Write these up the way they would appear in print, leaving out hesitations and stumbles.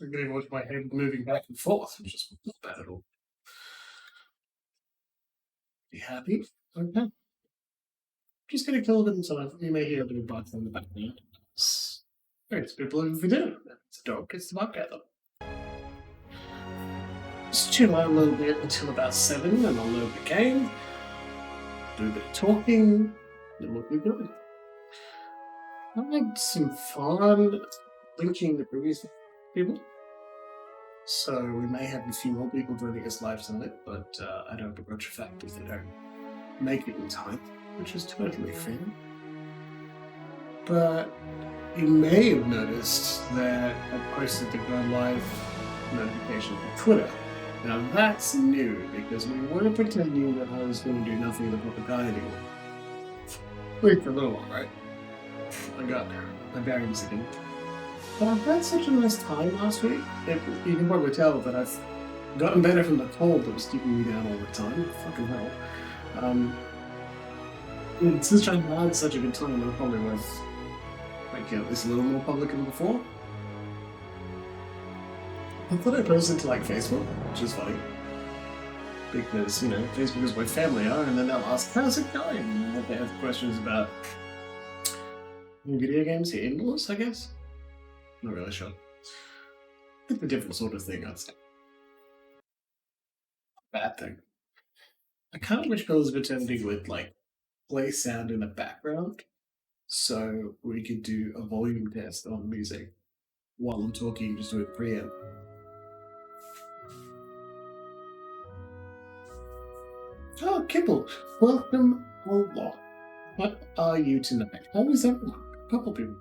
I'm getting watch my head moving back and forth, which is not bad at all. You happy? Okay. Just gonna kill a bit inside. You may hear a bit of barking in the background. It's people looking for dinner. It's a dog gets the bark at them. Just chill out a little bit until about 7, and I'll load the game, do a bit of talking, then we'll keep going. I had some fun linking the previous people. So we may have a few more people joining us live tonight, but I don't begrudge the fact if they don't make it in time, which is totally fair. But you may have noticed that I posted the Go Live notification on Twitter. Now that's new, because we weren't pretending that I was going to do nothing but the guy anymore. Wait for a little while, right? I got my bearings again. But I've had such a nice time last week. You can probably tell that I've gotten better from the cold that was keeping me down all the time. Fucking hell. Since I've had such a good time, I'm probably worth making this a little more public than before. I thought I posted to Facebook, which is funny. Because, Facebook is where family are, and then they'll ask, how's it going? And they have questions about video games here indoors, I guess. Not really sure. It's a different sort of thing, I'd say. Bad thing. I kind of wish Pillars of Eternity would, play sound in the background, so we could do a volume test on music while I'm talking, just do it preamp. Oh, Kibble, welcome along. What are you tonight? How is everyone? A couple people.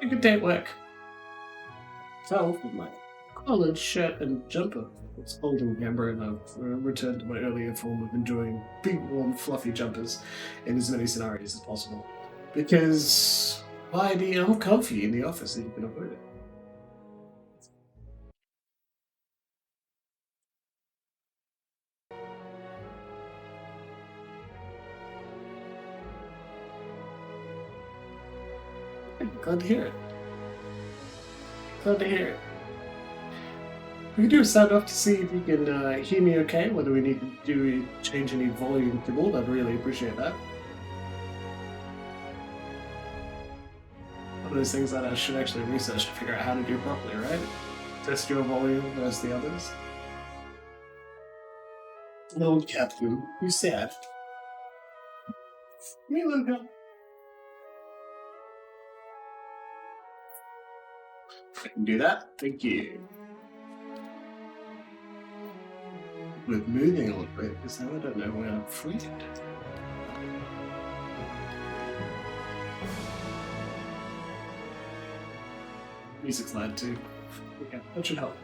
A good day at work. Fell with my collared shirt and jumper. It's old and amber, and I've returned to my earlier form of enjoying big, warm, fluffy jumpers in as many scenarios as possible. Because why be uncomfy in the office if you can avoid it? Glad to hear it. Glad to hear it. We can do a sound off to see if you can hear me okay, whether we need to change any volume keyboard. I'd really appreciate that. One of those things that I should actually research to figure out how to do properly, right? Test your volume versus the others. Old Captain, you sad? Me, Luca. I can do that. Thank you. With moving a little bit, because now I don't know where I'm freed. Music's loud too. Okay, that should help.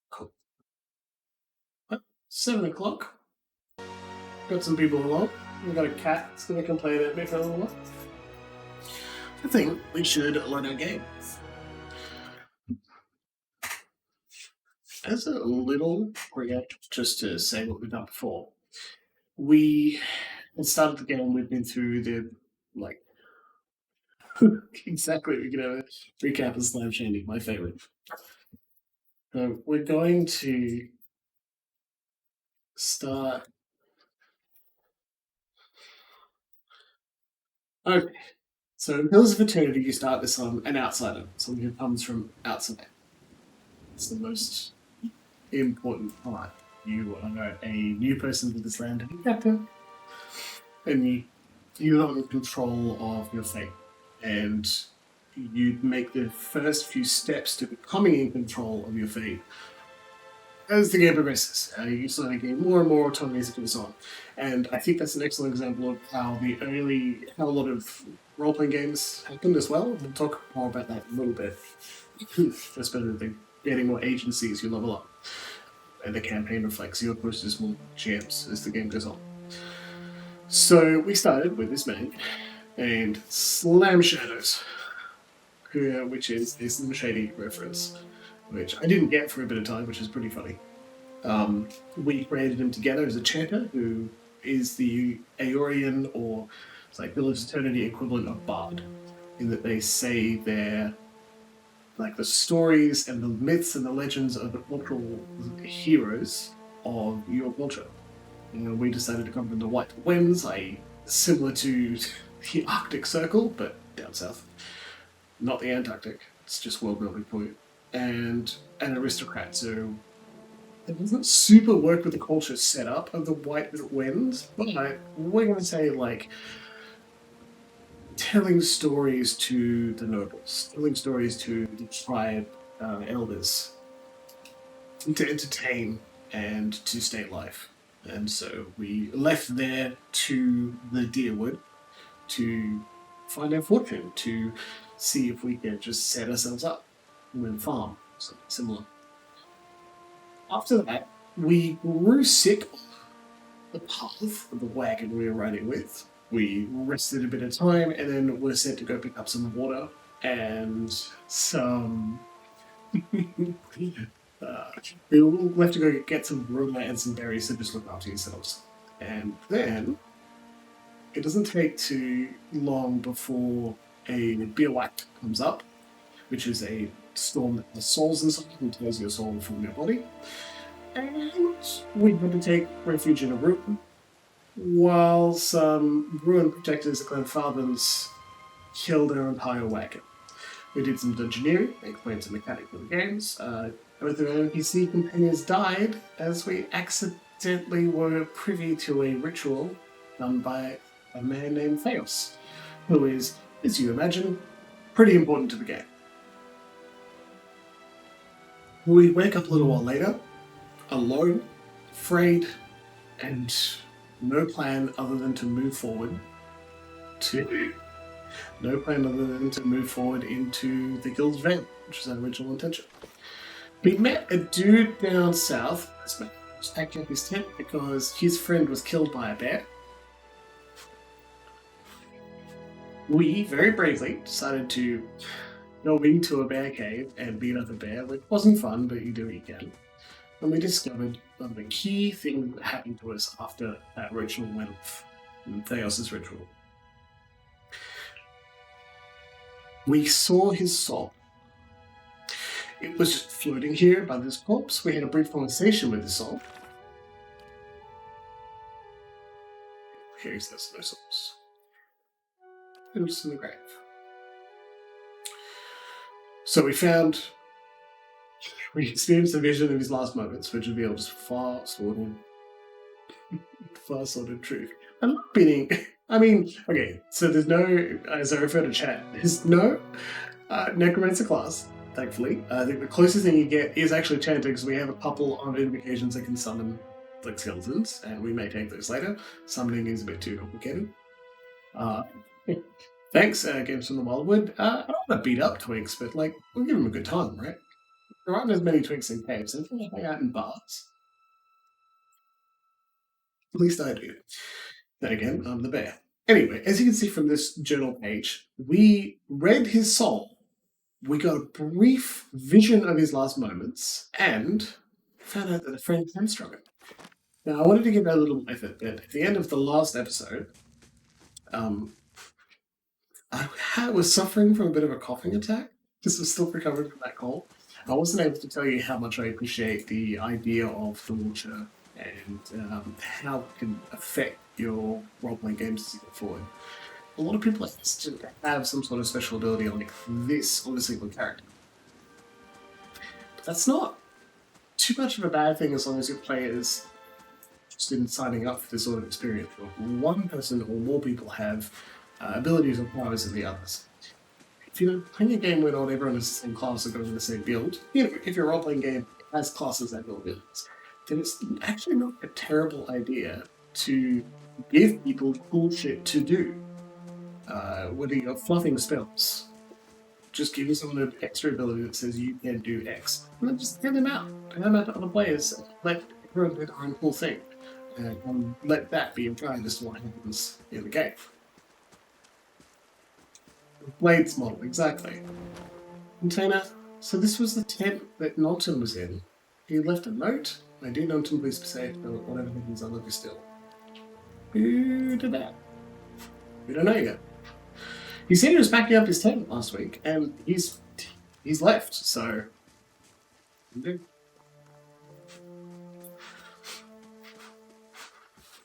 Cool. What? 7 o'clock. Got some people along. We've got a cat that's going to complain at me for a little while. I think we should learn our game. As a little react, just to say what we've done before, we started the game, we've been through the, exactly, we can have a recap of Slam Shandy, my favorite. We're going to start. Okay, so in Pillars of Eternity, you start with an outsider, someone who comes from outside. It's the most important part. You are a new person to this land, and you're not in control of your fate. And you make the first few steps to becoming in control of your fate as the game progresses. You slowly gain more and more autonomy as it goes on. And I think that's an excellent example of how a lot of role-playing games happened as well. We'll talk more about that in a little bit. Especially getting more agency as you level up. And the campaign reflects your posters more GMs as the game goes on. So we started with this man named Slam Shadows, which is this Slim Shady reference, which I didn't get for a bit of time, which is pretty funny. We created him together as a chanter who is the Eorian or it's like Village Eternity equivalent of Bard, in that they say their like the stories and the myths and the legends of the cultural heroes of your culture. You know, we decided to come from the White Winds, i.e., similar to the Arctic Circle, but down south. Not the Antarctic. It's just world building for you. And an aristocrat, so it doesn't super work with the culture setup of the White Winds, but we're going to say like telling stories to the nobles, telling stories to the tribe elders, to entertain and to stay alive. And so we left there to the Deerwood to find our fortune, to see if we could just set ourselves up and farm, something similar. After that, we grew sick of the path of the wagon we were riding with. We rested a bit of time and then were sent to go pick up some water and some. We left to go get some bruma and some berries to just look after yourselves. And then it doesn't take too long before a bivouac comes up, which is a storm that has souls inside and tears your soul from your body. And we had to take refuge in a room while some ruined protectors of Glenfarthens killed our entire wagon. We did some dungeoneering, explained some mechanics of the games. Both of our NPC companions died as we accidentally were privy to a ritual done by a man named Theos, who is, as you imagine, pretty important to the game. We wake up a little while later, alone, afraid, and no plan other than to move forward into the Gilded Vale, which is our original intention. We met a dude down south who was packing up his tent because his friend was killed by a bear. We very bravely decided to go into a bear cave and beat up a bear, which wasn't fun, but you do what you can. And we discovered one of the key things that happened to us after that ritual went off, Theos' ritual. We saw his soul. It was just floating here by this corpse. We had a brief conversation with his soul. Here he says no souls. It was in the grave. So we experienced a vision of his last moments, which revealed far sordid truth. I'm not beating. I mean, okay, so there's no, as I refer to chat, there's no necromancer class, thankfully. I think the closest thing you get is actually chanting, because we have a couple of invocations that can summon like skeletons, and we may take those later. Summoning is a bit too complicated. Thanks, Games from the Wildwood. I don't want to beat up Twinks, but like, we'll give them a good time, right? There aren't as many Twinks in caves, and they hang out in bars. At least I do. Then again, I'm the bear. Anyway, as you can see from this journal page, we read his soul. We got a brief vision of his last moments, and found out that a friend hamstrung it. Now, I wanted to give that a little effort, but at the end of the last episode, I was suffering from a bit of a coughing attack, because I'm still recovering from that cold. I wasn't able to tell you how much I appreciate the idea of the water and how it can affect your role-playing games as you go forward. A lot of people like to have some sort of special ability like this on a single character. But that's not too much of a bad thing as long as your players interested in signing up for this sort of experience. One person or more people have abilities or powers than the others. If you're playing a game where not everyone is the same class or going in the same build, if your role-playing game has classes that build builds, then it's actually not a terrible idea to give people cool shit to do. Whether you're fluffing spells, just giving someone an extra ability that says you can do X, and then just hand them out. Hand them out to other players. Let everyone do their own cool thing. And let that be a guide as to what happens in the game. Blades model, exactly. Container. So this was the tent that Norton was in. He left a note I do know to please say, but whatever happens, I love you still. Who did that? We don't know yet. He said he was backing up his tent last week, and he's left, so.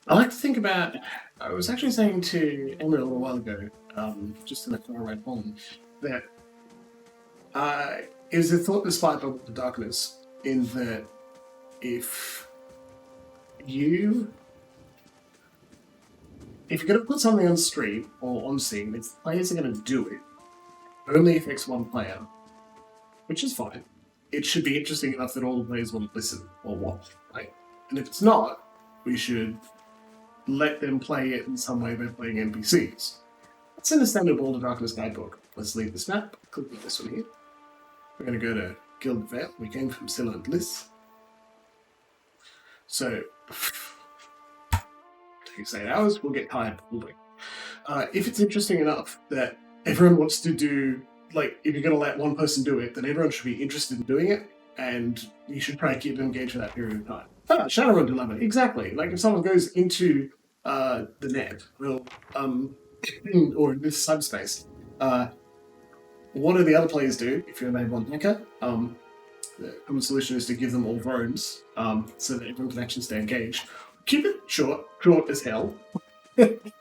I like to think about. I was actually saying to Emma a little while ago, just in the car ride home, that it was a thought despite the darkness, in that if you're going to put something on screen or on scene, if players are going to do it, it only affects one player, which is fine. It should be interesting enough that all the players want to listen or watch, right? And if it's not, we should let them play it in some way by playing NPCs. That's in the standard Ball of Darkness guidebook. Let's leave this map, click on this one here. We're going to go to Gilded Vale. We came from Silent Bliss. So, takes 8 hours, we'll get tired probably. If it's interesting enough that everyone wants to do, like, if you're going to let one person do it, then everyone should be interested in doing it, and you should try to keep them engaged for that period of time. Shadowrun dilemma, exactly. Like, if someone goes into the net, well, or in this subspace, what do the other players do if you're a one hacker? The common solution is to give them all drones, so that everyone can actually stay engaged. Keep it short as hell,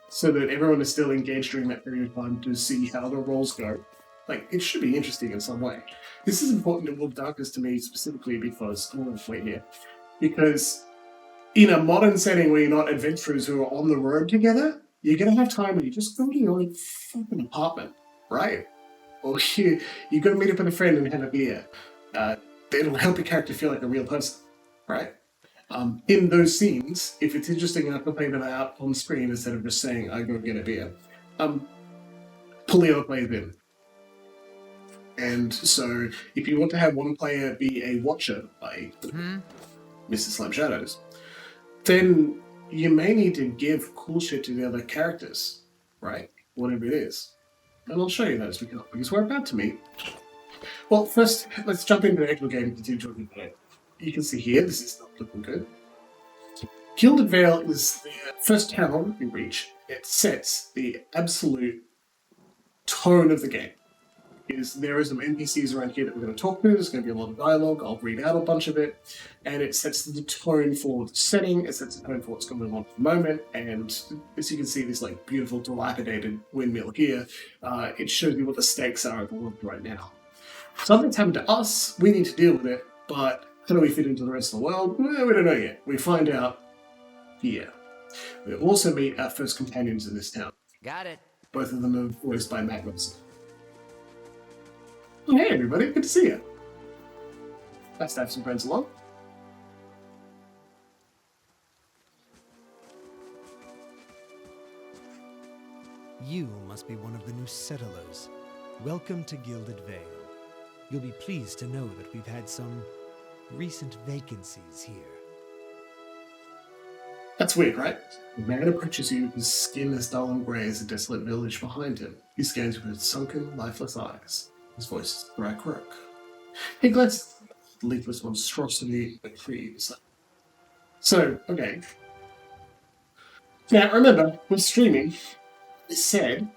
so that everyone is still engaged during that period of time to see how the rolls go. Like, it should be interesting in some way. This is important in World of Darkness to me specifically because, I want to wait here, because in a modern setting where you're not adventurers who are on the road together, you're going to have time when you just go to your own fucking apartment, right? Or you go to meet up with a friend and have a beer. It'll help your character feel like a real person, right? In those scenes, if it's interesting enough to play them out on screen instead of just saying, I go get a beer, pull the other players in. And so, if you want to have one player be a watcher, like Mr. Slime Shadows, then you may need to give cool shit to the other characters, right? Whatever it is. And I'll show you that as we go, because we're about to meet. Well, first, let's jump into the actual game and continue talking about it. You can see here, this is not looking good. Gilded Vale is the first town we reach. It sets the absolute tone of the game. There are some NPCs around here that we're going to talk to. There's going to be a lot of dialogue. I'll read out a bunch of it. And it sets the tone for the setting. It sets the tone for what's going on at the moment. And as you can see, this like beautiful, dilapidated windmill here, it shows you what the stakes are of the world right now. Something's happened to us. We need to deal with it. But how do we fit into the rest of the world? Well, we don't know yet. We find out here. We also meet our first companions in this town. Got it. Both of them are voiced by Matt Wilson. Hey everybody, good to see you. Nice to have some friends along. You must be one of the new settlers. Welcome to Gilded Vale. You'll be pleased to know that we've had some recent vacancies here. That's weird, right? The man approaches you, his skin as dull and grey as the desolate village behind him. He scans you with sunken, lifeless eyes. His voice is dry croak. He glances at the leafless monstrosity that creeps. So, okay. Now, remember, we're streaming. I said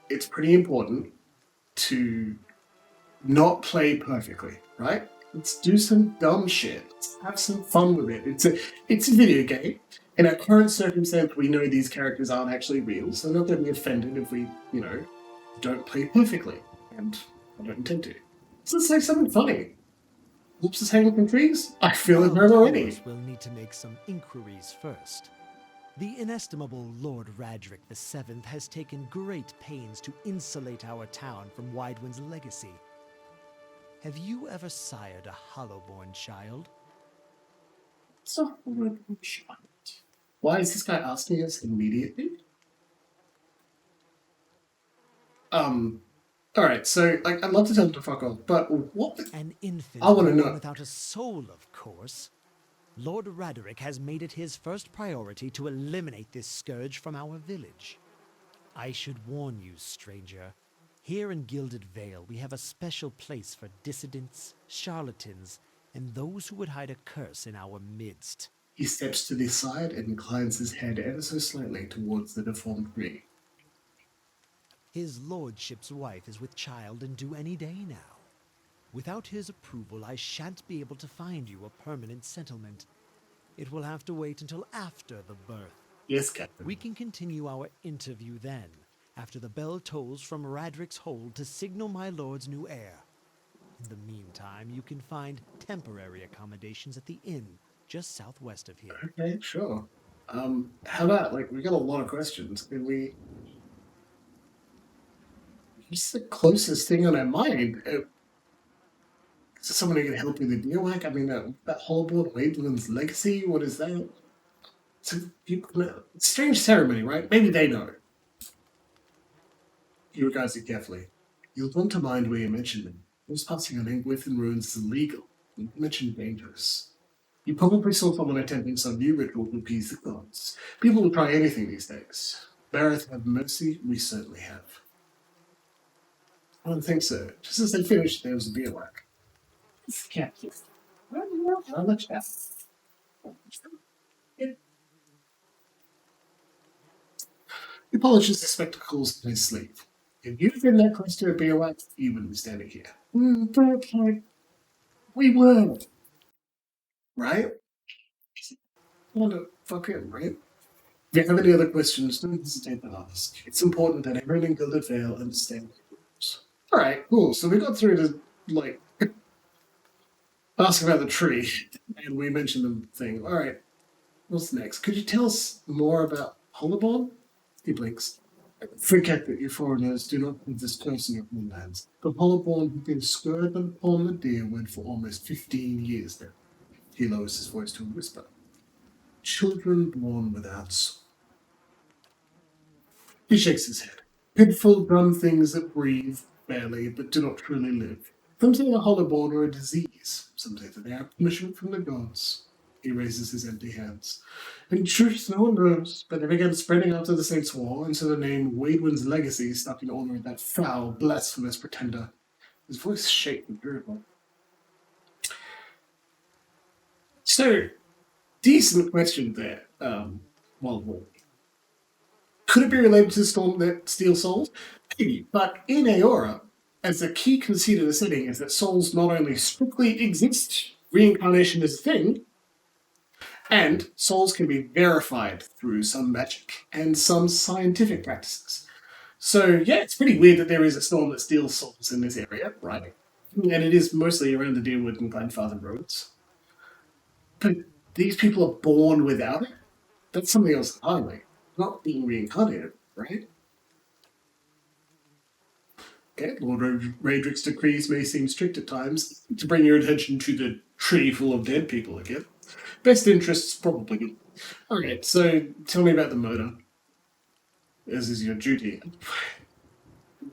it's pretty important to not play perfectly, right? Let's do some dumb shit. Let's have some fun with it. It's a video game. In our current circumstance, we know these characters aren't actually real, so they're not going to be offended if we, don't play perfectly. And I don't intend to. So let's say something funny. Whoops is hanging from trees? I feel it very already. We'll need to make some inquiries first. The inestimable Lord Radric VII has taken great pains to insulate our town from Widewind's legacy. Have you ever sired a Hollowborn child? So, why is this guy asking us immediately? Alright, so, I'd love to tell him to fuck off, but what the... An infant I want to know. Without a soul, of course. Lord Radric has made it his first priority to eliminate this scourge from our village. I should warn you, stranger. Here in Gilded Vale, we have a special place for dissidents, charlatans, and those who would hide a curse in our midst. He steps to the side and inclines his head ever so slightly towards the deformed tree. His lordship's wife is with child and due any day now. Without his approval, I shan't be able to find you a permanent settlement. It will have to wait until after the birth. Yes, Captain. We can continue our interview then, after the bell tolls from Radrick's hold to signal my lord's new heir. In the meantime, you can find temporary accommodations at the inn just southwest of here. Okay, sure. How about, like, we got a lot of questions. Can we... What's the closest thing on our mind? Is there someone who can help with the deal? Like, I mean, that Hollowboard, Wadeland's legacy, what is that? It's a strange ceremony, right? Maybe they know. You regards it carefully. You'll want to mind where you mention them. Those passing on within ruins is illegal. You mentioned dangerous. You probably saw someone attempting some new ritual to appease the gods. People will try anything these days. Bareth, have mercy, we certainly have. I don't think so. Just as they finished, there was a beer whack. It's captain. I'll let you out. He polishes the spectacles in his sleeve. If you'd been that close to a beer whack, you wouldn't be standing here. But, like, we were. Right? What a fucking right? If you have any other questions, don't hesitate to ask. It's important that everyone in Gilded Vale understand the rules. Alright, cool. So we got through to, like, ask about the tree, and we mentioned the thing. Alright, what's next? Could you tell us more about Hollowborn? He blinks. Forget that you foreigners do not have this curse in your homelands. The Hollowborn have been scourged upon the Deerwood for almost 15 years now. He lowers his voice to a whisper. Children born without soul. He shakes his head. Pitiful, dumb things that breathe, barely, but do not truly live. Some say the Hollowborn are a disease. Some say that they are punishment from the gods. He raises his empty hands. In truth, no one knows, but they began spreading after the Saints' War, and so the name Wadeland's legacy stuck in honor of that foul, blasphemous pretender. His voice shakes with approval. So, decent question there, Wildwall. Could it be related to the storm that steals souls? Maybe, but in Eora, as the key conceit of the setting is that souls not only strictly exist, reincarnation is a thing, and souls can be verified through some magic and some scientific practices. So, yeah, it's pretty weird that there is a storm that steals souls in this area, right? And it is mostly around the Deerwood and Glenfartham roads. But these people are born without it? That's something else entirely. Not being reincarnated, right? Okay, Lord Radrick's decrees may seem strict at times. To bring your attention to the tree full of dead people again. Best interests, probably good. Okay, so tell me about the murder. As is your duty.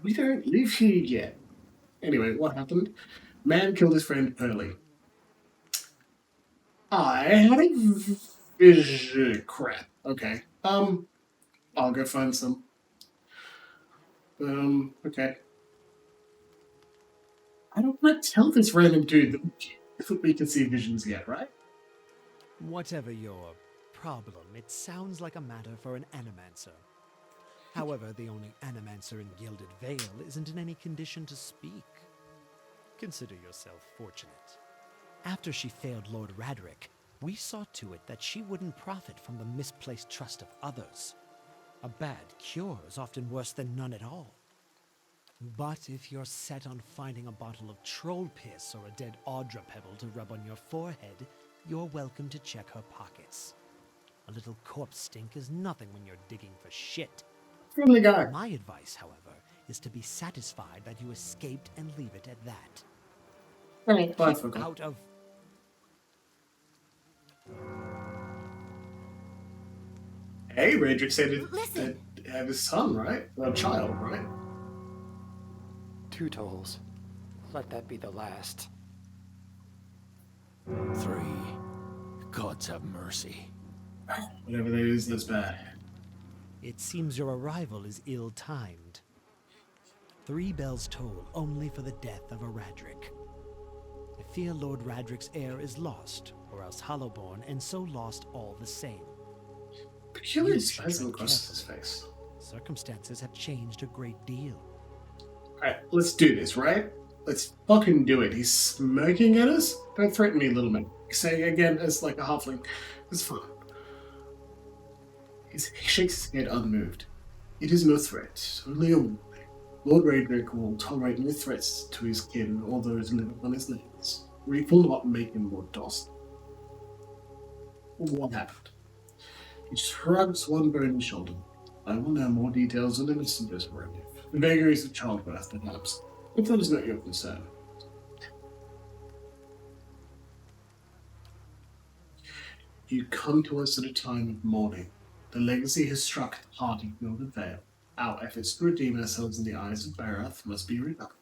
We don't live here yet. Anyway, what happened? Man killed his friend Pearly. I had a vision. Crap. Okay. I'll go find some. Okay. I don't want to tell this random dude that we can see visions yet, right? Whatever your problem, it sounds like a matter for an animancer. However, the only animancer in Gilded Vale isn't in any condition to speak. Consider yourself fortunate. After she failed Lord Radrick, we saw to it that she wouldn't profit from the misplaced trust of others. A bad cure is often worse than none at all. But if you're set on finding a bottle of troll piss or a dead Audra pebble to rub on your forehead, you're welcome to check her pockets. A little corpse stink is nothing when you're digging for shit. Friendly guy. My advice, however, is to be satisfied that you escaped and leave it at that. Alright, bye, Keep out of... Hey, Radrick said it Listen. had a son, right? A child, right? 2 tolls. Let that be the last. 3. Gods have mercy. Whatever that is, that's bad. It seems your arrival is ill-timed. 3 bells toll only for the death of a Radrick. If fear Lord Radric's heir is lost, or else Hollowborn, and so lost all the same. Peculiar You should spasm tread across his carefully. face. Circumstances have changed a great deal. Alright, let's do this, right? Let's fucking do it. He's smirking at us? Don't threaten me, little man. Saying again as like a halfling. It's fine. He shakes his head unmoved. It is no threat, only a warning. Lord Radric will tolerate no threats to his kin or those living on his lands. We will not make him more docile. What happened? He shrugs one bony shoulder. I will know more details on the messengers arrive. The vagaries of childbirth, perhaps. If that is not your concern. You come to us at a time of mourning. The legacy has struck the heart of Gilded Vale. Our efforts to redeem ourselves in the eyes of Barath must be redoubled.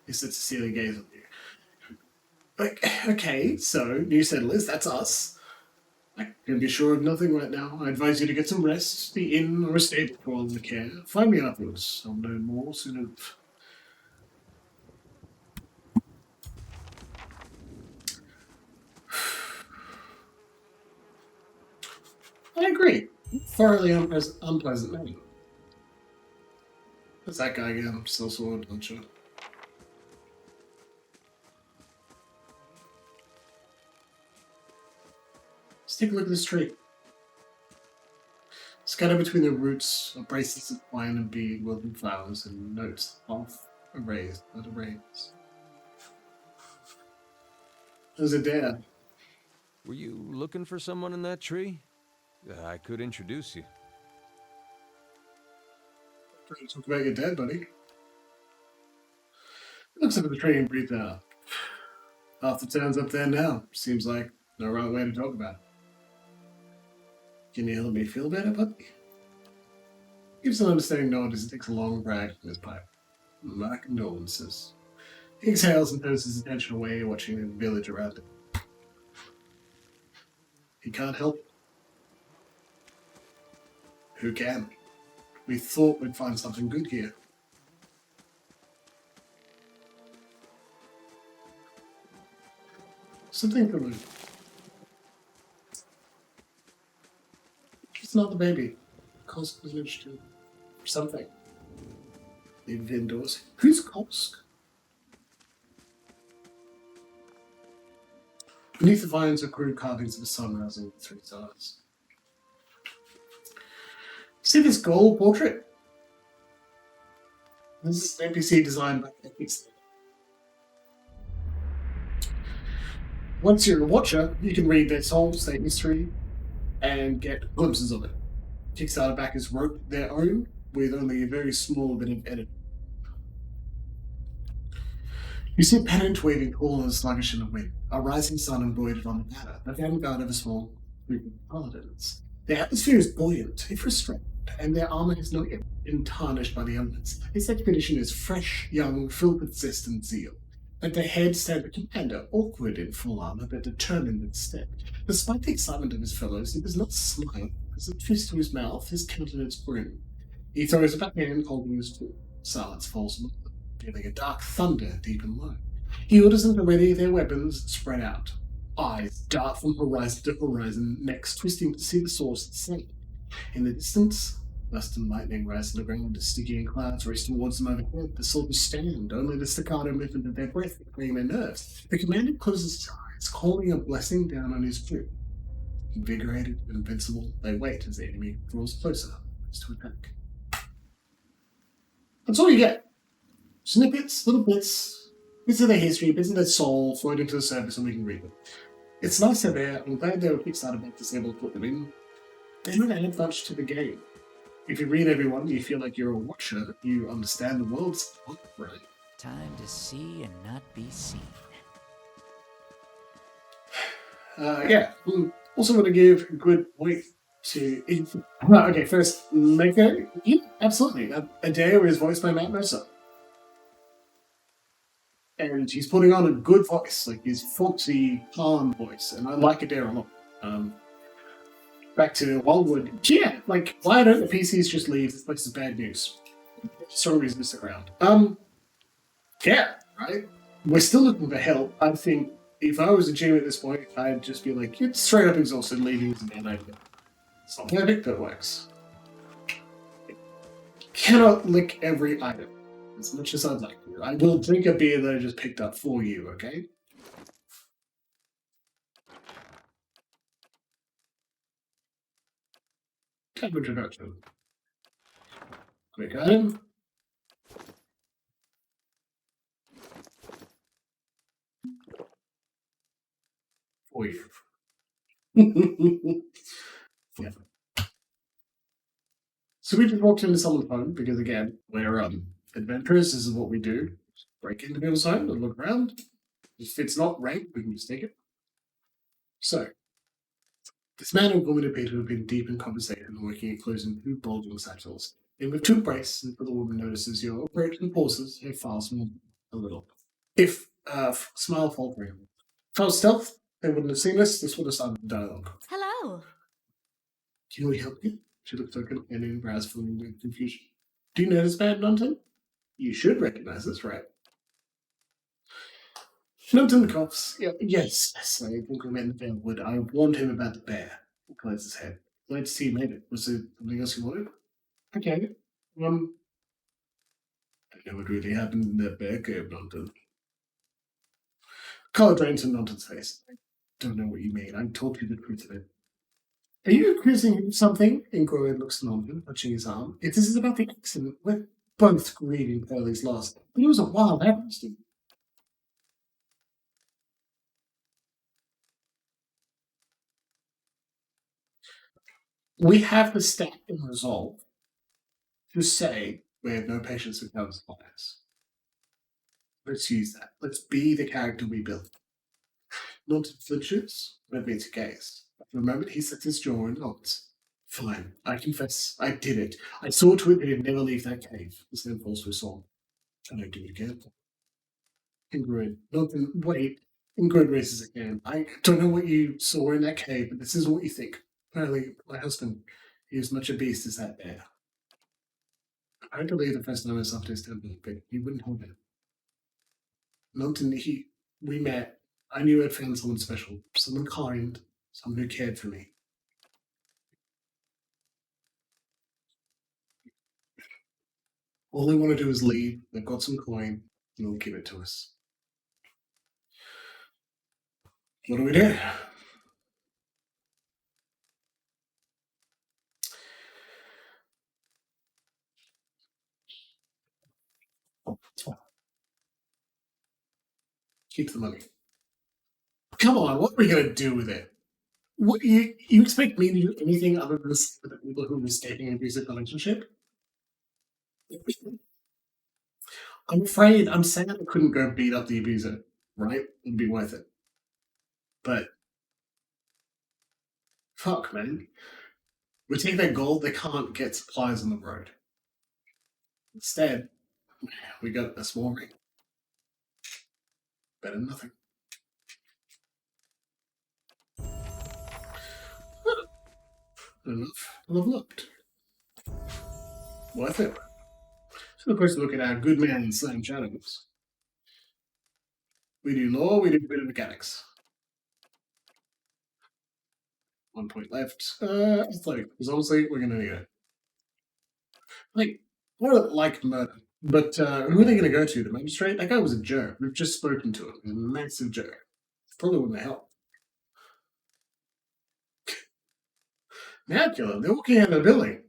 He sits a steely gaze on you. Okay, so, new settlers, that's us. I can be sure of nothing right now. I advise you to get some rest, the inn or a stable for all the care. Find me afterwards. I'll know more soon enough. I agree. Thoroughly unpleasant man. That's that guy again. Still sword, don't you? Let's take a look at this tree. Scattered between the roots are bracelets of wine and bead, wilted flowers, and notes half erased, but erased. There's a dare. Were you looking for someone in that tree? I could introduce you. Talk about your dad, buddy. He looks up at the tree and breathes out. Half the town's up there now. Seems like no right way to talk about it. Can you help me feel better, buddy? Gives an understanding nod as he takes a long drag from his pipe. My condolences. He exhales and turns his attention away, watching the village around him. He can't help it. Who can? We thought we'd find something good here. Something for me. It's not the baby. Kosk was interested. Or something. Leave it indoors. Who's Kosk? Beneath the vines are crude carvings of the sun rising with 3 stars. See this gold portrait? This is an NPC designed by Epics. Once you're a watcher, you can read their souls, their history, and get glimpses of it. Kickstarter backers wrote their own with only a very small bit of edit. You see a pennant waving tall and sluggish in the wind, a rising sun embroidered on the banner, the vanguard of a small group of paladins. Their atmosphere is buoyant, if restrained, and their armor has not yet been tarnished by the elements. Its expedition is fresh, young, filled with zest and zeal. At their head stands a commander, awkward in full armor, but determined in step. Despite the excitement of his fellows, he does not smile. As a twist to his mouth, his countenance grim. He throws a back hand, holding his tool. Silence falls among them, feeling a dark thunder deep and low. He orders them to ready their weapons spread out. Eyes dart from horizon to horizon, necks twisting to see the source at sea. In the distance, dust and lightning rise to the ground as sticky and clouds race towards them overhead. The soldiers stand, only the staccato movement of their breath between their nerves. The commander closes his eyes, calling a blessing down on his crew. Invigorated and invincible, they wait as the enemy draws closer to attack. That's all you get. Snippets, little bits of their history, bits of their soul floating to the surface and we can read them. It's nice they're there. I'm glad they were Kickstarter backers able to put them in. They don't add much to the game. If you read everyone, you feel like you're a watcher, you understand the world's right. Time to see and not be seen. Yeah. Also want to give a good point to... Okay, first, Mako. Yeah, absolutely. Adair is voiced by Matt Mercer. And he's putting on a good voice, like his folksy, calm voice, and I like Adair a lot. Back to Wildwood. Yeah, like, why don't the PCs just leave? This place is bad news. So reason to stick around. Yeah, right? We're still looking for help. I think If I was a GM at this point, I'd just be like, you're straight up exhausted, leaving is a bad idea. It's not perfect, but it works. You cannot lick every item, as much as I'd like to. I will drink a beer that I just picked up for you, okay? Type introduction. Quick item. For you. Yeah. So we just walked into someone's home because, again, we're adventurers. This is what we do. Break into people's home and look around. If it's not ranked, we can just take it. So, this man and woman appear to have been deep in conversation, working at closing two bulging satchels. And with two brace, and the woman notices your approach and pauses a fast move a little. If smile faltering. If I was stealth, they wouldn't have seen this. This would have started the dialogue. Hello. Can we help you? She looks open and in brows filling with confusion. Do you know this man, Nunton? You should recognize this, right? Nunton coughs. Yeah, yes, I think we met in Wood. I warned him about the bear. He closes his head. Glad to see you made it. Was there something else you wanted? Okay. I don't know what really happened in that bear cave, Nunton. Color drains from Nunton's face. I don't know what you mean. I told you the truth of it. Are you accusing him of something? Ingrid looks at Nunton, touching his arm. If this is about the accident, we're both grieving Pearlie's loss. But it was a wild accident. We have the stat and resolve to say we have no patience with those lives. Let's use that. Let's be the character we built. Nunton flinches, but meets a gaze. For a moment, he sets his jaw and nods. Fine, I confess, I did it. I saw to it that he'd never leave that cave. The same falls to his soul. Can I do it again? Ingrid, Nunton, wait. Ingrid raises a hand. I don't know what you saw in that cave, but this is what you think. Apparently, my husband, he was much a beast as that bear. I had to leave the first time I saw his temple, but he wouldn't hold it. Nunton, we met. I knew I'd found someone special, someone kind, someone who cared for me. All they want to do is leave. They've got some coin, and they'll give it to us. What do we do? Keep the money. Come on, what are we going to do with it? What, you expect me to do anything other than this for the people who are mistaking an abusive relationship? I'm afraid, I'm sad I couldn't go beat up the abuser, right? It'd be worth it. But, fuck, man. We take their gold, they can't get supplies on the road. Instead, we got a small ring. Better than nothing. Enough. Level upped. Worth it. So, of course, look at our good man in Slam Shadows. We do law, we do a bit of mechanics. 1 point left. Athletic, because honestly, we're going to need it. Like, I don't like murder, but who are they going to go to? The magistrate? That guy was a jerk. We've just spoken to him. He's a massive jerk. Probably wouldn't help. Now, killer, they're walking out of the building.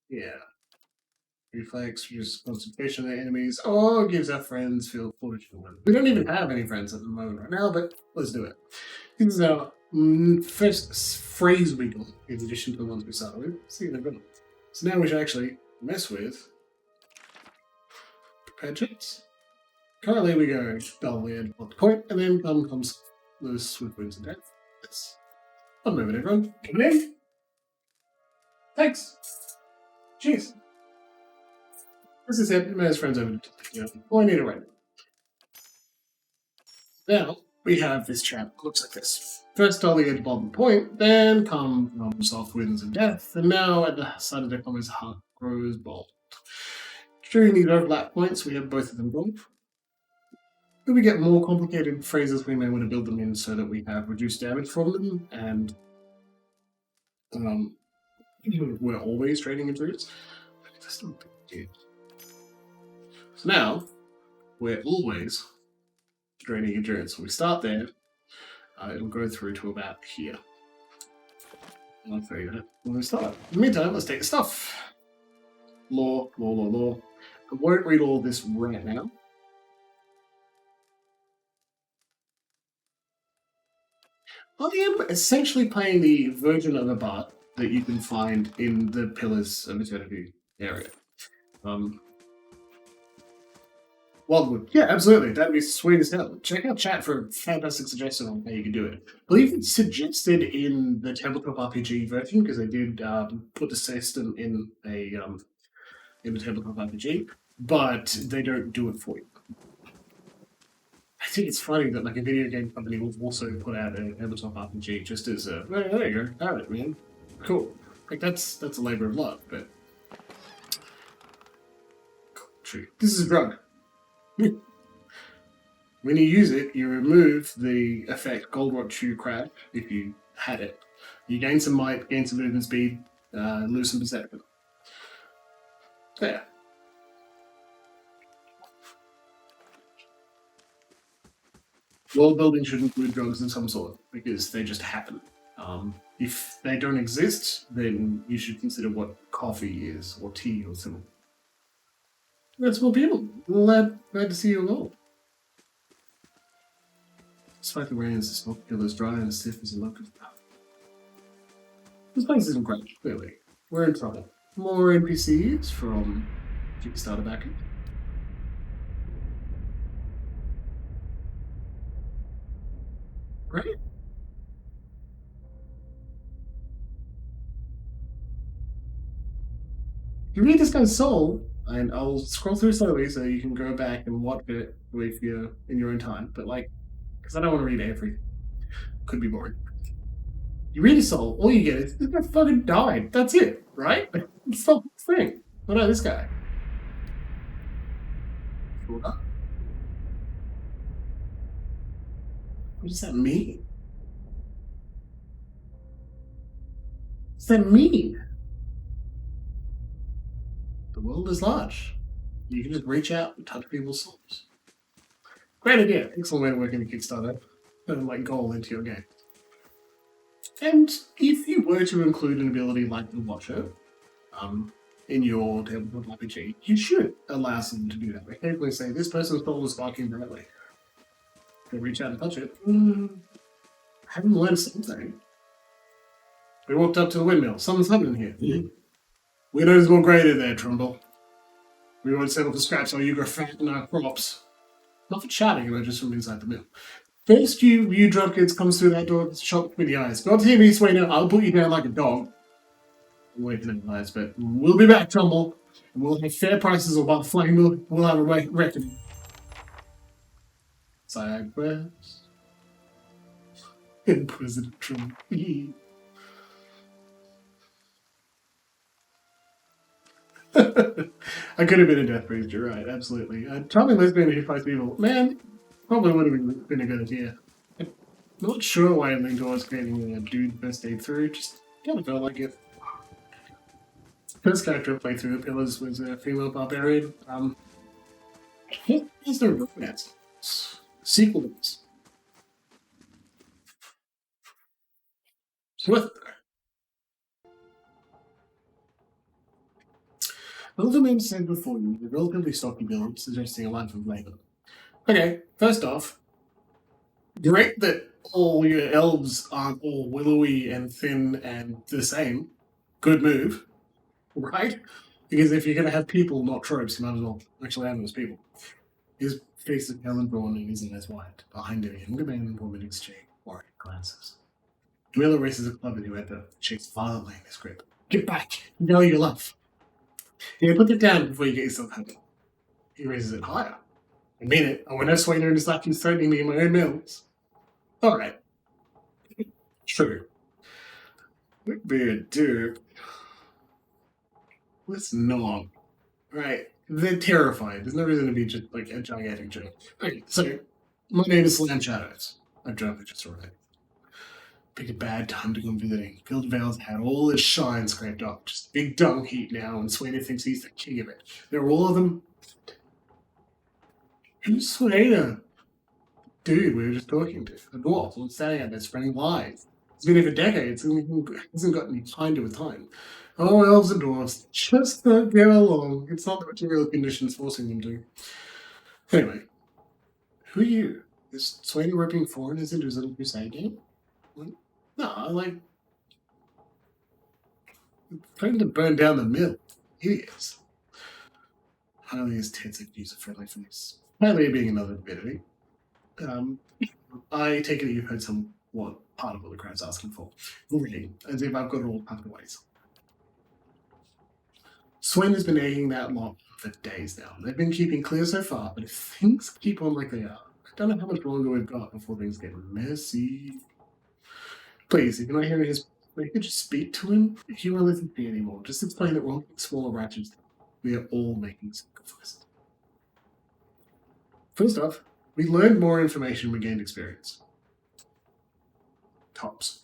Yeah. Reflex, reduces concentration of their enemies, or gives our friends feel fortunate. We don't even have any friends at the moment right now, but let's do it. This is our first phrase we got, in addition to the ones we started with. See, they've got them. So now we should actually mess with prepared checks. Currently we go dull weird on the point, and then comes Lewis with wounds and death. Yes. One moment, everyone. Come in. Thanks. Cheers. As I said, Mayor's friends over to you know, all I need to write. Now, we have this chap. Looks like this. First Dolly at bottom point, then come soft winds and death, and now at the side of the comments, heart grows bold. During these overlap points, we have both of them gone. When we get more complicated phrases, we may want to build them in so that we have reduced damage from them, and we're always trading endurance. That's not a big deal. So now, we're always draining endurance. So we start there, it'll go through to about here. I'll tell you that when we start. In the meantime, let's take the stuff. Law. I won't read all this right now. I am essentially playing the version of a bard that you can find in the Pillars of Eternity area. Wildwood. Yeah, absolutely. That'd be sweet as hell. Check out chat for a fantastic suggestion on how you can do it. I believe it's suggested in the Tabletop RPG version because they did put the system in the Tabletop RPG, but they don't do it for you. I think it's funny that like a video game company will also put out a tabletop RPG just as a there you go, have it, man. Cool. Like that's a labor of love, but true. This is a drug. When you use it, you remove the effect Gold Rot Chew Crab if you had it. You gain some might, gain some movement speed, lose some perception. There. World building should include drugs of some sort because they just happen. If they don't exist, then you should consider what coffee is or tea or something. That's more people. Glad to see you all. Despite the rains, the smoke is dry and as stiff as a locust. This place isn't great, clearly. We're in trouble. More NPCs from Kickstarter backers. Right? You read this guy's soul, and I'll scroll through slowly so you can go back and watch it with you in your own time. But like, because I don't want to read everything. Could be boring. You read his soul, all you get is this guy fucking died. That's it, right? It's the whole thing. What about this guy? What does that mean? What does that mean? The world is large. You can just reach out and touch people's souls. Great idea. Excellent way to work in a Kickstarter. Turn like goal into your game. And if you were to include an ability like the Watcher in your tabletop RPG, you should allow someone to do that. Occasionally say, this person's soul is sparking brightly. They reach out and touch it. Haven't learned something. We walked up to the windmill. Something's happening here. We know there's more greater there, Trumbull. We won't settle for scraps while you grow fat in our crops. Not for chatting, but just from inside the mill. First you drunkards comes through that door, shot with the eyes. God hear me, Swainer, I'll put you down like a dog. I'm waiting in the eyes, but we'll be back, Trumbull. And we'll have fair prices or by the flame we'll have a reckoning. Sideways. President Trump. I could have been a death priest, you're right, absolutely. Charming lesbian who fights people, man, probably would have been a good idea. I'm not sure why I leaned towards creating a dude best day through, just kind of felt like it. First character I played through the Pillars was a female barbarian. I think there's no romance. Sequels. It's worth it. All the men said before you, the relatively stocky build, suggesting a life of labor. Okay, first off, great that all your elves aren't all willowy and thin and the same. Good move, right? Because if you're going to have people, not tropes, you might as well actually have them as people. His face is pale and drawn and his eyes wide. Behind him, a younger man and woman exchange worried glances. Miller raises a club and you enter, shakes violently in his grip. Get back! You know your life. Yeah, put it down before you get yourself hurt. He raises it higher. I mean it. I want no Swainer and his lackeys threatening me in my own mills. Alright. True. Would be a dude. Let's not. Right. they're terrified. There's no reason to be just like a gigantic joke. Okay, so my name is Slam Shadows. I drove it just right. Pick a bad time to come visiting. Gilded Vale's had all its shine scraped up. Just big dung heap now, and Swainer thinks he's the king of it. There are all of them. Who's Swainer? Dude, we were just talking to. A dwarf who's standing out there spreading lies. It's been here for decades and hasn't got any kinder with time. Oh, elves and dwarves just don't get along. It's not the material conditions forcing them to. Anyway, who are you? Is Swainer ripping foreigners into his little crusade game? No, like, trying to burn down the mill. Idiots. Highly his tits like user-friendly face. Highly being another ability. I take it you've heard somewhat part of what the crowd's asking for. Already, as if I've got it all tucked away. Swain has been egging that lot for days now. They've been keeping clear so far, but if things keep on like they are, I don't know how much longer we've got before things get messy. Please, if you're not hearing his, you could just speak to him. If you won't listen to me anymore, just explain that we're all smaller ratchets. We are all making sacrifices. First off, we learned more information, we gained experience. Tops.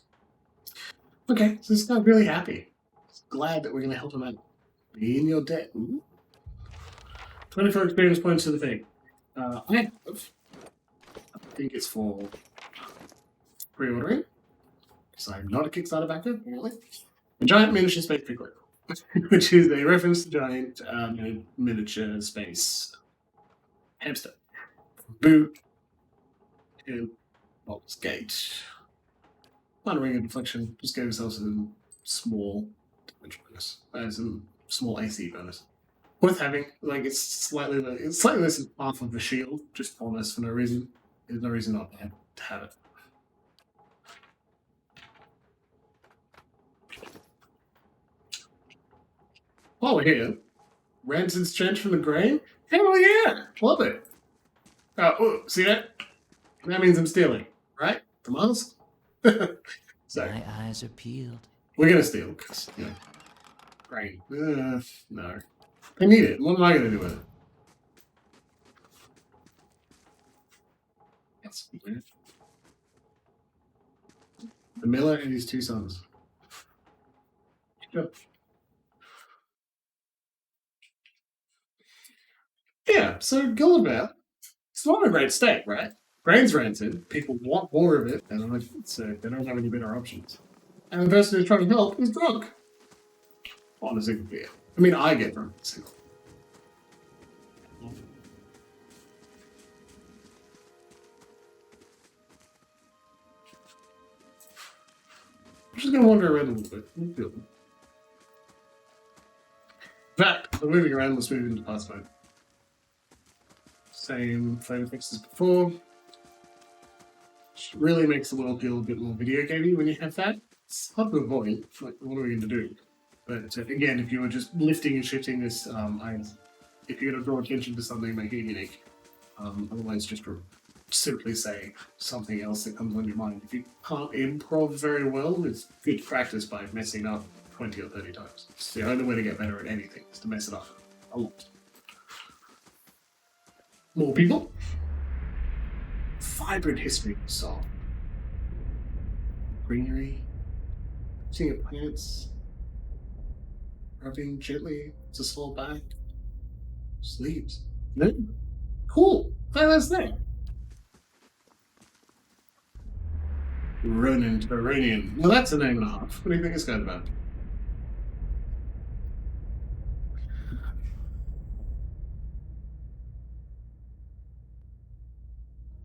Okay, so this guy's really happy. He's glad that we're going to help him out. Be in your debt. Ooh. 24 experience points to the thing. I think it's for pre-ordering. Because I'm not a Kickstarter backer, apparently. A giant miniature space pickler, which is a reference to giant miniature space hamster. Boot and Baldur's Gate. Minor ring of deflection. Just gave ourselves a small damage bonus. Some small AC bonus. Worth having. Like it's slightly less than half of the shield, just on us for no reason. There's no reason not to have it. While we're here, rancid stench from the grain? Hell yeah! Love it! Oh, see that? That means I'm stealing, right? From us? So, My eyes are peeled. we're gonna steal, because, you know, grain. No. I need it. What am I gonna do with it? That's weird. The miller and his two sons. Sure. Yeah, so Gilded Vale, it's not a great state, right? Grain's rancid, people want more of it, and so they don't have any better options. And the person who's trying to help is drunk. On a single beer. I mean, I get drunk on a single. I'm just gonna wander around a little bit. In fact, we're moving around, let's move into pass mode. Same flavor mix as before. Which really makes the world feel a bit more video gamey when you have that. It's hard to avoid. Like, what are we going to do? But again, if you were just lifting and shifting this, if you're going to draw attention to something, make it unique. Otherwise, just simply say something else that comes on your mind. If you can't improv very well, it's good practice by messing up 20 or 30 times. It's the only way to get better at anything, is to mess it up a lot. More people. Vibrant history of the song. Greenery. Seeing it plants. Rubbing gently to slow back. Sleeves. No? Cool. Glad that's there. Ronin Turanian. Well, that's a name and a half. What do you think it's got about?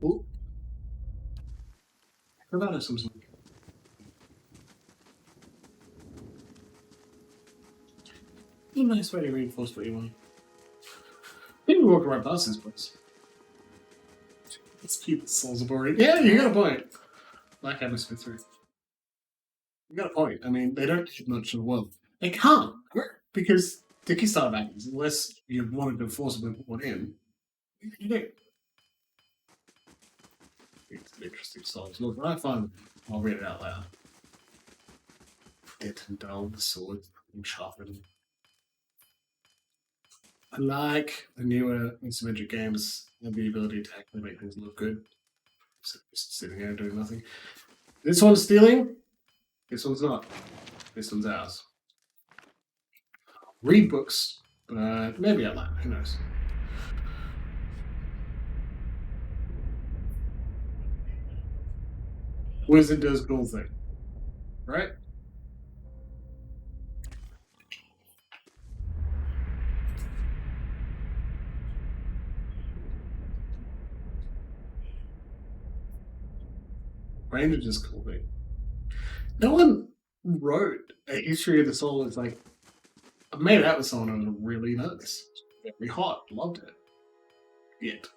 Ooh. What about it something? A nice way to reinforce what you want. Maybe walk right past this place. It's cute, souls are boring. Yeah, you got a point. Black atmosphere 3. You got a point. I mean, they don't give much of the world. They can't, because the Kickstarter backers, unless you wanted to forcibly put one in, you do. It's an interesting song. Look, when I find it, I'll read it out loud. Dead and dull, the sword, and sharpened. I like the newer isometric games have the ability to actually make things look good. So just sitting there doing nothing. This one's stealing. This one's not. This one's ours. Read books, but maybe I might. Who knows? Wizard does cool thing, right? Ranger does cool thing. No one wrote a history of the soul. It's like I made out with someone who was really nice, very hot, loved it. Yet.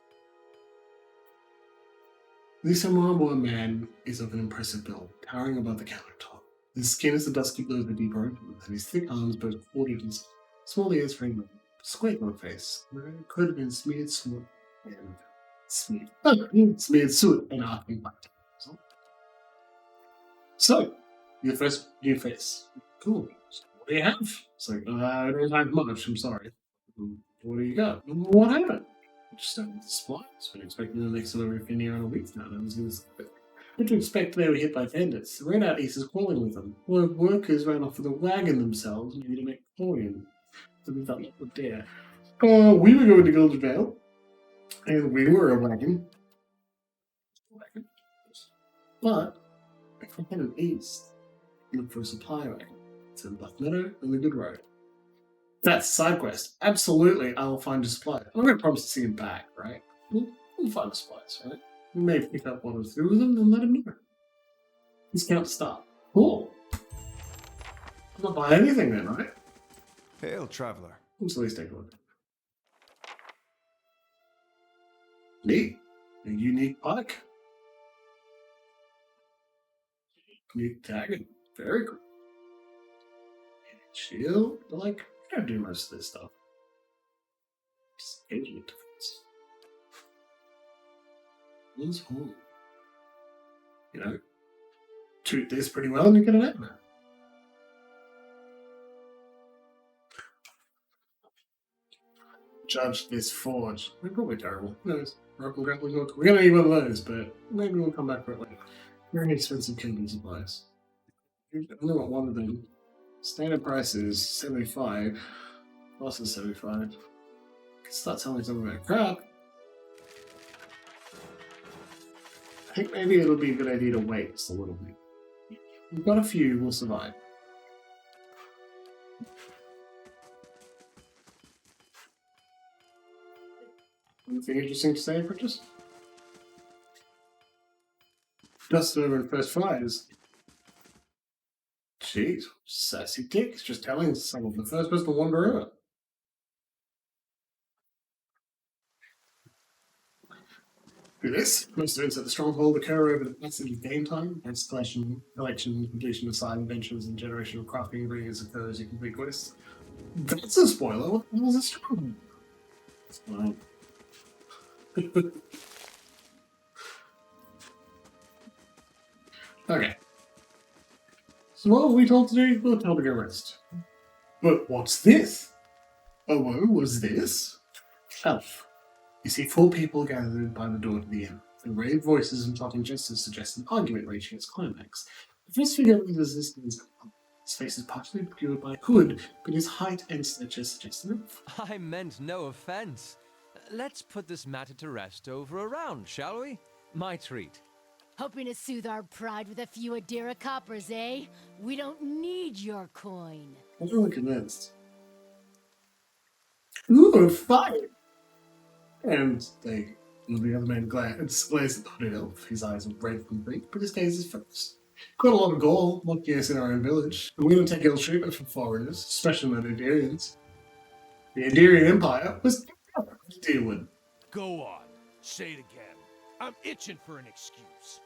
This Amarawa man is of an impressive build, towering above the countertop. His skin is a dusky blue with a deep orange, and his thick arms both corded and small ears for him, square on face, coated in smeared soot and smeared soot and arcing black tails. So, your first new face. Cool. So what do you have? It's like, I don't have much, I'm sorry. What do you got? What happened? Just started to supply. It's been expecting the next delivery for near on a week now. What to expect they were hit by vendors? Ran out East is calling with them. Workers ran off with a wagon themselves, maybe to make coin. So we thought that would dare. We were going to Gilded Vale, and we were a wagon. But if we headed east, look for a supply wagon. It's in Black Meadow and the Good Road. That's side quest. Absolutely, I will find a supply. I'm not going to promise to see him back, right? We'll find the supplies, right? We may pick up one or two of them and let him know. Discount start. Cool. I'm not buying anything then, right? Hail, traveler. Let's at least take a look. Neat. A unique pike. Unique tagging. Very cool. Shield. Like, I do most of this stuff. Just engaging defense. What's home? You know, treat this pretty well and you get an egg. Judge this forge. They're probably terrible. Who knows? Broken grappling hook. We're gonna need one of those, but maybe we'll come back for it later. Very expensive camping supplies. I only want one of them. Standard price is 75. Plus is 75. Start telling me something about crap. I think maybe it'll be a good idea to wait just a little bit. We've got a few, we'll survive. Anything interesting to say, Apprentice? Dust over in first fires. Jeez, sassy dicks, just telling someone the first person to wander over. Do this. Most events at the Stronghold occur over the passage of game time, hence collection, completion of side adventures, and generation of crafting ingredients occur as you complete quests. That's a spoiler. What the hell is a Stronghold? It's fine. Okay. So what were we told to do? We're told to go rest. But what's this? Oh, what was this? Elf. You see 4 people gathered by the door to the inn. The rave voices and talking gestures suggest an argument reaching its climax. The first figure of resistance. His face is partially obscured by a hood, but his height and stature suggest an elf. I meant no offense. Let's put this matter to rest over a round, shall we? My treat. Hoping to soothe our pride with a few Adira coppers, eh? We don't need your coin. I'm really convinced. Ooh, fire! And the other man glares at the hooded elf. His eyes are red from grief, but his gaze is focused. Got a lot of gall, lucky us in our own village. But we don't take ill treatment from foreigners, especially the Adirians. The Adirian Empire was to deal with. Go on. Say it again. I'm itching for an excuse.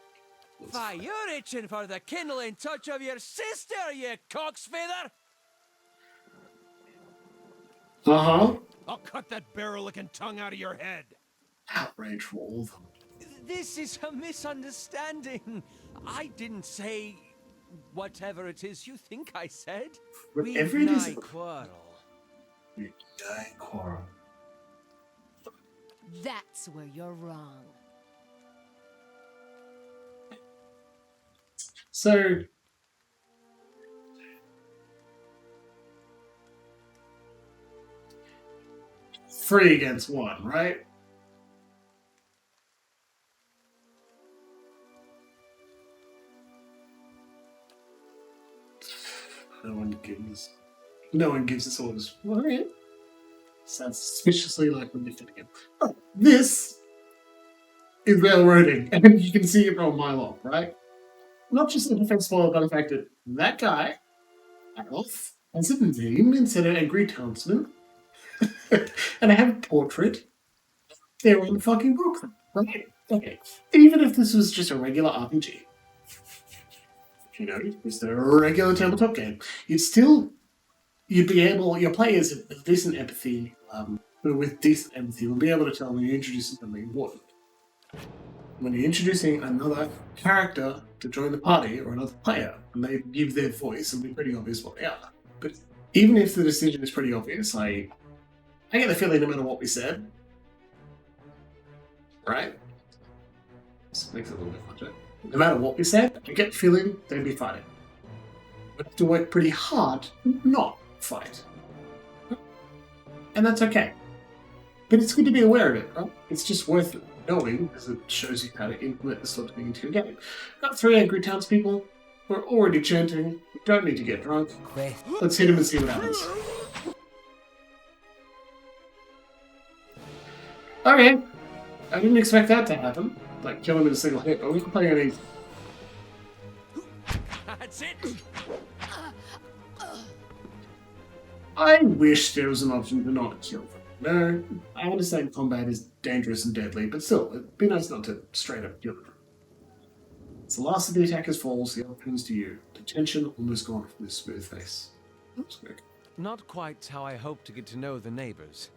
Why, you're itching for the kindling touch of your sister, you cocksfeather! Uh-huh. I'll cut that barrel-licking tongue out of your head. Outrage for all of them. This is a misunderstanding. I didn't say whatever it is you think I said. Whatever it is. Quarrel. We die quarrel. That's where you're wrong. So, three against one, right? No one gives us orders. Right? Sounds suspiciously like we're defending him. Oh, this is railroading, and you can see it from a mile off, right? Not just the defense spoiler, but the fact that that guy, Alf, has a name instead of angry townsman, and I have a portrait. They're on fucking Brooklyn, right? Okay. Even if this was just a regular RPG, you know, just a regular tabletop game, you'd be able, your players with decent empathy, will be able to tell when you're introducing something important. When you're introducing another character to join the party or another player, and they give their voice, it'll be pretty obvious what they are. But even if the decision is pretty obvious, I get the feeling no matter what we said, right? This makes it a little bit funny. No matter what we said, I get the feeling they'd be fighting. We have to work pretty hard to not fight. And that's okay. But it's good to be aware of it, right? It's just worth knowing, because it shows you how to implement this sort of thing into your game. Got three angry townspeople. We're already chanting. We don't need to get drunk. Let's hit him and see what happens. Okay. I didn't expect that to happen. Like, kill him in a single hit, but we can play on easy. That's it! I wish there was an option to not kill them. No, I understand combat is dangerous and deadly, but still, it'd be nice not to straight up kill them. It's the last of the attackers falls, the other turns to you. The tension almost gone from his smooth face. That's quick. Not quite how I hoped to get to know the neighbors.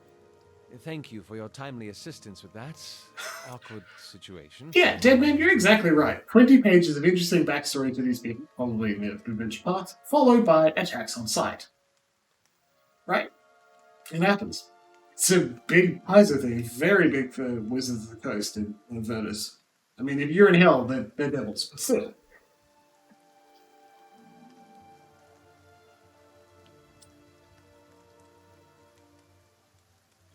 Thank you for your timely assistance with that awkward situation. Yeah, Deadman, you're exactly right. 20 pages of interesting backstory to these people, probably in the adventure part, followed by attacks on sight. Right? It happens. It's a big Paizo thing, very big for Wizards of the Coast and Avernus. I mean, if you're in hell, they're devils, but still.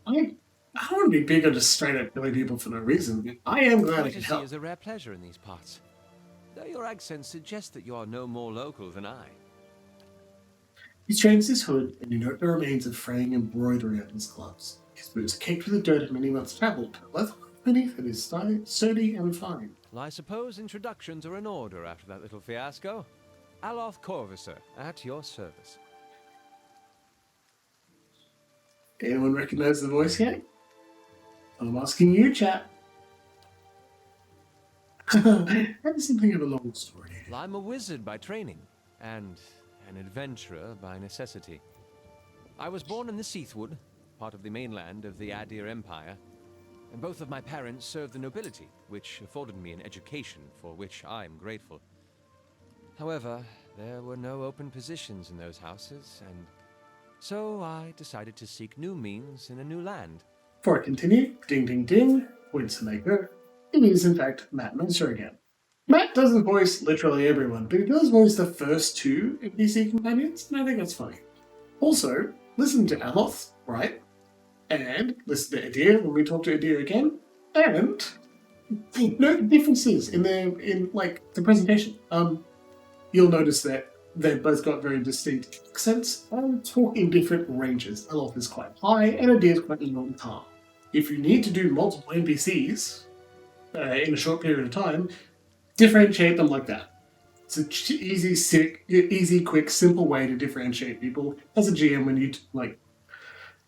I don't want to be big on just straight up killing people for no reason. I am glad I can Courtesy help. is a rare pleasure in these parts. Though your accent suggests that you are no more local than I. He straightens his hood, and you note the remains of fraying embroidery on his gloves. His boots are caked with the dirt of many months' travel, but the leather beneath it is sturdy and fine. Well, I suppose introductions are in order after that little fiasco. Aloth Corvisor, at your service. Anyone recognize the voice yet? I'm asking you, chat. That is something of a long story. Well, I'm a wizard by training, and an adventurer by necessity. I was born in the Seathwood, part of the mainland of the Adir Empire, and both of my parents served the nobility, which afforded me an education for which I am grateful. However, there were no open positions in those houses, and so I decided to seek new means in a new land. Before I continue, ding ding ding, points the maker. It is in fact Matt Mercer again. Matt doesn't voice literally everyone, but he does voice the first two NPC companions, and I think that's funny. Also, listen to Aloth, right? And listen to Adir when we talk to Adir again, and note differences in the presentation. You'll notice that they've both got very distinct accents and talk in different ranges. Aloth is quite high, and Adir is quite low and calm. If you need to do multiple NPCs in a short period of time, differentiate them like that. It's an easy, quick, simple way to differentiate people as a GM when you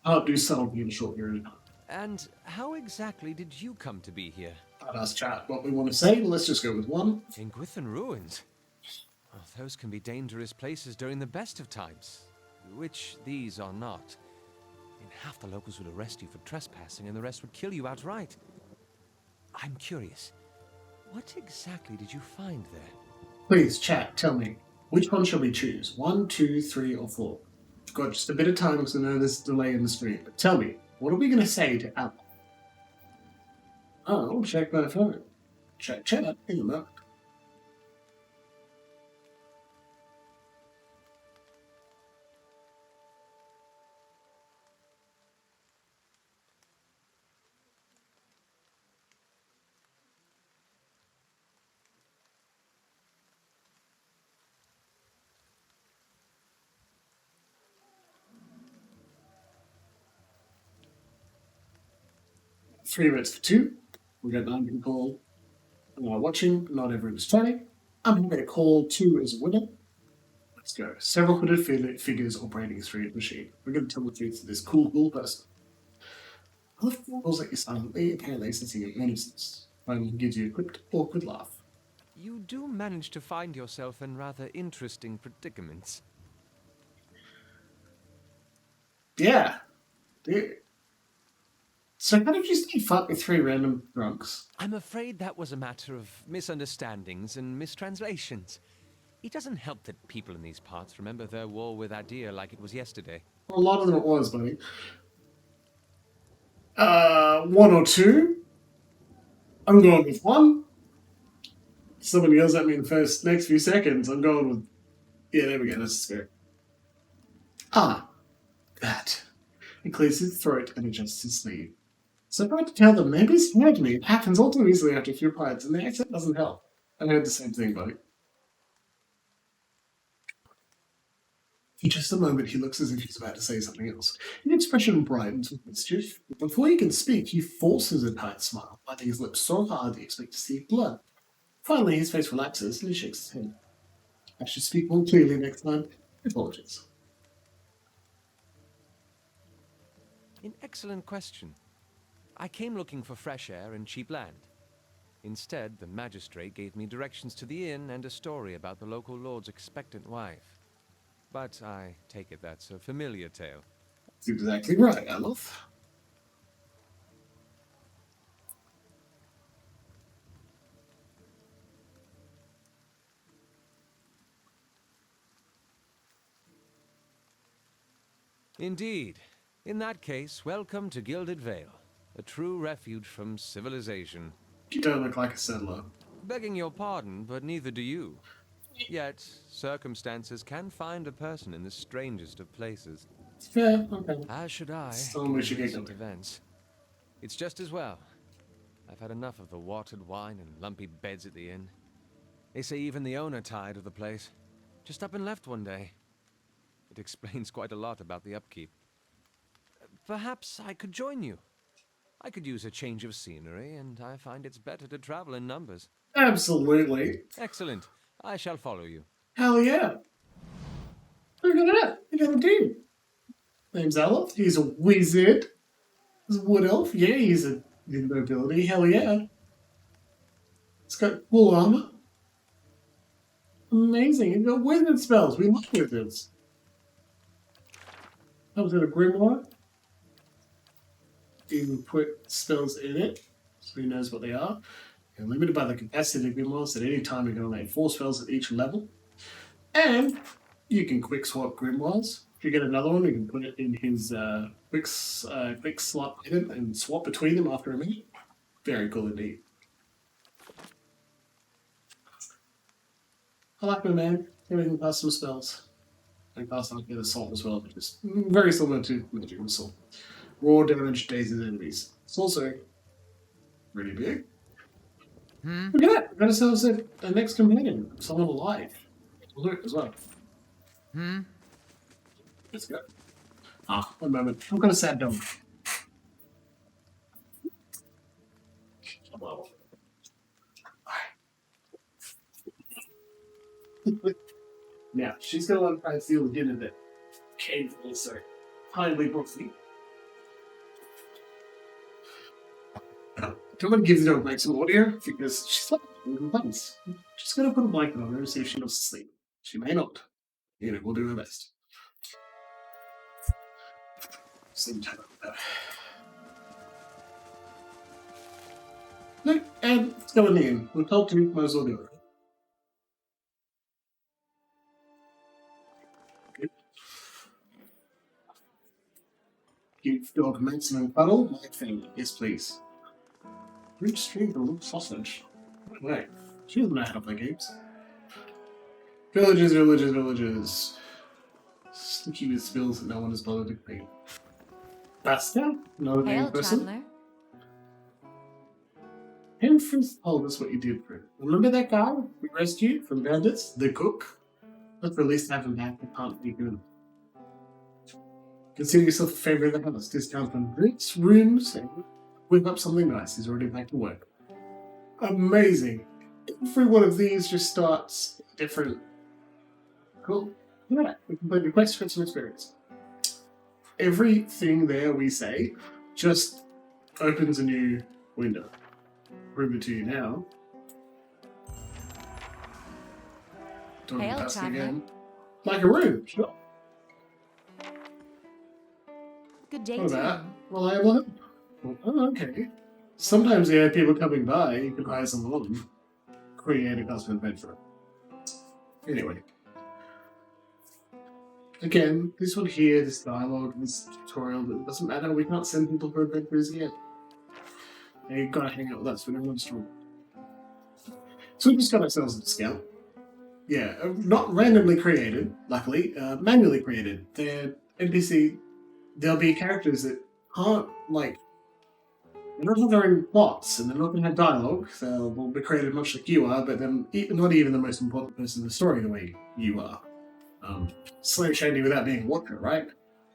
can't do subtlety in a short period of time. And how exactly did you come to be here? I'd ask chat what we want to say, but let's just go with one. In Gwithan Ruins? Well, those can be dangerous places during the best of times, which these are not. Half the locals would arrest you for trespassing and the rest would kill you outright. I'm curious, what exactly did you find there? Please, chat, tell me, which one shall we choose? 1, 2, 3, or 4? We've got just a bit of time because I know there's a delay in the stream, but tell me, what are we going to say to Al? I'll check my phone. Check chat in a moment. Three minutes for two. We got 9 people watching. Not everyone is chatting. I'm going to call 2 as a winner. Let's go. Several hooded figures operating through the machine. We're going to tell the truth to this cool person. I love calls like you silently, apparently sensing your innocence. Finally gives you a quick, awkward laugh. You do manage to find yourself in rather interesting predicaments. Yeah. Dude. So how did you stay fucked with 3 random drunks? I'm afraid that was a matter of misunderstandings and mistranslations. It doesn't help that people in these parts remember their war with Adir like it was yesterday. A lot of them it was, buddy. 1 or 2. I'm going with 1. Somebody yells at me in the next few seconds. I'm going with... Yeah, there we go. That's the spirit. Ah, that. He clears his throat and adjusts his sleeve. So I tried to tell them, maybe it's heard me. It happens all too easily after a few pints, and the accent doesn't help. I heard the same thing, buddy. For just a moment, he looks as if he's about to say something else. His expression brightens with mischief. Before he can speak, he forces a tight smile, biting his lips so hard they expect to see blood. Finally, his face relaxes and he shakes his head. I should speak more clearly next time. Apologies. An excellent question. I came looking for fresh air and cheap land. Instead, the magistrate gave me directions to the inn and a story about the local lord's expectant wife. But I take it that's a familiar tale. That's exactly right, Alof. Indeed. In that case, welcome to Gilded Vale, a true refuge from civilization. You don't look like a settler. Begging your pardon, but neither do you. Yet, circumstances can find a person in the strangest of places. It's fair, okay. As should I, Still wish you given could go. recent events. It's just as well. I've had enough of the watered wine and lumpy beds at the inn. They say even the owner tired of the place. Just up and left one day. It explains quite a lot about the upkeep. Perhaps I could join you. I could use a change of scenery, and I find it's better to travel in numbers. Absolutely. Excellent. I shall follow you. Hell yeah. Look at that. You got a dude. Name's Alof. He's a wizard. He's a wood elf. Yeah, he's a nobility. Hell yeah. It's got full armor. Amazing. He's got wizard spells. We love wizards. Comes with a grimoire. You can put spells in it, so he knows what they are. You're limited by the capacity of grimoires. At any time, you can only have 4 spells at each level. And you can quick swap grimoires. If you get another one, you can put it in his quick slot item and swap between them after a minute. Very cool indeed. I like my man. Everything past some spells. I cast on the assault as well, which is very similar to magic assault. Raw damage dazes enemies. It's also really big. Look at that! We've got ourselves a next companion. Someone alive. Loot as well. Let's go. Ah, one moment. I've got a sad dog. Well. Now, she's going to let Pride steal the dinner that came from me, so kindly brought me. Don't want to give the dog back some audio because she's like complaints. Just going to put a blanket on her and see if she wants to sleep. She may not. You know, we'll do our best. Sleep time. Look, and let's go in the inn. We'll talk to you, might as well do it. Give dog maximum cuddle. My thing. Yes, please. Rich stream for a little sausage. Wait, she doesn't know how to play games. Villages, villages, villages. Sticky with spills that no one has bothered to clean. Basta? Not a name Hail, person? traveler. Henfrith told us what you did for it. Remember that guy we rescued from bandits? The cook? Let's release have him back. I can't be good. Consider yourself a favor of the house. Discount on drinks, rooms, and whip up something nice. He's already back to work. Amazing. Every one of these just starts different. Cool. Yeah, we complete the quest for some experience. Everything there we say just opens a new window. Prove it to you now. Talking Hail, about it traveler. again. Like a room, sure. Good day What to about? you. Well, I want it. Oh, okay. Sometimes you have people coming by, you can hire someone on. Create a custom adventure. Anyway. Again, this one here, this dialogue, this tutorial, it doesn't matter, we can't send people for adventures yet. You gotta hang out with us, we don't want to strong. So we just got ourselves a discount. Yeah, not randomly created, luckily, manually created. They're NPC, there'll be characters that aren't, like, they don't have their own plots, and they're not going to have dialogue. They'll be created much like you are, but then not even the most important person in the story the way you are. Slave shady without being a watcher, right?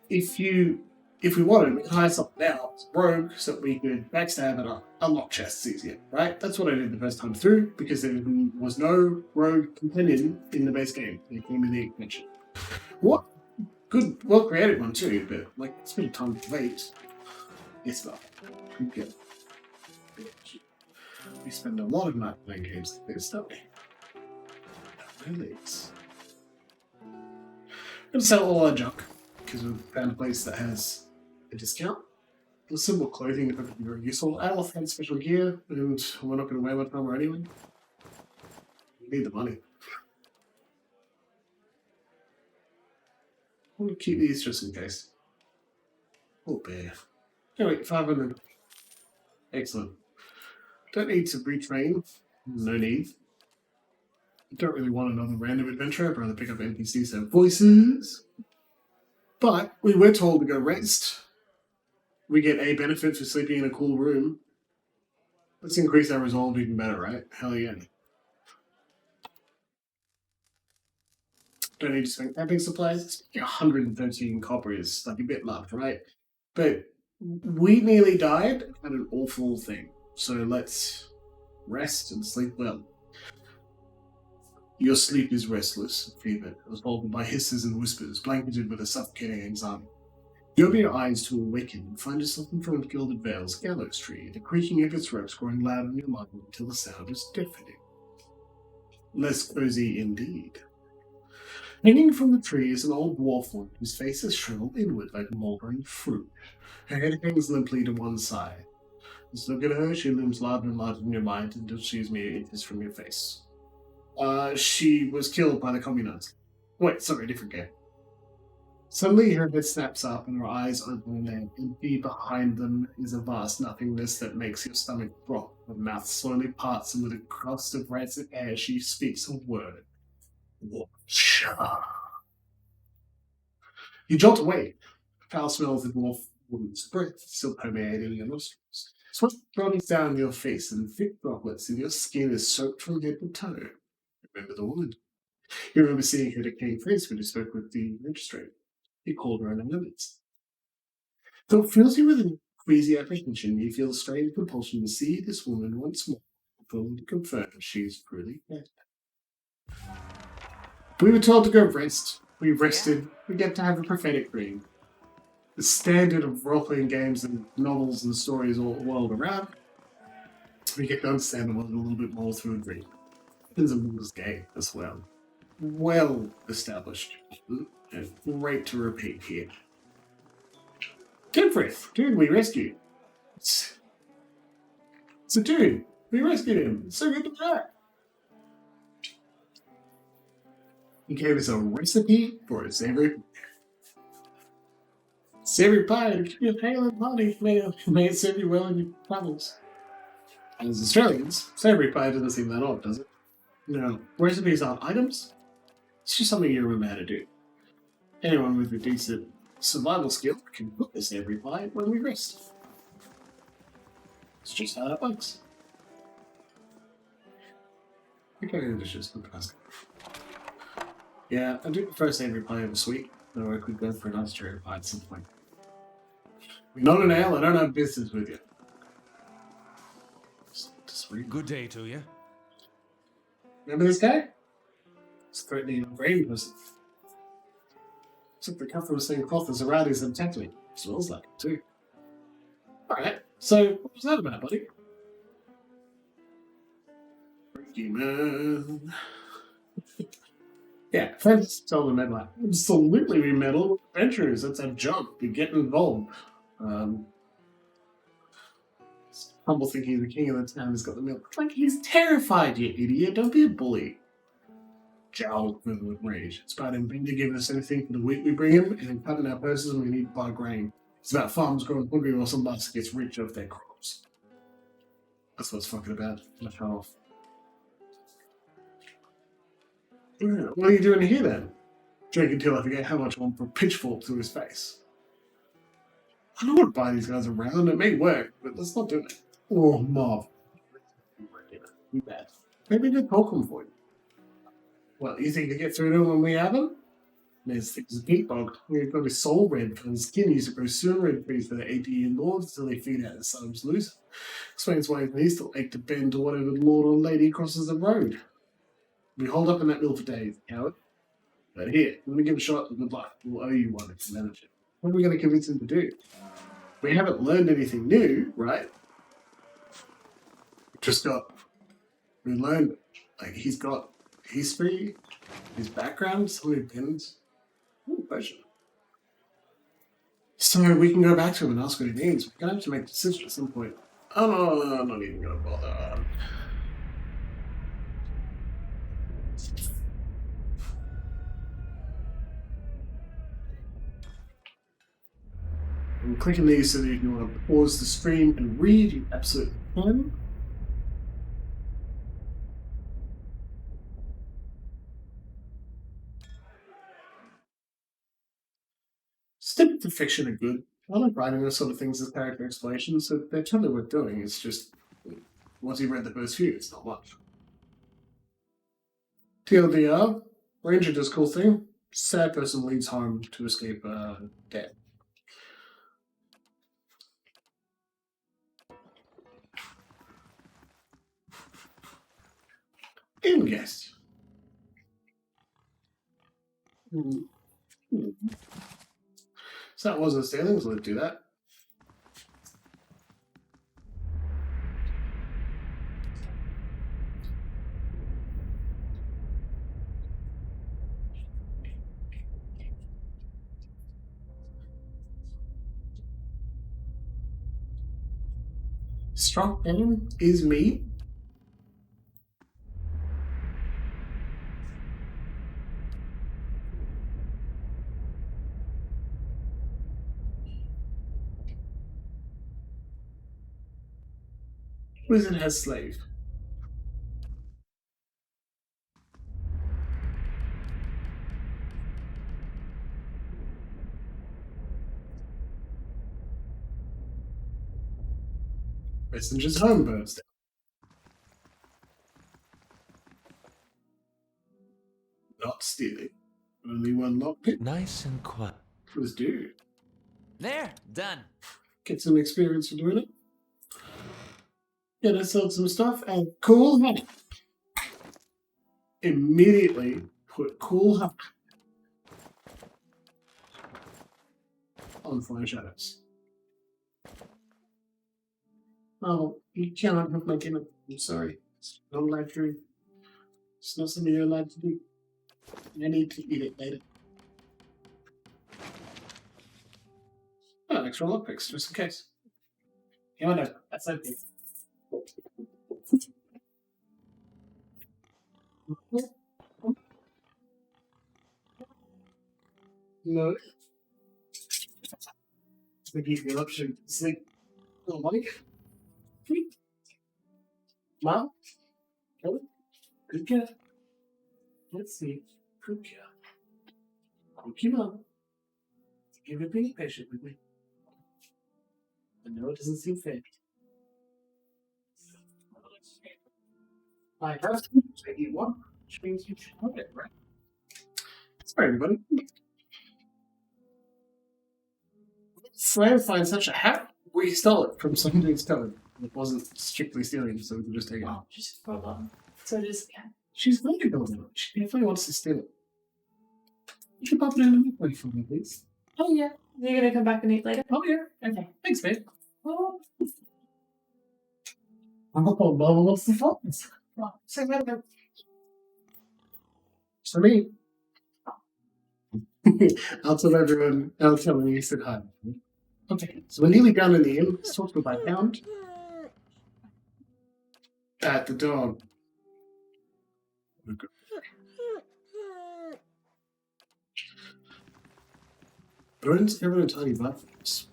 If we wanted, we could hire someone now, rogue, so that we could backstab and unlock chests easier, right? That's what I did the first time through, because there was no rogue companion in the base game. They came in the expansion. What? Good, well created one too, but like it's been a time to wait. It's not. Okay. We spend a lot of night playing games like this, don't we? Really? I'm gonna sell all our junk because we've found a place that has a discount. The simple clothing that could be very useful. Adolf had special gear, and we're not going to wear much armor anyway. We need the money. We'll keep these just in case. Oh, bear. Oh, wait, 500. Excellent. Don't need to retrain. No need. Don't really want another random adventure. I'd rather pick up NPCs that have voices. But we were told to go rest. We get a benefit for sleeping in a cool room. Let's increase our resolve even better, right? Hell yeah. Don't need to spend camping supplies. 113 copper is like a bit much, right? But we nearly died at an awful thing. So let's rest and sleep well. Your sleep is restless, fevered, assaulted by hisses and whispers, blanketed with a suffocating anxiety. You open your eyes to awaken and find yourself in front of Gilded Vale's gallows tree, the creaking of its ropes growing loud in your mind until the sound is deafening. Less cozy indeed. Hanging from the tree is an old dwarf woman whose face is shriveled inward like mouldering fruit. Her head hangs limply to one side. Just look at her, she looms larger and larger in your mind until she is mere inches from your face. She was killed by the communists. Wait, sorry, different game. Suddenly her head snaps up and her eyes open and empty behind them is a vast nothingness that makes your stomach drop. Her mouth slowly parts and with a crust of rancid air she speaks a word. Watcha. You jolt away. Foul smell of the dwarf woman's breath still permeating your nostrils. Sweat runs down your face and thick droplets in your skin is soaked from head to toe. Remember the woman. You remember seeing her decaying face when you spoke with the magistrate. You called her in limits. Though it fills you with a queasy apprehension, you feel a strange compulsion to see this woman once more, fully to confirm she is truly dead. We were told to go rest. We rested. We get to have a prophetic dream. The standard of role-playing games and novels and stories all the world around. We get to understand the world a little bit more through a dream. It's a Baldur's Gate as well. Well established. And great to repeat here. Kenfrith, dude, we rescued. It's a dude. We rescued him. It's so good to be back. He gave us a recipe for a savory pie to keep your pale and body. May it serve you well in your travels. As Australians, savory pie doesn't seem that odd, does it? No, recipes aren't items. It's just something you remember how to do. Anyone with a decent survival skill can cook this savory pie when we rest. It's just how it works. Okay, dishes for the past. Yeah, I do prefer savory pie over sweet, though I could go for a nice cherry pie at some point. Not an ale, I don't have business with you. Good day to you. Remember this guy? It's threatening a brain person. Except the customer was saying cloth is around his intently. Smells like it too. Alright, so what was that about, buddy? Freaky man. Yeah, friends tell them like, absolutely we meddle with adventurers, that's our job, we get involved. Humble thinking the king of the town has got the milk. Like, he's terrified, you idiot, don't be a bully. Jowl quivered with rage. It's about him being giving us anything for the wheat we bring him, and then cutting our purses when we need to buy grain. It's about farms growing hungry while some bastard gets rich off their crops. That's what it's fucking about. Much off. Yeah, what are you doing here then? Drinking till I forget how much I want for a pitchfork through his face. I don't want to buy these guys around. It may work, but let's not do it. Oh, Marv. You bad. Maybe they poke them for you. Well, you think you get through to them when we have them? There's thick as a peat bog. We've got his soul red, and his skin used to grow sooner and freeze for the AD lords until they feed out the son's loose. Explains why his knees still ache to bend to whatever lord or lady crosses the road. We hold up in that mill for days, coward. But here, let me give a shot and good luck. We'll owe you one if you manage it. What are we going to convince him to do? We haven't learned anything new, right? We learned, like, he's got history, his background, some of his pins. Ooh, question. So we can go back to him and ask what he needs. We're going to have to make a decision at some point. Oh, no, I'm not even going to bother. I'm clicking these so that if you want to pause the stream and read, you absolutely can. Snippets of fiction are good. I like writing those sort of things as character explanations, so they're totally worth doing. It's just, once you've read the first few, it's not much. TLDR, Ranger does cool thing. Sad person leaves home to escape death. In guess. So that wasn't sailing, so let's do that. Strong aim is me. Wizard has slave. Messenger's home burns down. Not stealing. Only one lockpick. Nice and quiet. Was due. There, done. Get some experience for doing it. Get ourselves some stuff and cool hat. Immediately put cool hat on Fire Shadows. Oh, you cannot have my dinner. I'm sorry. It's not a luxury. It's not something you're allowed to do. I need to eat it later. Oh, extra lockpicks, just in case. Yeah, I know. That's okay. No. To give you an option to sleep. Oh, Mike. Mom? Kelly? Good girl. Let's see. Good girl. Thank you, Mom. Give you being patient with me. I know it doesn't seem fair. I have to eat one, which means you should have it, right? Sorry, everybody. Slayer finds such a hat. We stole it from somebody who stole it. It wasn't strictly stealing, so we can just take it. Oh, just for one. So just, yeah. She's going to go with it. She definitely wants to steal it. Would you pop it in the microwave for me, please? Oh, yeah. You're gonna come back and eat later? Oh, yeah. Okay. Thanks, babe. Oh. Oh, Mama wants the phones. Well, so we're So me. I'll tell everyone. I'll tell them you said hi. Okay, so we're nearly down in the inn. Let's talk about my hound. At the dog. Okay. Burns everyone tell you about this.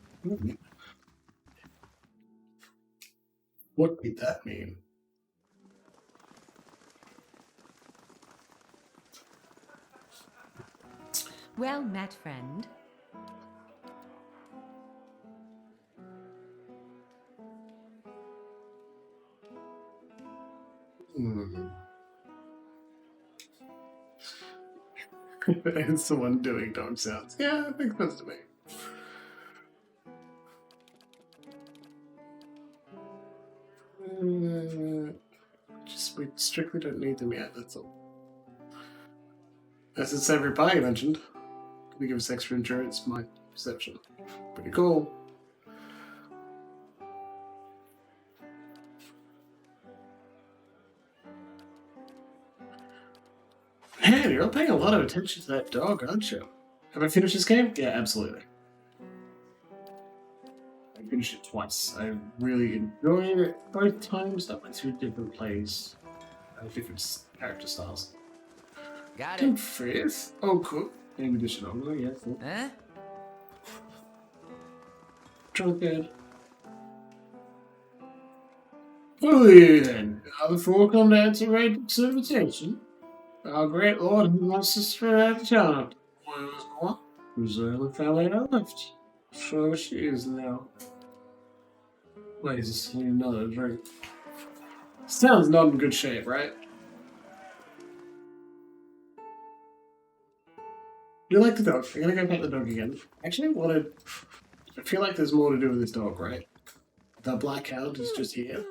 What did that mean? Well met, friend. It's someone doing dog sounds. Yeah, that makes sense to me. We strictly don't need them yet, that's all. As it's every pie you mentioned. Gonna give us extra endurance, my perception. Pretty cool. Man, you're paying a lot of attention to that dog, aren't you? Have I finished this game? Yeah, absolutely. I finished it twice. I really enjoyed it both times. That went through different plays, different character styles. Got Good it. faith. Oh, cool. Name edition only, yeah, cool. Huh? Drunkard. Well, then, before we come down to Raid's invitation, our great lord wants us to out of town. What? Who's the only family I left? So she is now. Wait, is this another drink? Sounds not in good shape, right? You like the dog. I'm gonna go pet the dog again. Actually, I feel like there's more to do with this dog, right? The black hound is just here.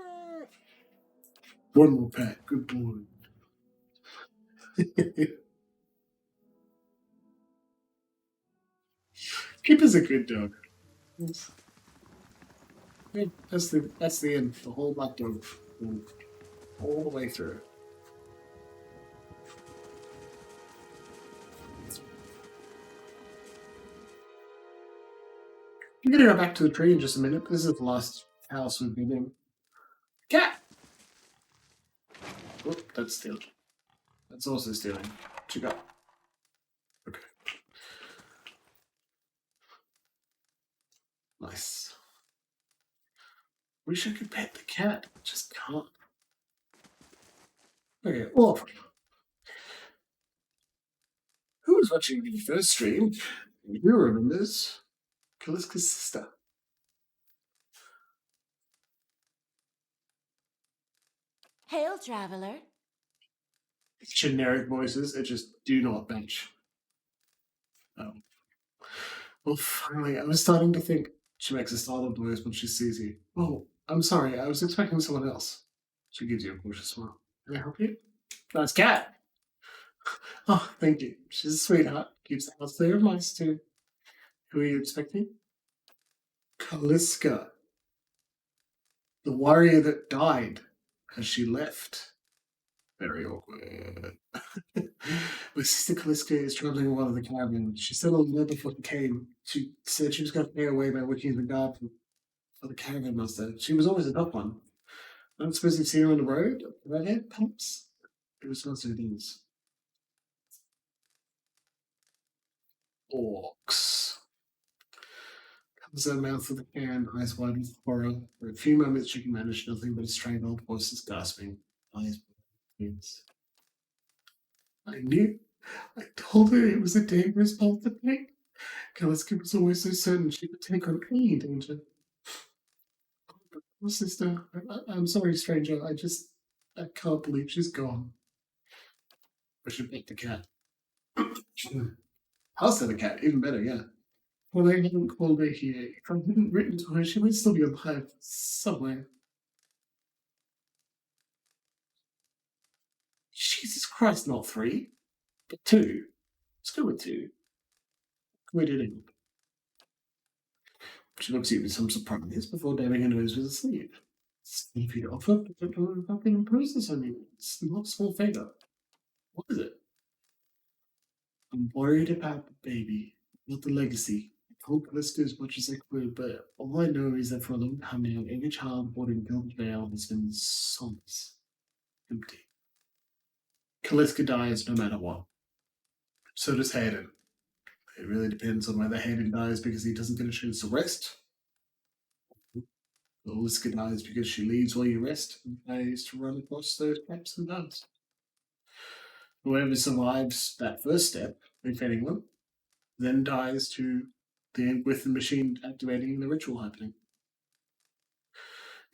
One more pet. Good boy. Keeper's a good dog. Yeah, that's the end. The whole black dog, all the way through. I'm gonna go back to the tree in just a minute. This is the last house we've been in. Cat. Oh, that's stealing. That's also stealing. What you got? Okay. Nice. Wish I could pet the cat. Just can't. Okay, off. Who was watching the first stream? You remembers Kaliska's sister. Hail, traveler. Generic voices, it just do not match. Oh. Well, finally, I was starting to think she makes a startled noise when she sees you. Oh, I'm sorry, I was expecting someone else. She gives you a cautious smile. Can I help you? That's Cat. Oh, thank you. She's a sweetheart. Keeps the house clear of mice, too. Who are you expecting? Kaliska. The warrior that died as she left. Very awkward. My sister Kaliska is traveling in one of the caravans. She said on the night before she came, she said she was going to pay away by working in the garden for the caravan master. She was always a top one. I don't suppose you've seen her on the road? Redhead, perhaps? It was not so things. Orcs. covers her mouth with a can, eyes wide with horror. For a few moments, she can manage nothing but a strangled voices gasping. Eyes yes. I knew. I told her it was a dangerous path to take. Kaliska was always so certain she could take on any danger. Oh, sister, I'm sorry, stranger. I can't believe she's gone. I should pick the cat. I'll say the cat, even better, yeah. Well, I haven't called her here. If I hadn't written to her, she might still be alive somewhere. Jesus Christ, not 3, but 2. Let's go with 2. We did it. She looks at you with some surprise before dabbing her nose with a sleeve. If you'd offer, but I don't know if I can impose this on you. It's not a small favor. What is it? I'm worried about the baby, not the legacy. I told Calisto as much as I could, but all I know is that for a long time now, every child born in Gilded Vale has been soulless, empty. Calisto dies no matter what. So does Hayden. It really depends on whether Hayden dies because he doesn't get a chance to rest, or Calisto dies because she leaves while you rest and pays to run across those gaps and duns. Whoever survives that first step, if anyone, then dies with the machine activating and the ritual happening.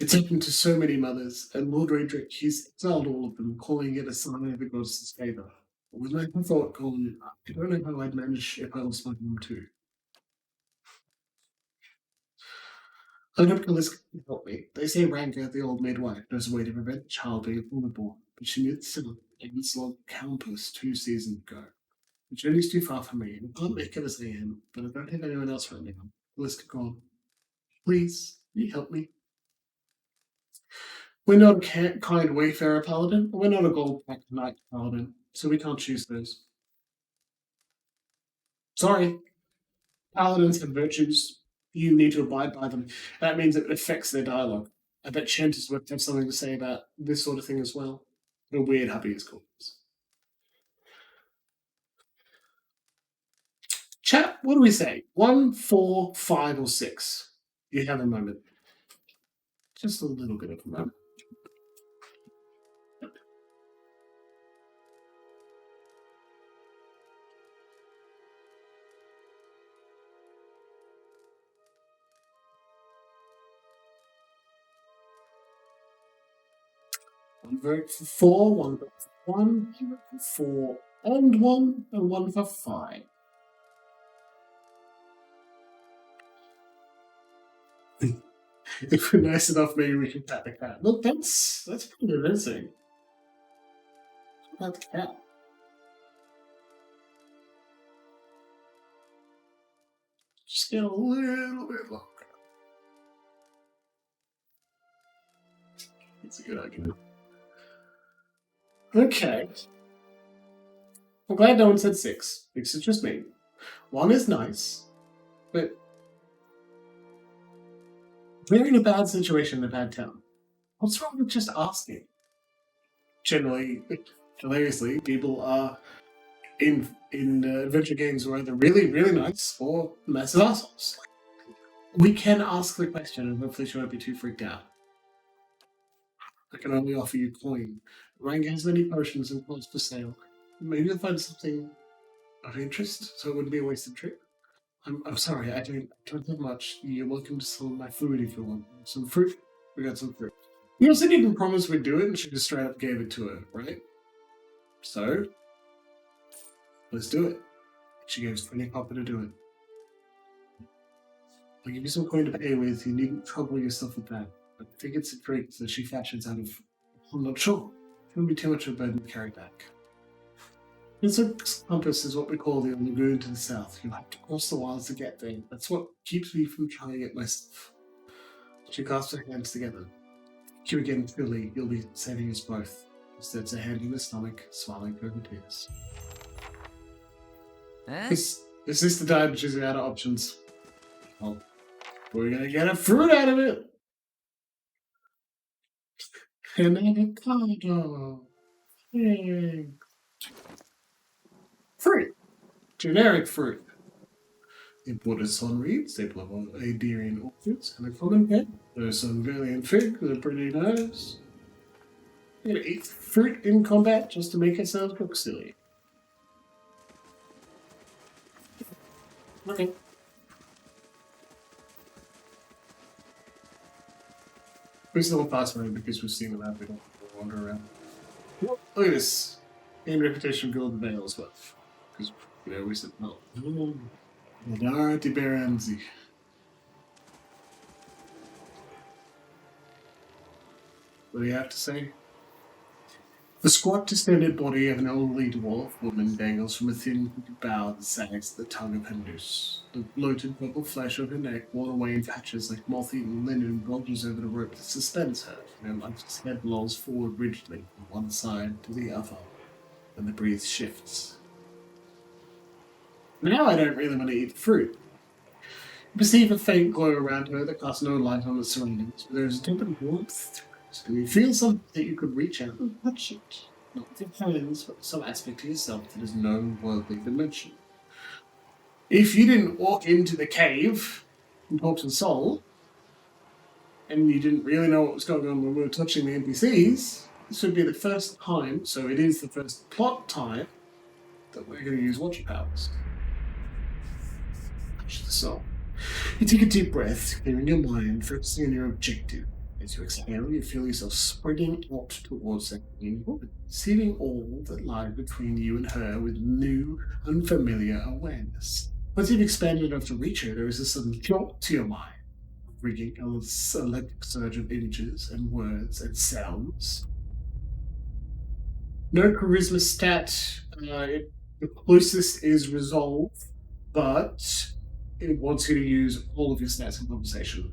It's happened to so many mothers, and Lord Redrick, he's exiled all of them, calling it a sign of the goddess's favour. With my thought gone, I don't know how I'd manage if I lost my mom too. I hope Caliska can help me. They say Ranka, the old midwife, knows a way to prevent the child being born, but she knew the Agnes Log Campus 2 seasons ago. The journey's too far for me, and I can't make it as I am, but I don't have anyone else right now. Caliska gone. Please, can you help me? We're not a kind wayfarer paladin, and we're not a gold-packed knight paladin, so we can't choose those. Sorry. Paladins have virtues. You need to abide by them. That means it affects their dialogue. I bet Chantis would have something to say about this sort of thing as well. A weird hubby is called. Chat, what do we say? 1, 4, 5, or 6? You have a moment. Just a little bit of a moment. One vote for 4, one vote for 1, one vote for 4 and 1, and 1 for 5. If we're nice enough, maybe we can pat the cat. Look, that's pretty convincing. Pat the cat. Just get a little bit longer. It's a good argument. Okay. I'm glad no one said 6, because it's just me. 1 is nice, but we're in a bad situation in a bad town. What's wrong with just asking? Generally, hilariously, people are in adventure games who are either really, really nice or massive assholes. We can ask the question and hopefully she won't be too freaked out. I can only offer you coin. Rang has many potions and clothes for sale. Maybe you'll find something of interest, so it wouldn't be a wasted trip. I'm sorry, I don't have much. You're welcome to some of my food if you want. Some fruit? We got some fruit. You also didn't promise we'd do it, and she just straight up gave it to her, right? So, let's do it. She gave us 20 copper to do it. I'll give you some coin to pay with. You needn't trouble yourself with that. I think it's a drink that she fashions out of. I'm not sure. It wouldn't be too much of a burden to carry back. This compass is what we call the lagoon to the south. You'll have to cross the wilds to get there. That's what keeps me from trying it myself. She clasped her hands together. Thank you again, Philly. You'll be saving us both. Steps a hand in the stomach, swallowing her tears. Huh? Is this the time she's out of options? Well, we're gonna get a fruit out of it! An avocado! Yay! Fruit! Generic fruit. Imported sun reeds, they blow on Aderian orchids, and a common pet. There's some valiant fig that are pretty nice. You're gonna eat fruit in combat just to make yourselves look silly. Okay. We're still fast moving because we've seen the map, we don't wander around. Look at this. Game reputation of Gilded Vale as well. Because, we said, no. Nadara di Berenzi. What do you have to say? The squat, distended body of an elderly dwarf woman dangles from a thin bough that sags at the tongue of her noose. The bloated purple flesh of her neck, worn away in patches like moth-eaten linen, bulges over the rope that suspends her, and her lifeless head lolls forward rigidly from one side to the other, and the breeze shifts. Now I don't really want to eat the fruit. You perceive a faint glow around her that casts no light on the surroundings, but there is a different warmth to it. And you feel something that you could reach out and touch it. Not with your hands, but some aspect of yourself that is no worldly dimension. If you didn't walk into the cave and talk to the soul, and you didn't really know what was going on when we were touching the NPCs, this would be the first time, so it is the first plot time, that we're going to use watcher powers. Touch the soul. You take a deep breath, clearing your mind, focusing on your objective. As you exhale, you feel yourself spreading out towards that green woman, seeing all that lies between you and her with new, unfamiliar awareness. Once you've expanded enough to reach her, there is a sudden jolt to your mind, rigging an electric surge of images and words and sounds. No charisma stat. The closest is resolve, but it wants you to use all of your stats in conversation.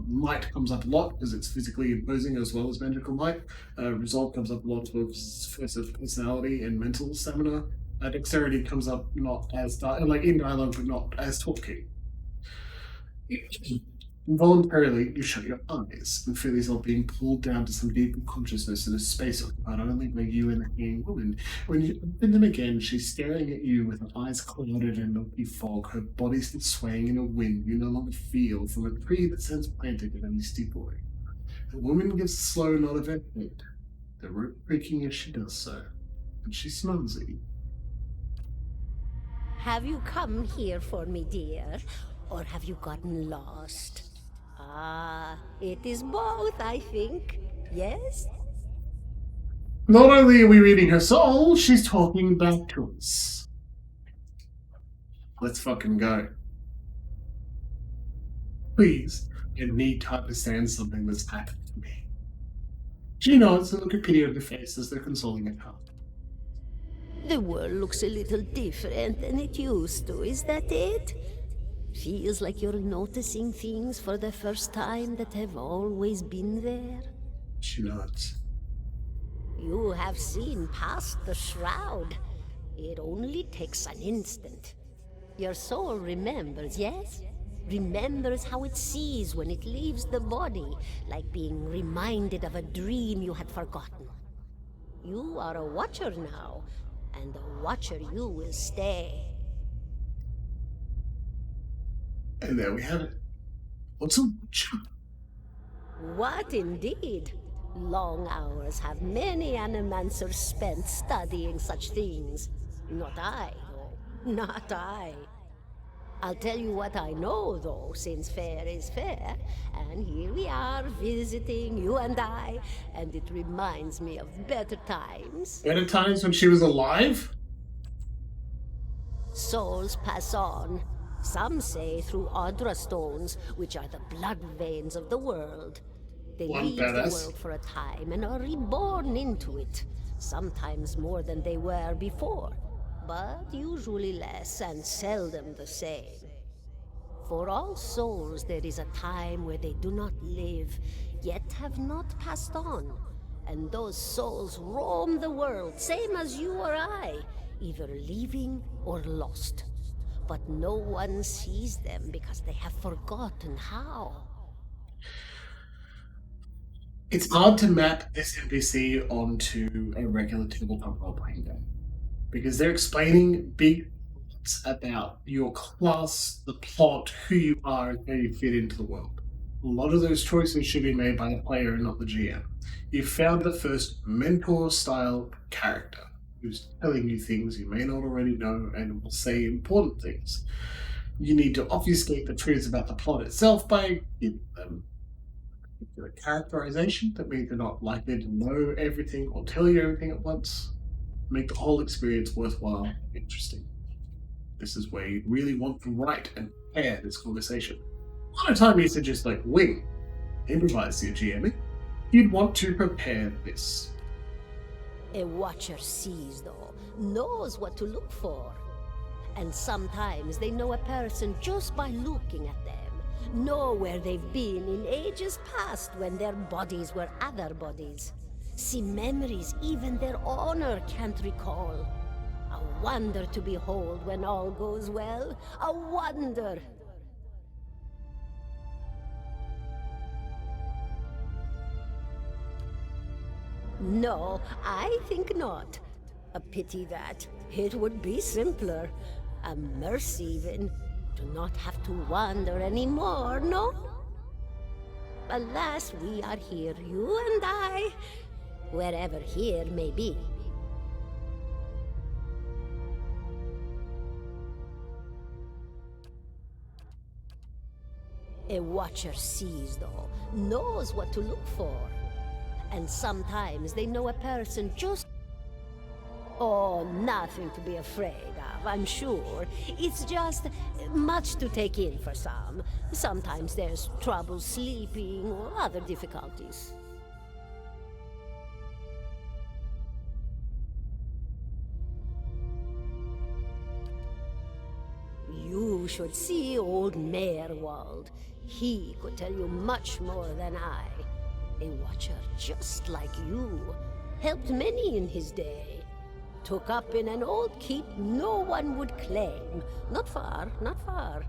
Might comes up a lot because it's physically imposing as well as magical might. Resolve comes up a lot because it's of personality and mental stamina. Dexterity comes up not as like in dialogue, but not as talking. Involuntarily, you shut your eyes and feel yourself being pulled down to some deep consciousness in a space occupied only by you and the hanging woman. When you open them again, she's staring at you with her eyes clouded in milky fog, her body still swaying in a wind you no longer feel from a tree that stands planted in a misty void. The woman gives a slow nod of her head, the rope creaking as she does so, and she smiles at you. Have you come here for me, dear, or have you gotten lost? Ah, it is both, I think. Yes? Not only are we reading her soul, she's talking back to us. Let's fucking go. Please, I need to understand something that's happened to me. She nods and looks at pity on her face as they're consoling her. The world looks a little different than it used to, is that it? Feels like you're noticing things for the first time that have always been there. She nods. You have seen past the shroud. It only takes an instant. Your soul remembers, yes? Remembers how it sees when it leaves the body, like being reminded of a dream you had forgotten. You are a watcher now, and a watcher you will stay. And there we have it. What's a watcher? What indeed? Long hours have many animancers spent studying such things. Not I, though. Not I. I'll tell you what I know, though, since fair is fair. And here we are, visiting, you and I, and it reminds me of better times. Better times when she was alive? Souls pass on. Some say through Audra stones, which are the blood veins of the world. They leave the world for a time and are reborn into it, sometimes more than they were before, but usually less and seldom the same. For all souls there is a time where they do not live, yet have not passed on, and those souls roam the world, same as you or I, either leaving or lost. But no one sees them because they have forgotten how. It's hard to map this NPC onto a regular tabletop role-playing game. Because they're explaining big nuts about your class, the plot, who you are, and how you fit into the world. A lot of those choices should be made by the player and not the GM. You've found the first mentor-style character who's telling you things you may not already know and will say important things. You need to obfuscate the truths about the plot itself by giving them a characterization that means they're not likely to know everything or tell you everything at once. Make the whole experience worthwhile and interesting. This is where you really want to write and prepare this conversation. A lot of time you should just wing, improvise your GMing. You'd want to prepare this. A watcher sees, though, knows what to look for. And sometimes they know a person just by looking at them, know where they've been in ages past when their bodies were other bodies. See memories even their owner can't recall. A wonder to behold when all goes well. A wonder! No, I think not. A pity that. It would be simpler. A mercy even. To not have to wander anymore, no? Alas, we are here, you and I. Wherever here may be. A watcher sees, though, knows what to look for. And sometimes they know a person just... Oh, nothing to be afraid of, I'm sure. It's just much to take in for some. Sometimes there's trouble sleeping or other difficulties. You should see old Merwald. He could tell you much more than I. A watcher just like you. Helped many in his day. Took up in an old keep no one would claim. Not far, not far.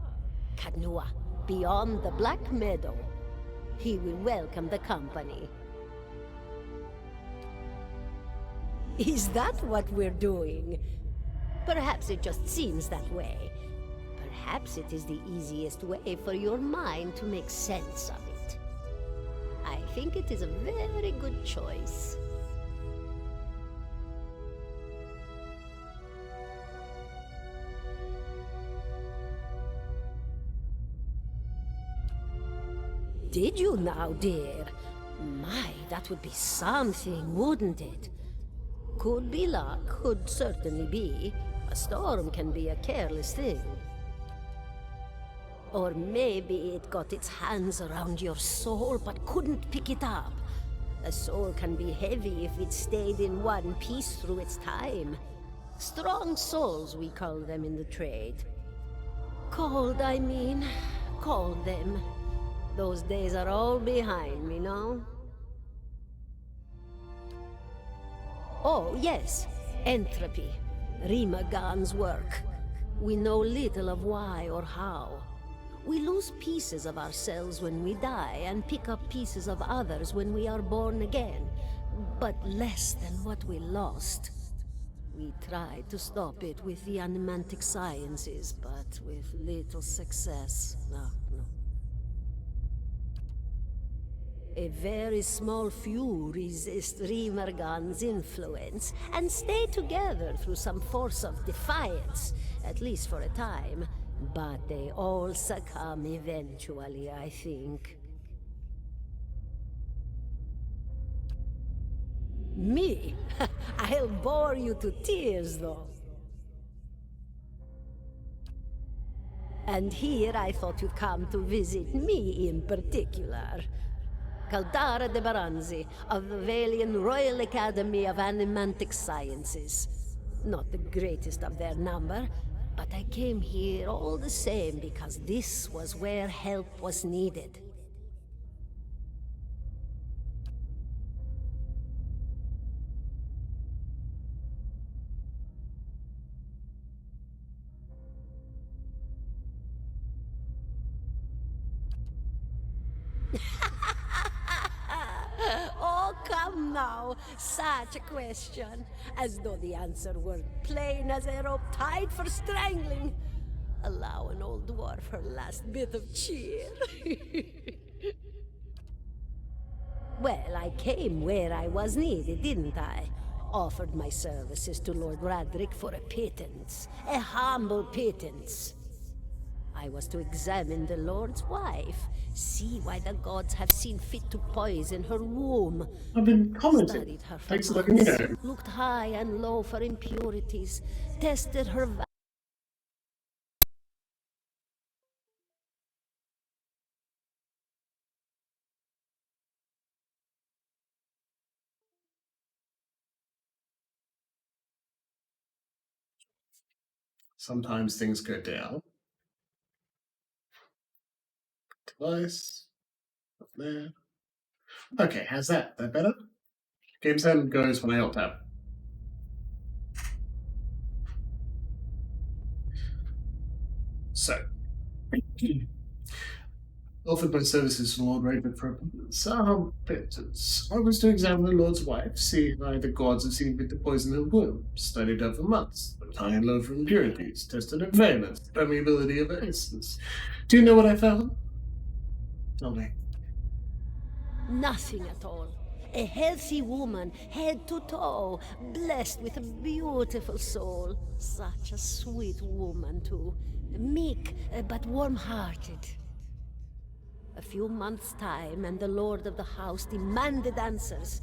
Kadnua, beyond the Black Meadow. He will welcome the company. Is that what we're doing? Perhaps it just seems that way. Perhaps it is the easiest way for your mind to make sense of it. I think it is a very good choice. Did you now, dear? My, that would be something, wouldn't it? Could be luck, could certainly be. A storm can be a careless thing. Or maybe it got its hands around your soul but couldn't pick it up. A soul can be heavy if it stayed in one piece through its time. Strong souls, we call them in the trade. Cold, I mean. Called them. Those days are all behind me, no? Oh, yes. Entropy. Rimagan's work. We know little of why or how. We lose pieces of ourselves when we die, and pick up pieces of others when we are born again. But less than what we lost. We tried to stop it with the animantic sciences, but with little success. No. A very small few resist Rimergan's influence and stay together through some force of defiance, at least for a time. But they all succumb eventually, I think. Me? I'll bore you to tears, though. And here I thought you'd come to visit me in particular. Caldara de Baranzi, of the Valian Royal Academy of Animantic Sciences. Not the greatest of their number, but I came here all the same because this was where help was needed. Oh, come Come now, such a question. As though the answer were plain as a rope tied for strangling. Allow an old dwarf her last bit of cheer. Well, I came where I was needed, didn't I? Offered my services to Lord Radric for a pittance. A humble pittance. I was to examine the Lord's wife, see why the gods have seen fit to poison her womb. I've been commenting. Studied her for Thanks for letting me months, know. looked high and low for impurities, tested her Sometimes things go down. Device. Up there. Okay, how's that? That better? Game sound goes when I alt tab. So, offered my services to Lord Raven for some pittance. I was to examine the Lord's wife, see why the gods have seen fit to poison her womb. Studied her for months, looked high and low for impurities, tested her valence, permeability of her essence. Do you know what I found? Tell me. nothing at all. A healthy woman, head to toe, blessed with a beautiful soul. Such a sweet woman, too. Meek, but warm-hearted. A few months' time, and the lord of the house demanded answers.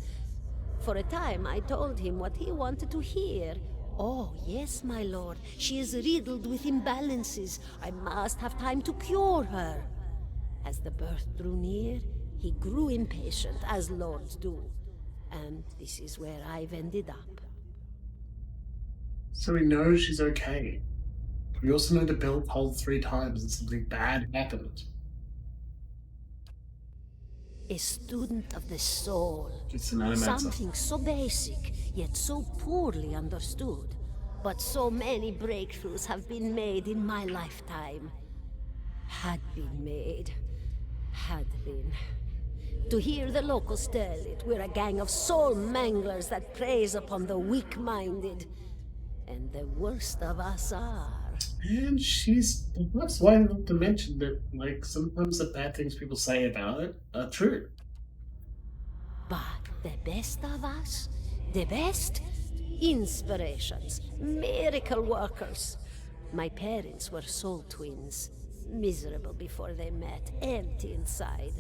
For a time, I told him what he wanted to hear. Oh, yes, my lord. She is riddled with imbalances. I must have time to cure her. As the birth drew near, he grew impatient, as lords do. And this is where I've ended up. So we know she's okay. We also know the bell tolled 3 times and something bad happened. A student of the soul. It's an animator. Something so basic, yet so poorly understood. But so many breakthroughs have been made in my lifetime. Had been made. Had been. To hear the locals tell it, we're a gang of soul manglers that preys upon the weak-minded. And the worst of us are. And she's the worst. Why not to mention that, like, sometimes the bad things people say about it are true. But the best of us? The best? Inspirations. Miracle workers. My parents were soul twins. Miserable before they met, empty inside.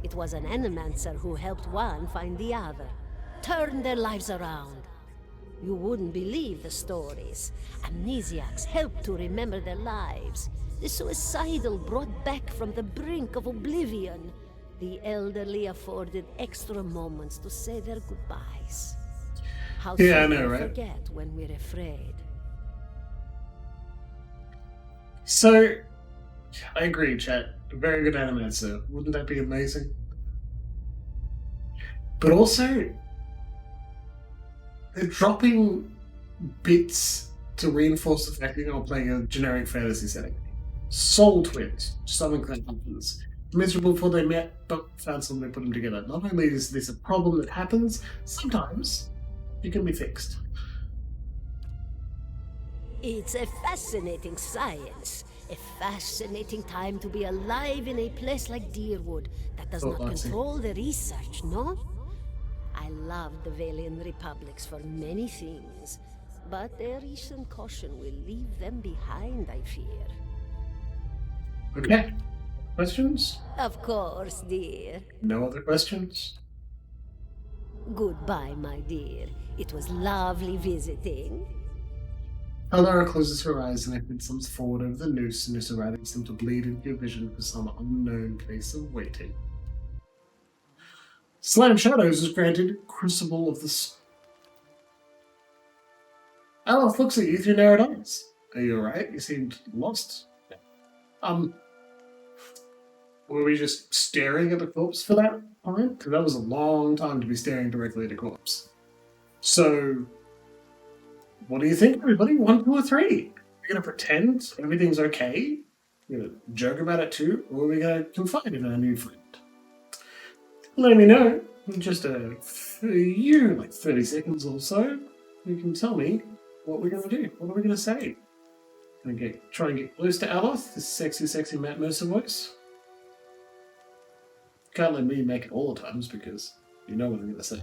It was an animancer who helped one find the other. Turned their lives around. You wouldn't believe the stories. Amnesiacs helped to remember their lives. The suicidal brought back from the brink of oblivion. The elderly afforded extra moments to say their goodbyes. How Yeah, I soon know, we right? forget when we're afraid. So, I agree, chat. A very good animator. Wouldn't that be amazing? But also, they're dropping bits to reinforce the fact that you're not playing a generic fantasy setting. Soul twins, something that happens. Miserable before they met, but found someone to put them together. Not only is this a problem that happens, sometimes it can be fixed. It's a fascinating science. A fascinating time to be alive in a place like Deerwood that does not control the research, no? I love the Valian Republics for many things, but their recent caution will leave them behind, I fear. Okay. Questions? Of course, dear. No other questions? Goodbye, my dear. It was lovely visiting. Alara closes her eyes and Edmund sums forward over the noose and is allowing them to bleed into your vision for some unknown place of waiting. Slam Shadows is granted Crucible of the Aleph looks at you through narrowed eyes. Are you alright? You seemed lost. Were we just staring at the corpse for that time? Because that was a long time to be staring directly at a corpse. So, what do you think, everybody? 1, 2, or 3? We're going to pretend everything's okay? We're going to joke about it too? Or are we going to confide in our new friend? Let me know in just for you, like 30 seconds or so, you can tell me what we're going to do. What are we going to say? Try and get close to Aloth, this sexy, sexy Matt Mercer voice. Can't let me make it all the times because you know what I'm going to say.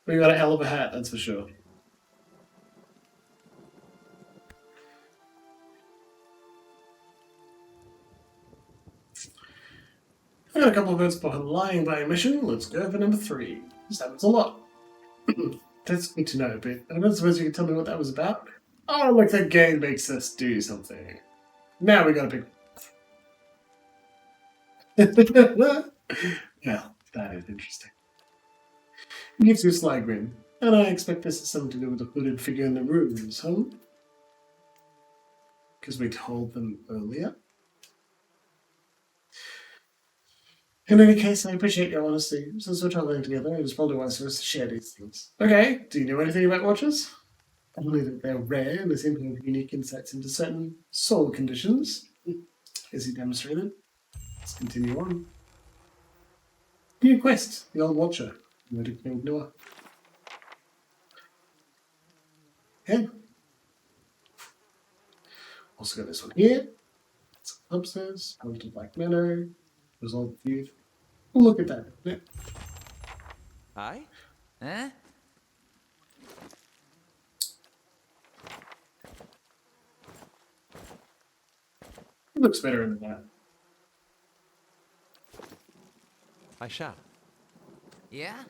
We got a hell of a hat, that's for sure. I got a couple of votes behind lying by omission. Let's go for number 3. This happens a lot. That's good to know, but I don't suppose you can tell me what that was about? Oh, look, that game makes us do something. Now we got a pick. Yeah, that is interesting. It gives you a sly grin, and I expect this is something to do with the hooded figure in the rooms, huh? Because we told them earlier. In any case, I appreciate your honesty. Since we're traveling together, it is probably wise for us to share these things. Okay, do you know anything about watches? I believe that they're rare and they seem to have unique insights into certain soul conditions. As he demonstrated. Let's continue on. New quest, the Old Watcher. Noah. Yeah. Also got this one here. It's upstairs. Haunted Black Manor. Resolve Youth. Look at that. Yeah. Aye? Huh? It looks better than that. I shall. Yeah?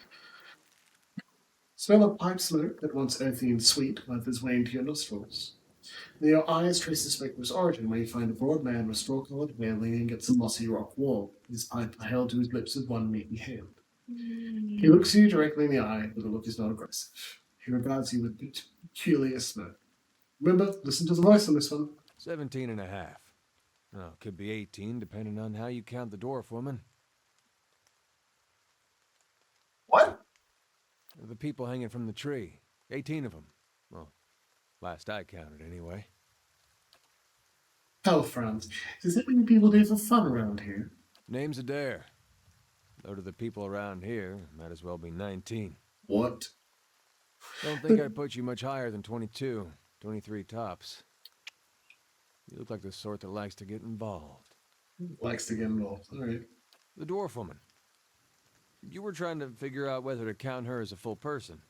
Smell of pipe smoke that once earthy and sweet worth its way into your nostrils. Your eyes trace the smokeless origin where you find a broad man with straw-coloured hair leaning against a mossy rock wall, his pipe held to his lips with one meaty hand. He looks you directly in the eye, but the look is not aggressive. He regards you with peculiar smirk. Remember, listen to the voice on this one. 17 and a half. Oh, could be 18, depending on how you count the dwarf woman. What? The people hanging from the tree. 18 of them. Well, last I counted, anyway. Hell, Franz. Is that many people do for fun around here? Name's Adair. Though to the people around here, might as well be 19. What? Don't think I'd put you much higher than 22, 23 tops. You look like the sort that likes to get involved. Likes to get involved, alright. The dwarf woman. You were trying to figure out whether to count her as a full person.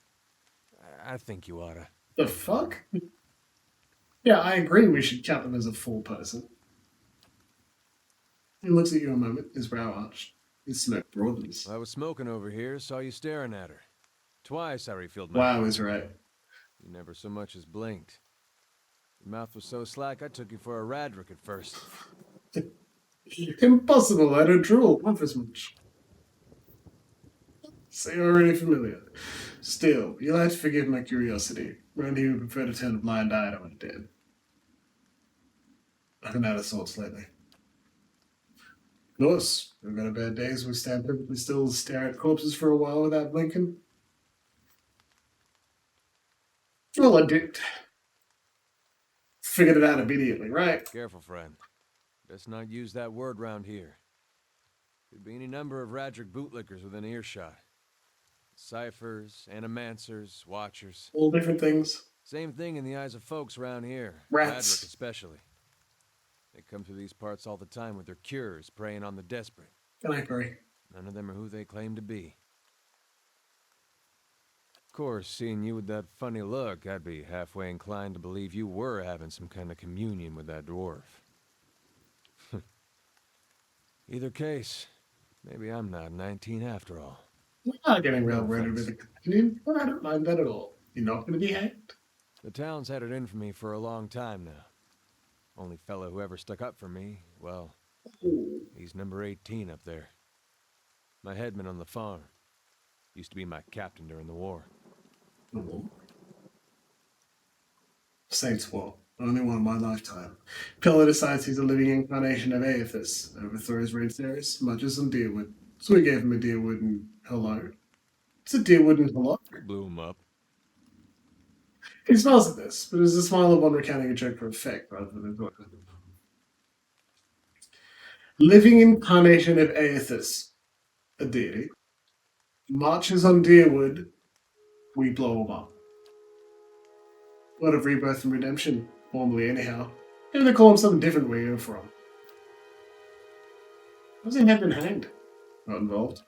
I think you oughta. The fuck? Yeah, I agree we should count them as a full person. He looks at you a moment, his brow arched. His smoke broadens. I was smoking over here, saw you staring at her. Twice I refilled my... Wow, he's right. You never so much as blinked. Your mouth was so slack, I took you for a Radric at first. Impossible, I don't drool half as much. So you're already familiar. Still, you'll have to forgive my curiosity. Around here, we prefer to turn a blind eye to our dead. I've been out of sorts lately. Of course, we've got a bad days we stand perfectly still and stare at corpses for a while without blinking. Well, I did. Figured it out immediately, right? Careful, friend. Best not use that word round here. Could be any number of Radric bootlickers within earshot. Ciphers, animancers, watchers. All different things. Same thing in the eyes of folks around here. Rats. Radric especially. They come through these parts all the time with their cures, preying on the desperate. And I agree. None of them are who they claim to be. Of course, seeing you with that funny look, I'd be halfway inclined to believe you were having some kind of communion with that dwarf. Either case, maybe I'm not 19 after all. We're not getting railroaded with a companion, but I don't mind that at all. You're not going to be hanged. The town's had it in for me for a long time now. Only fellow who ever stuck up for me, well, he's number 18 up there. My headman on the farm. Used to be my captain during the war. Saints War. Only one in my lifetime. Pillar decides he's a living incarnation of Aethys. Overthrows Rainsaris, Mudges and Deerwood. So we gave him a Deerwood and hello. It's a Deerwood and hello. blew him up. He smiles at this, but it's a smile of one recounting a joke for effect rather than a living incarnation of Aethys, a deity, marches on Deerwood, we blow him up. Word of rebirth and redemption, formally anyhow. Maybe they call him something different where you're from. Hasn't he been hanged? Not involved.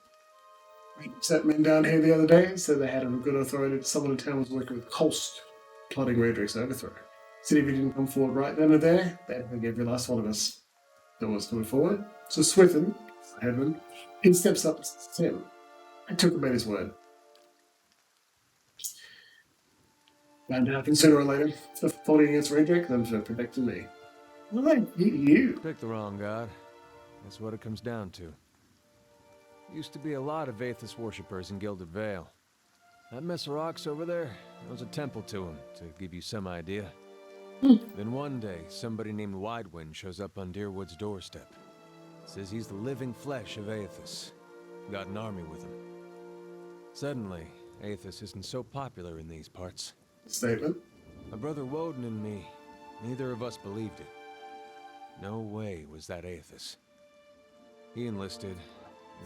We sent men down here the other day, said they had a good authority that someone in town was working with Kolst, plotting Radric's overthrow. Said if he didn't come forward right then and there, they'd forgive every last one of us. No one's coming forward. So Swithin, headman, he steps up to him. I took him at his word. Bound to happen sooner or later. For fighting against Radric than for protecting me. Well, I hate you. Pick the wrong god. That's what it comes down to. Used to be a lot of Aethys worshippers in Gilded Vale. That mess of rocks over there, there was a temple to him, to give you some idea. Then one day, somebody named Widewind shows up on Deerwood's doorstep. Says he's the living flesh of Aethys. Got an army with him. Suddenly, Aethys isn't so popular in these parts. Statement. My brother Woden and me, neither of us believed it. No way was that Aethys. He enlisted,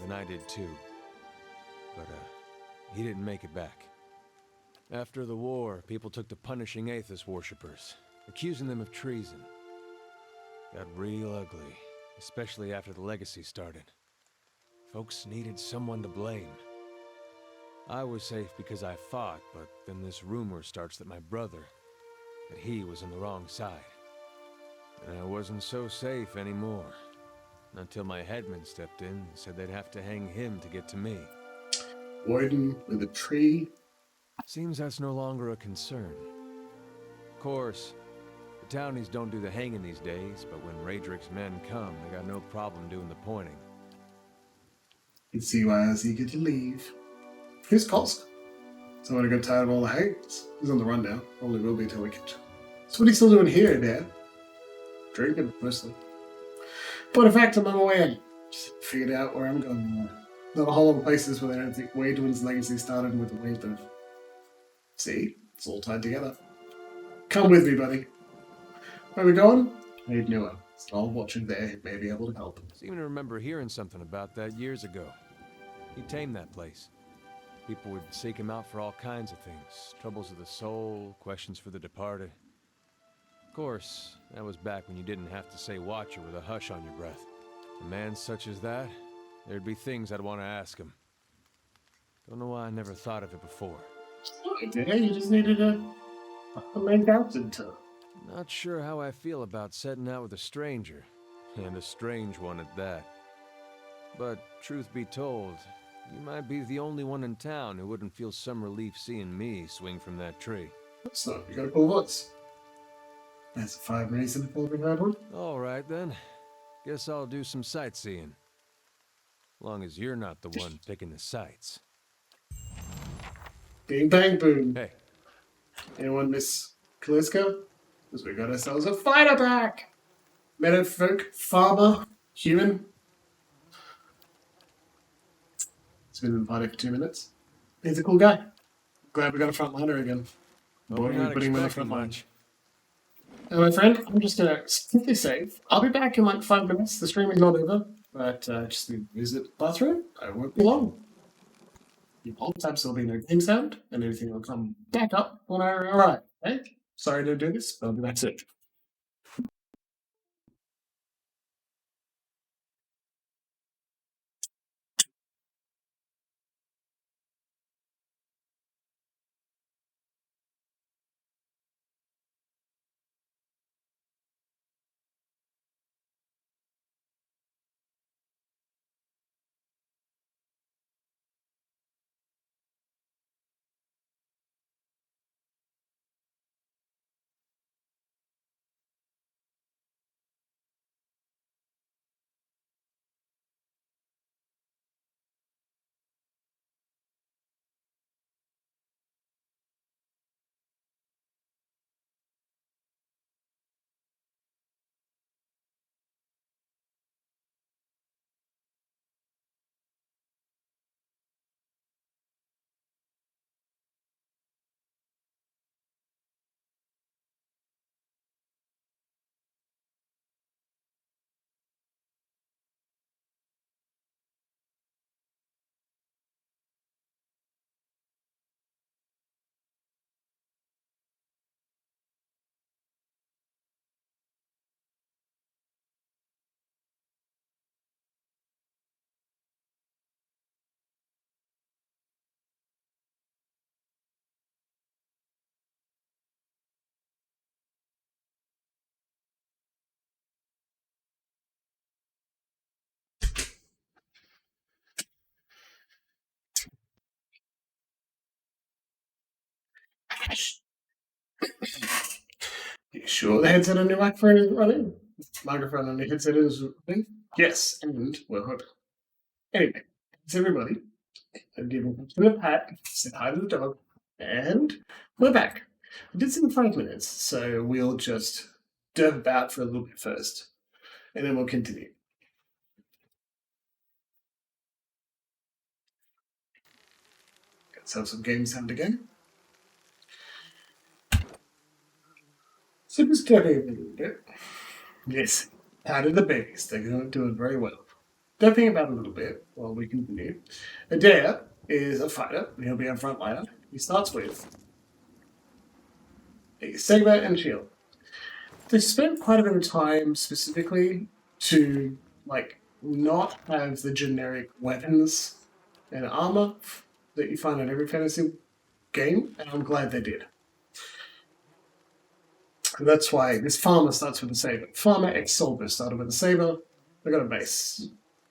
and I did too. But, he didn't make it back. After the war, people took to punishing Aethys worshippers, accusing them of treason. Got real ugly, especially after the legacy started. Folks needed someone to blame. I was safe because I fought, but then this rumor starts that my brother, that he was on the wrong side. And I wasn't so safe anymore. Until my headman stepped in and said they'd have to hang him to get to me. Warden with a tree. Seems that's no longer a concern. Of course, the townies don't do the hanging these days, but when Radric's men come, they got no problem doing the pointing. You can see why I was eager to leave. Who's Kolsk? Someone who got tired of all the hate. He's on the run now. Probably will be till we catch him. So what are you still doing here, Dad? Drinking, mostly. But in fact, I'm on my way. Just figured out where I'm going. Not a whole lot of places where they don't think Wadewood's legacy started with the wave of. See? It's all tied together. Come with me, buddy. Where are we going? Need Eora. I'll watch him there. He may be able to help. Seem to remember hearing something about that years ago. He tamed that place. People would seek him out for all kinds of things. Troubles of the soul, questions for the departed. Of course, that was back when you didn't have to say watcher with a hush on your breath. A man such as that, there'd be things I'd want to ask him. Don't know why I never thought of it before. Okay, you just needed a main captain to. Not sure how I feel about setting out with a stranger, and a strange one at that. But truth be told, you might be the only one in town who wouldn't feel some relief seeing me swing from that tree. So, you got a cool voice. That's 5 minutes in the full heard one. All right then. Guess I'll do some sightseeing. Long as you're not the one picking the sights. Bing bang boom. Hey. Anyone miss Kaliska? Because we got ourselves a fighter back! Meadowfolk, farmer, human. It's been in the party for 2 minutes. He's a cool guy. Glad we got a frontliner again. Boy, We're putting him on the front line. much. And my friend, I'm just gonna simply save. I'll be back in like 5 minutes. The stream is not over, but just to visit the bathroom. I won't be long. The whole time there'll be no game sound, and everything will come back up when I arrive. Okay? Sorry to do this, but I'll be back soon. You sure the headset on your microphone isn't running? Microphone on your headset is running? Yes, and we're hoping. Anyway, it's everybody. And give a the pat, say hi to the dog, and we're back. We did some 5 minutes, so we'll just dive about for a little bit first, and then we'll continue. Let's have some games time again. So just stepping a little bit. Yes, how did the babies? They're doing very well. Stepping about a little bit while we continue. Adair is a fighter. He'll be our frontliner. He starts with a saber and shield. They spent quite a bit of time specifically to not have the generic weapons and armor that you find in every fantasy game, and I'm glad they did. And that's why this farmer starts with a saber. Farmer ex soldier started with a saber. They got a base.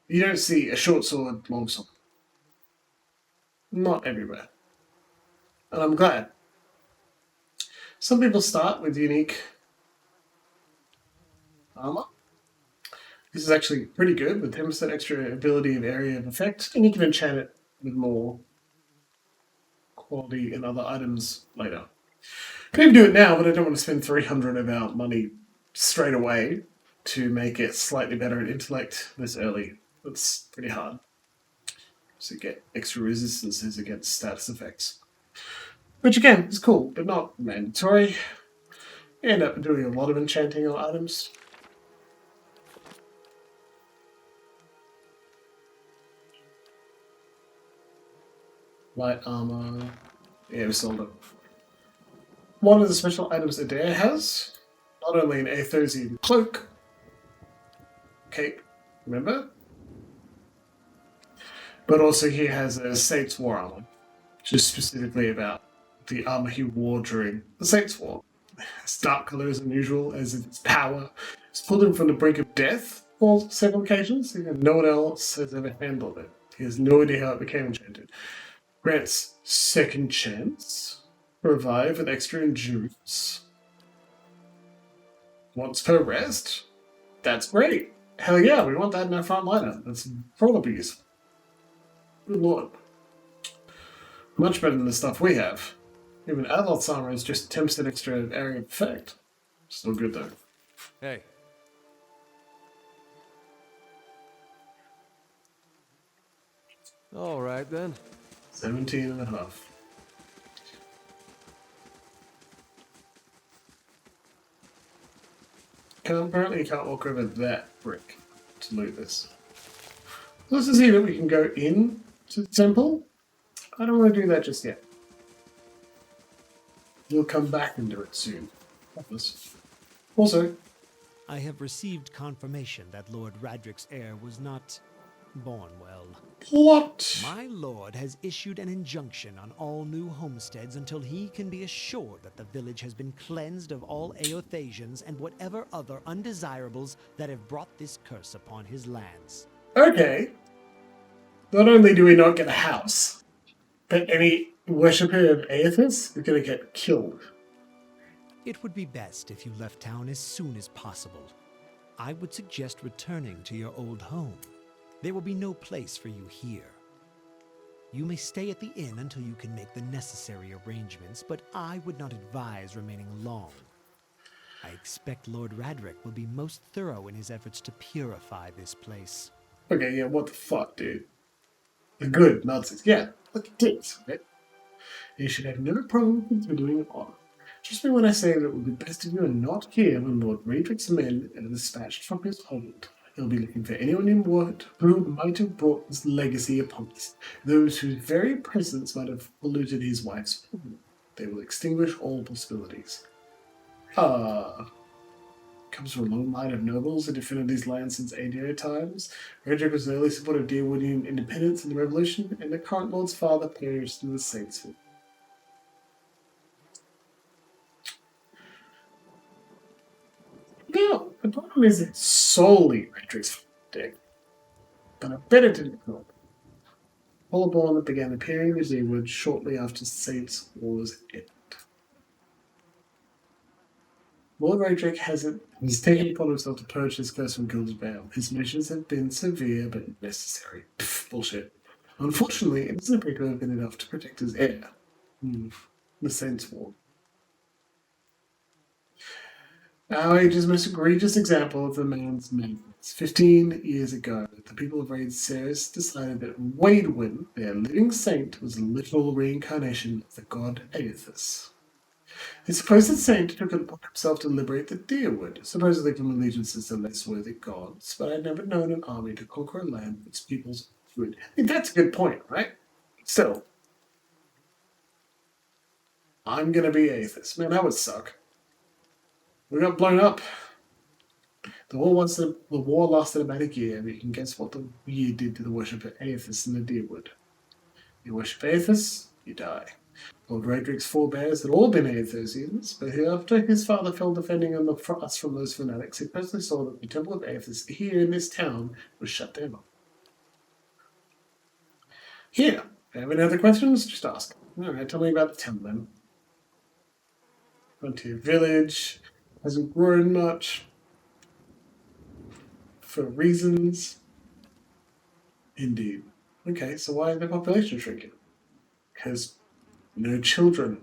You don't see a short sword, long sword. Not everywhere. And I'm glad. Some people start with unique armor. This is actually pretty good with 10% extra ability of area of effect, and you can enchant it with more quality and other items later. I can even do it now, but I don't want to spend 300 of our money straight away to make it slightly better at intellect this early. That's pretty hard. So you get extra resistances against status effects. Which again is cool, but not mandatory. You end up doing a lot of enchanting on items. Light armor. Yeah, we sold it. One of the special items Adair has, not only an Aethosian cloak, cape, remember? But also he has a Saints War armor, which is specifically about the armor he wore during the Saints War. It's dark color as unusual, as in its power. It's pulled him from the brink of death on several occasions, and no one else has ever handled it. He has no idea how it became enchanted. Grants second chance, revive with extra endurance. Once per rest. That's great. Hell yeah, we want that in our front lineup. That's probably useful. Good lord. Much better than the stuff we have. Even Adolf's armor is just 10% extra area of effect. Still good though. Hey. All right then. 17 and a half. Apparently you can't walk over that brick to loot this. Let's see that we can go in to the temple. I don't want to do that just yet. We'll come back and do it soon. Also, I have received confirmation that Lord Radric's heir was not born well. what? My lord has issued an injunction on all new homesteads until he can be assured that the village has been cleansed of all Eothasians and whatever other undesirables that have brought this curse upon his lands. Okay. Not only do we not get a house, but any worshipper of Aethys is going to get killed. It would be best if you left town as soon as possible. I would suggest returning to your old home. There will be no place for you here. You may stay at the inn until you can make the necessary arrangements, but I would not advise remaining long. I expect Lord Radric will be most thorough in his efforts to purify this place. Okay, yeah, what the fuck, dude? The good nonsense. Yeah, look at this, right? You should have no problem with doing it on. Trust me when I say that it would be best if you are not here when Lord Radric's men are dispatched from his hold. He'll be looking for anyone in Ward who might have brought this legacy upon us, those whose very presence might have polluted his wife's home. They will extinguish all possibilities. Comes from a long line of nobles who defended these lands since ADO times. Radric was an early supporter of Deerwoodian independence and the Revolution, and the current Lord's father perished in the Saintsville. No, the problem isn't solely Radric's dick, but I bet it didn't help. Paulborn began appearing as he would shortly after Saints War's end. Lord Raedric he's taken upon himself to purge his curse from Gilded Vale. His measures have been severe but necessary. Pfft, bullshit. Unfortunately, it doesn't appear to have been enough to protect his heir. The Saints' War. Our age is the most egregious example of the man's madness. 15 years ago, the people of Raid Ceres decided that Waidwin, their living saint, was a literal reincarnation of the god Aethys. The supposed saint took it upon himself to liberate the Deerwood, supposedly from allegiances to less worthy gods, but I'd never known an army to conquer a land for its people's good. I think that's a good point, right? Still, I'm gonna be Aethys. Man, that would suck. We got blown up. The war lasted about a year, and you can guess what the year did to the worship of Aethys in the Deerwood. You worship Aethys, you die. Lord Raedric's forebears had all been Aethosians, but after his father fell defending us from those fanatics, he personally saw that the Temple of Aethys here in this town was shut down. Here, have any other questions? Just ask. Alright, tell me about the town then. Frontier village, hasn't grown much. For reasons. Indeed. Okay, so why is the population shrinking? Because no children.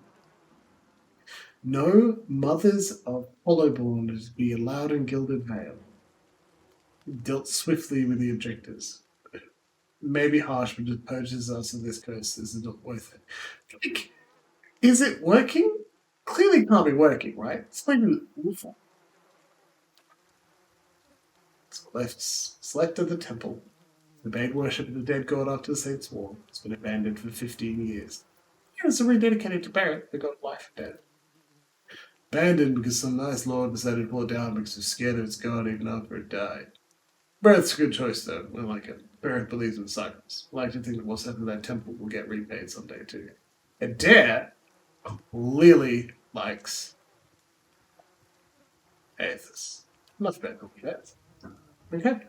No mothers of hollowborn to be allowed in Gilded Vale. Dealt swiftly with the objectors. Maybe harsh, but just purges us of this curse. This is not worth it. Like, is it working? Clearly can't be working, right? It's like awful. It's left of the temple. The bade worship of the dead god after the Saints' War. It's been abandoned for 15 years. It was rededicated to Barrett, the god of life and death. Abandoned because some nice lord decided to pull it down because he was scared of its god even after it died. Barrett's a good choice, though. I like it. Barrett believes in cycles. I like to think that what's happened to that temple will get repaid someday, too. Adair clearly likes Aethys. Much better than that. Okay.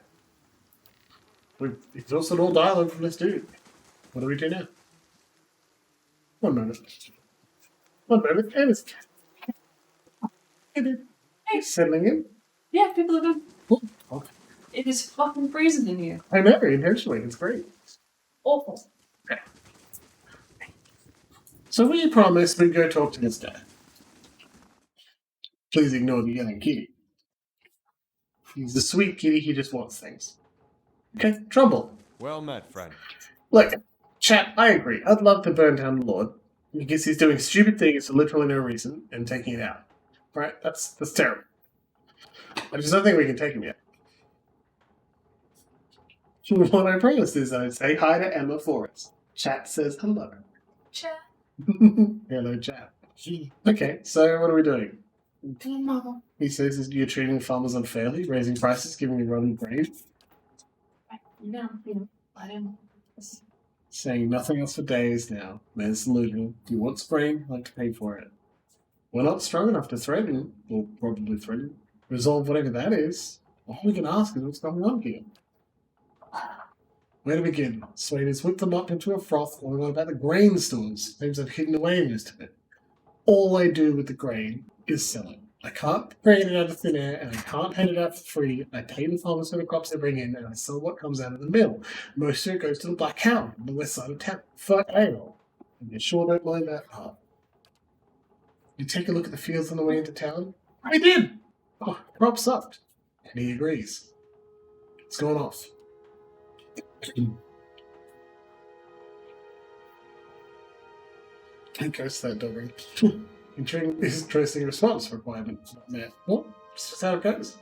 We've exhausted all dialogue from this dude. What do we do now? One moment. Aethys. Hey. Settling in? Yeah, people are good. Oh, okay. It is fucking freezing in here. I know, intentionally. It's great. Awful. Okay. So we promised we'd go talk to this guy. Please ignore the yelling kitty. He's a sweet kitty, he just wants things. Okay, trouble. Well met, friend. Look, chat, I agree. I'd love to burn down the Lord because he's doing stupid things for literally no reason and taking it out. Right? That's terrible. I just don't think we can take him yet. What I promised is I'd say hi to Emma for us. Chat says hello. Chat. Hello, chat. Okay, so what are we doing? Mama. He says you're treating farmers unfairly, raising prices, giving them running grain. No, let him. Saying nothing else for days now. Man's delusional. You want spring, like to pay for it. We're not strong enough to threaten, or probably threaten, resolve whatever that is. All we can ask is what's going on here. Where to begin? Swain has whipped them up into a froth, going on about the grain stores. Claims I've hidden away most of it. All I do with the grain is sell it. I can't grain it out of thin air, and I can't hand it out for free. I pay the farmers for the crops they bring in, and I sell what comes out of the mill. Most of it goes to the Black Hound on the west side of town. For ale. And you sure don't mind that part. You take a look at the fields on the way into town? I did! Oh, crop sucked. And he agrees. It's going off. Can't curse that, Dobry. Interesting response requirement. Yeah. Well, that's just how it goes.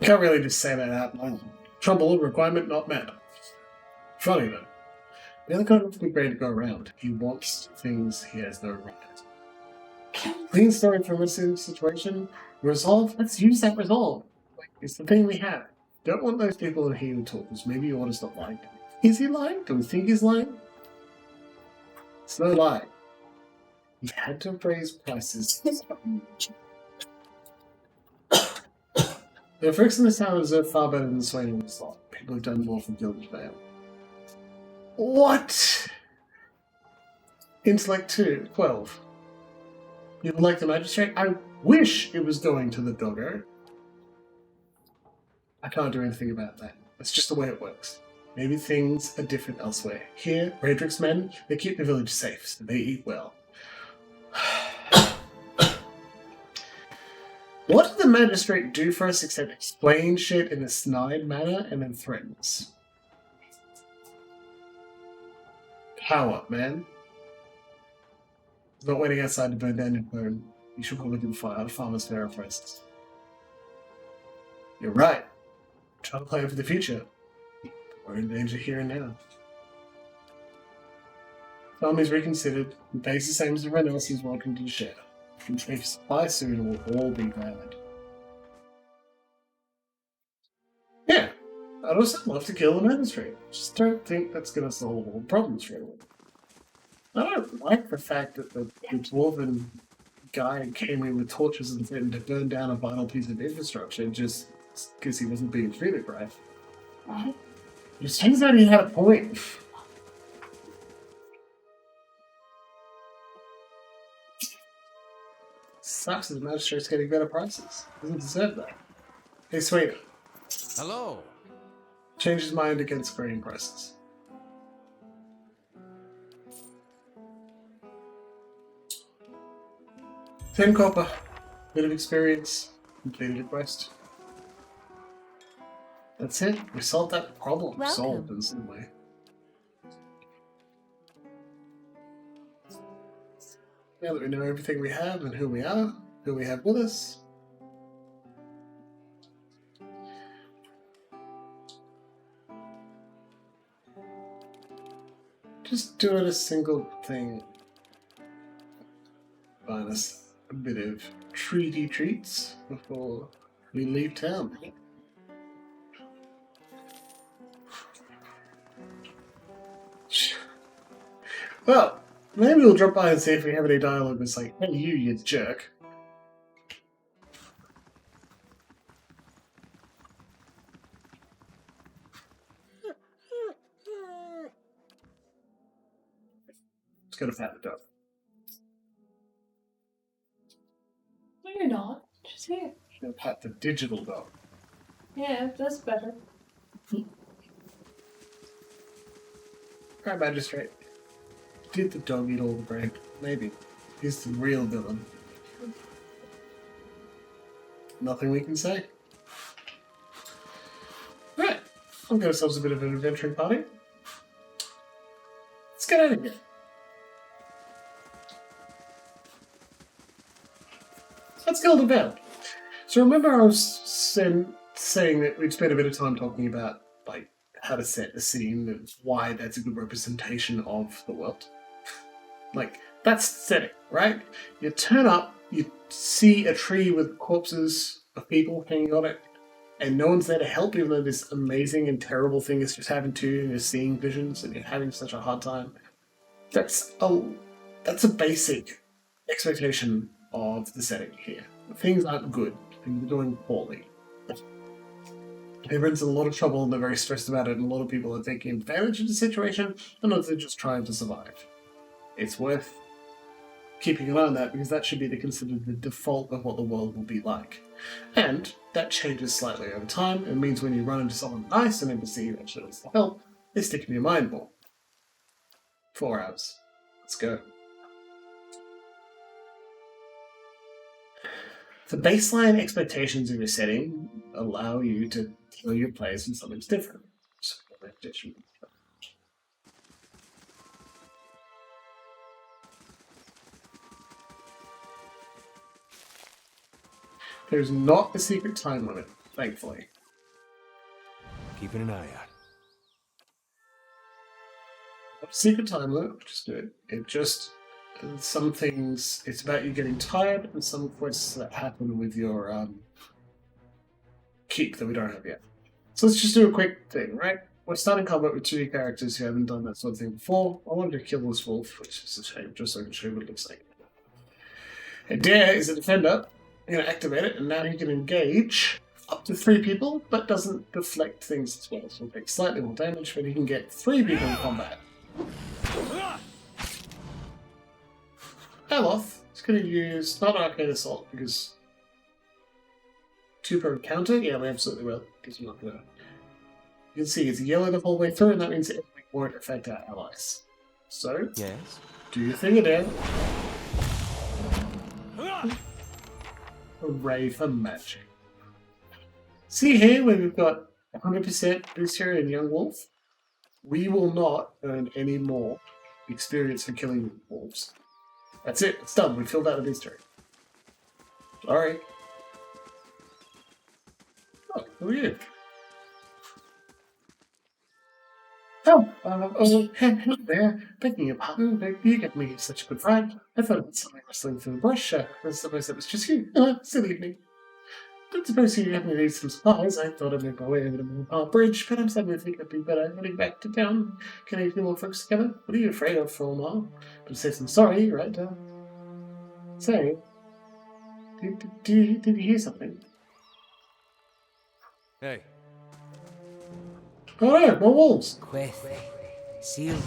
Can't really just say that out loud. Trouble, requirement not met. Funny though. The other kind of good grade to go around. He wants things he has no right. Clean story from a situation. Resolve. Let's use that resolve. Like, it's the thing we have. Don't want those people in here who talk, because maybe you want to stop lying. Is he lying? Do we think he's lying? It's no lie. He had to raise prices. The folks in this town deserve far better than Swain and Slot. People have done more for Gilded Vale. What? Intellect 2, 12. You would like the magistrate? I wish it was going to the doggo. I can't do anything about that. That's just the way it works. Maybe things are different elsewhere. Here, Redrick's men, they keep the village safe, so they eat well. What did the magistrate do for us except explain shit in a snide manner and then threaten us? Power, man. Not waiting outside to burn down your home. You should probably do the farmer's fair first. You're right. Try to plan for the future. We're in danger here and now. Farmers reconsidered. The base the same as everyone else is welcome to share. If supply soon, it will all be valid. Yeah, I'd also love to kill the magistrate. Just don't think that's going to solve all the problems straight away. I don't like the fact that the dwarven guy came in with torches and threatened to burn down a vital piece of infrastructure just because he wasn't being treated right. It just turns out he had a point. Sucks that the magistrate's getting better prices. Doesn't deserve that. Hey, sweetie. Hello. Changed his mind against grain prices. Ten copper. Bit of experience. Completed a quest. That's it. We solved that problem. Welcome. Solved in some way. Now that we know everything we have and who we are, who we have with us, just doing a single thing. Find us a bit of treaty treats before we leave town. Well, maybe we'll drop by and see if we have any dialogue that's like, hey, you jerk. Let's go to pat the dog. No, you're not. She's here. Gonna pat the digital dog. Yeah, that's better. Alright, magistrate. Did the dog eat all the bread? Maybe. He's the real villain. Nothing we can say. Right. We'll get ourselves a bit of an adventuring party. Let's get out of here. Let's Gilded Vale. So remember I was saying that we'd spent a bit of time talking about like how to set a scene and why that's a good representation of the world. Like, that's setting, right? You turn up, you see a tree with corpses of people hanging on it, and no one's there to help, even though this amazing and terrible thing is just happened to you, and you're seeing visions, and you're having such a hard time. That's a basic expectation of the setting here. Things aren't good. Things are going poorly. Everyone's in a lot of trouble, and they're very stressed about it, and a lot of people are taking advantage of the situation, and others are just trying to survive. It's worth keeping an eye on that, because that should be considered the default of what the world will be like. And that changes slightly over time, and means when you run into someone nice and NPC who actually wants to help, they stick in your mind more. 4 hours. Let's go. The baseline expectations of your setting allow you to tell your players when something's different. So, there's not a secret time limit, thankfully. Keeping an eye out. Not a secret time limit, which is good. It just, some things, it's about you getting tired, and some quests that happen with your keep that we don't have yet. So let's just do a quick thing, right? We're starting combat with 2 characters who haven't done that sort of thing before. I wanted to kill this wolf, which is a shame, just so I can show you what it looks like. Adair is a defender. I'm going to activate it, and now he can engage up to 3 people, but doesn't deflect things as well. So he'll take slightly more damage, but he can get 3 people in combat. Aloth is going to use not Arcane Assault because 2 per encounter. Yeah, we absolutely will. Because we're not going to. You can see it's yellow the whole way through, and that means it won't affect our allies. So, Yes? do your thing again. Hooray for magic. See here where we've got 100% booster and Young Wolf? We will not earn any more experience for killing wolves. That's it. It's done. We filled out the booster. Sorry. Oh, who are you? Hello there. Begging your pardon, but you gave me such a good fight. I thought it was something rustling through the bush. I suppose it was just you. Silly me. Don't suppose you happen to need some supplies. I thought I'd make my way over to Moorpark Bridge, but I'm starting to think it'd be better heading back to town. Can I get more folks together? What are you afraid of for a while? But say some sorry, right? Say, did you hear something? Hey. Oh yeah, more wolves. Queth. Seal.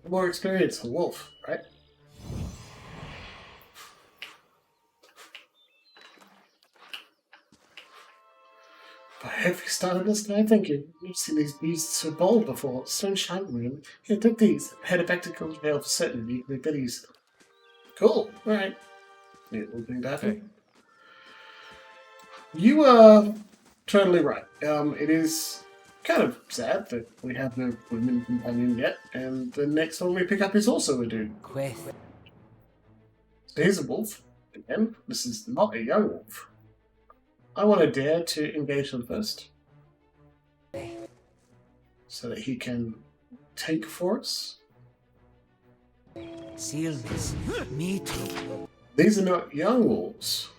More experience for wolf, right? By every star in the sky, thank you. You've seen these beasts so bold before. Stone shining them. Here, take these. Headed back to Gilded Vale for certain. You can better use them. Cool. Alright. Yeah, we'll bring that in. You are totally right. It is kind of sad that we have no women companion yet, and the next one we pick up is also a dude. Queth. So here's a wolf. Again, this is not a young wolf. I want to dare to engage them first, so that he can take for us. Seal this. Me too. These are not young wolves,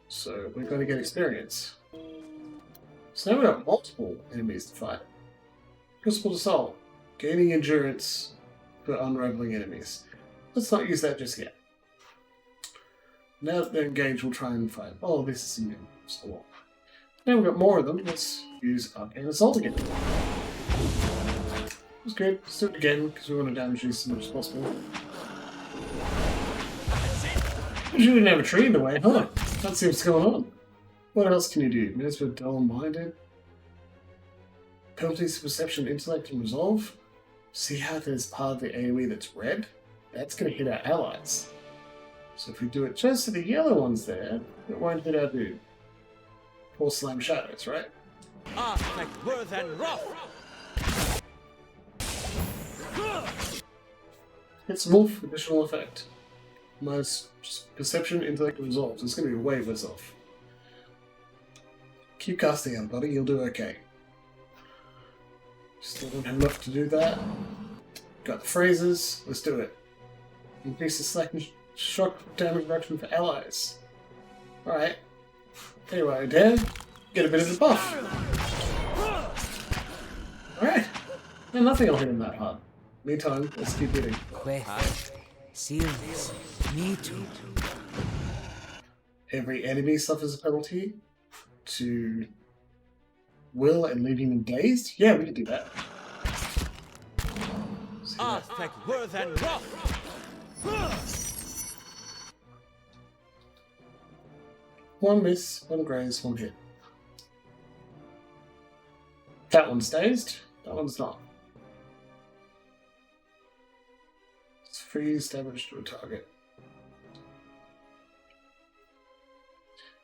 so we're going to get experience. So now we've got multiple enemies to fight. Crucible Assault, gaining endurance for unraveling enemies. Let's not use that just yet. Now that they're engaged, we'll try and fight. Oh, this is some new wolves. Now we've got more of them. Let's use Arcane Assault again. That's good. Let's do it again because we want to damage these as much as possible. You didn't have a tree in the way, huh? That seems going on. What else can you do? Minutes for dull-minded. Penalties to perception, intellect, and resolve. See how there's part of the AoE that's red? That's going to hit our allies. So if we do it just to the yellow ones there, it won't hit our dude. Poor Slam Shadows, right? Like worth and rough. It's wolf, additional effect. Minus perception, intellect, and resolve. So it's going to be way worse off. Keep casting out, buddy. You'll do okay. Still don't have enough to do that. Got the phrases. Let's do it. Increase the slack and shock damage reduction for allies. Alright. Tell you what I dare. Get a bit of a buff. Alright. And nothing will hit him that hard. Meantime, let's keep hitting. Queth. Seal this. Me too. Every enemy suffers a penalty to will and leaving them dazed? Yeah, we can do that. Like worth and rough. One miss, one graze, one hit. That one's dazed, that one's not. Let's freeze damage to a target.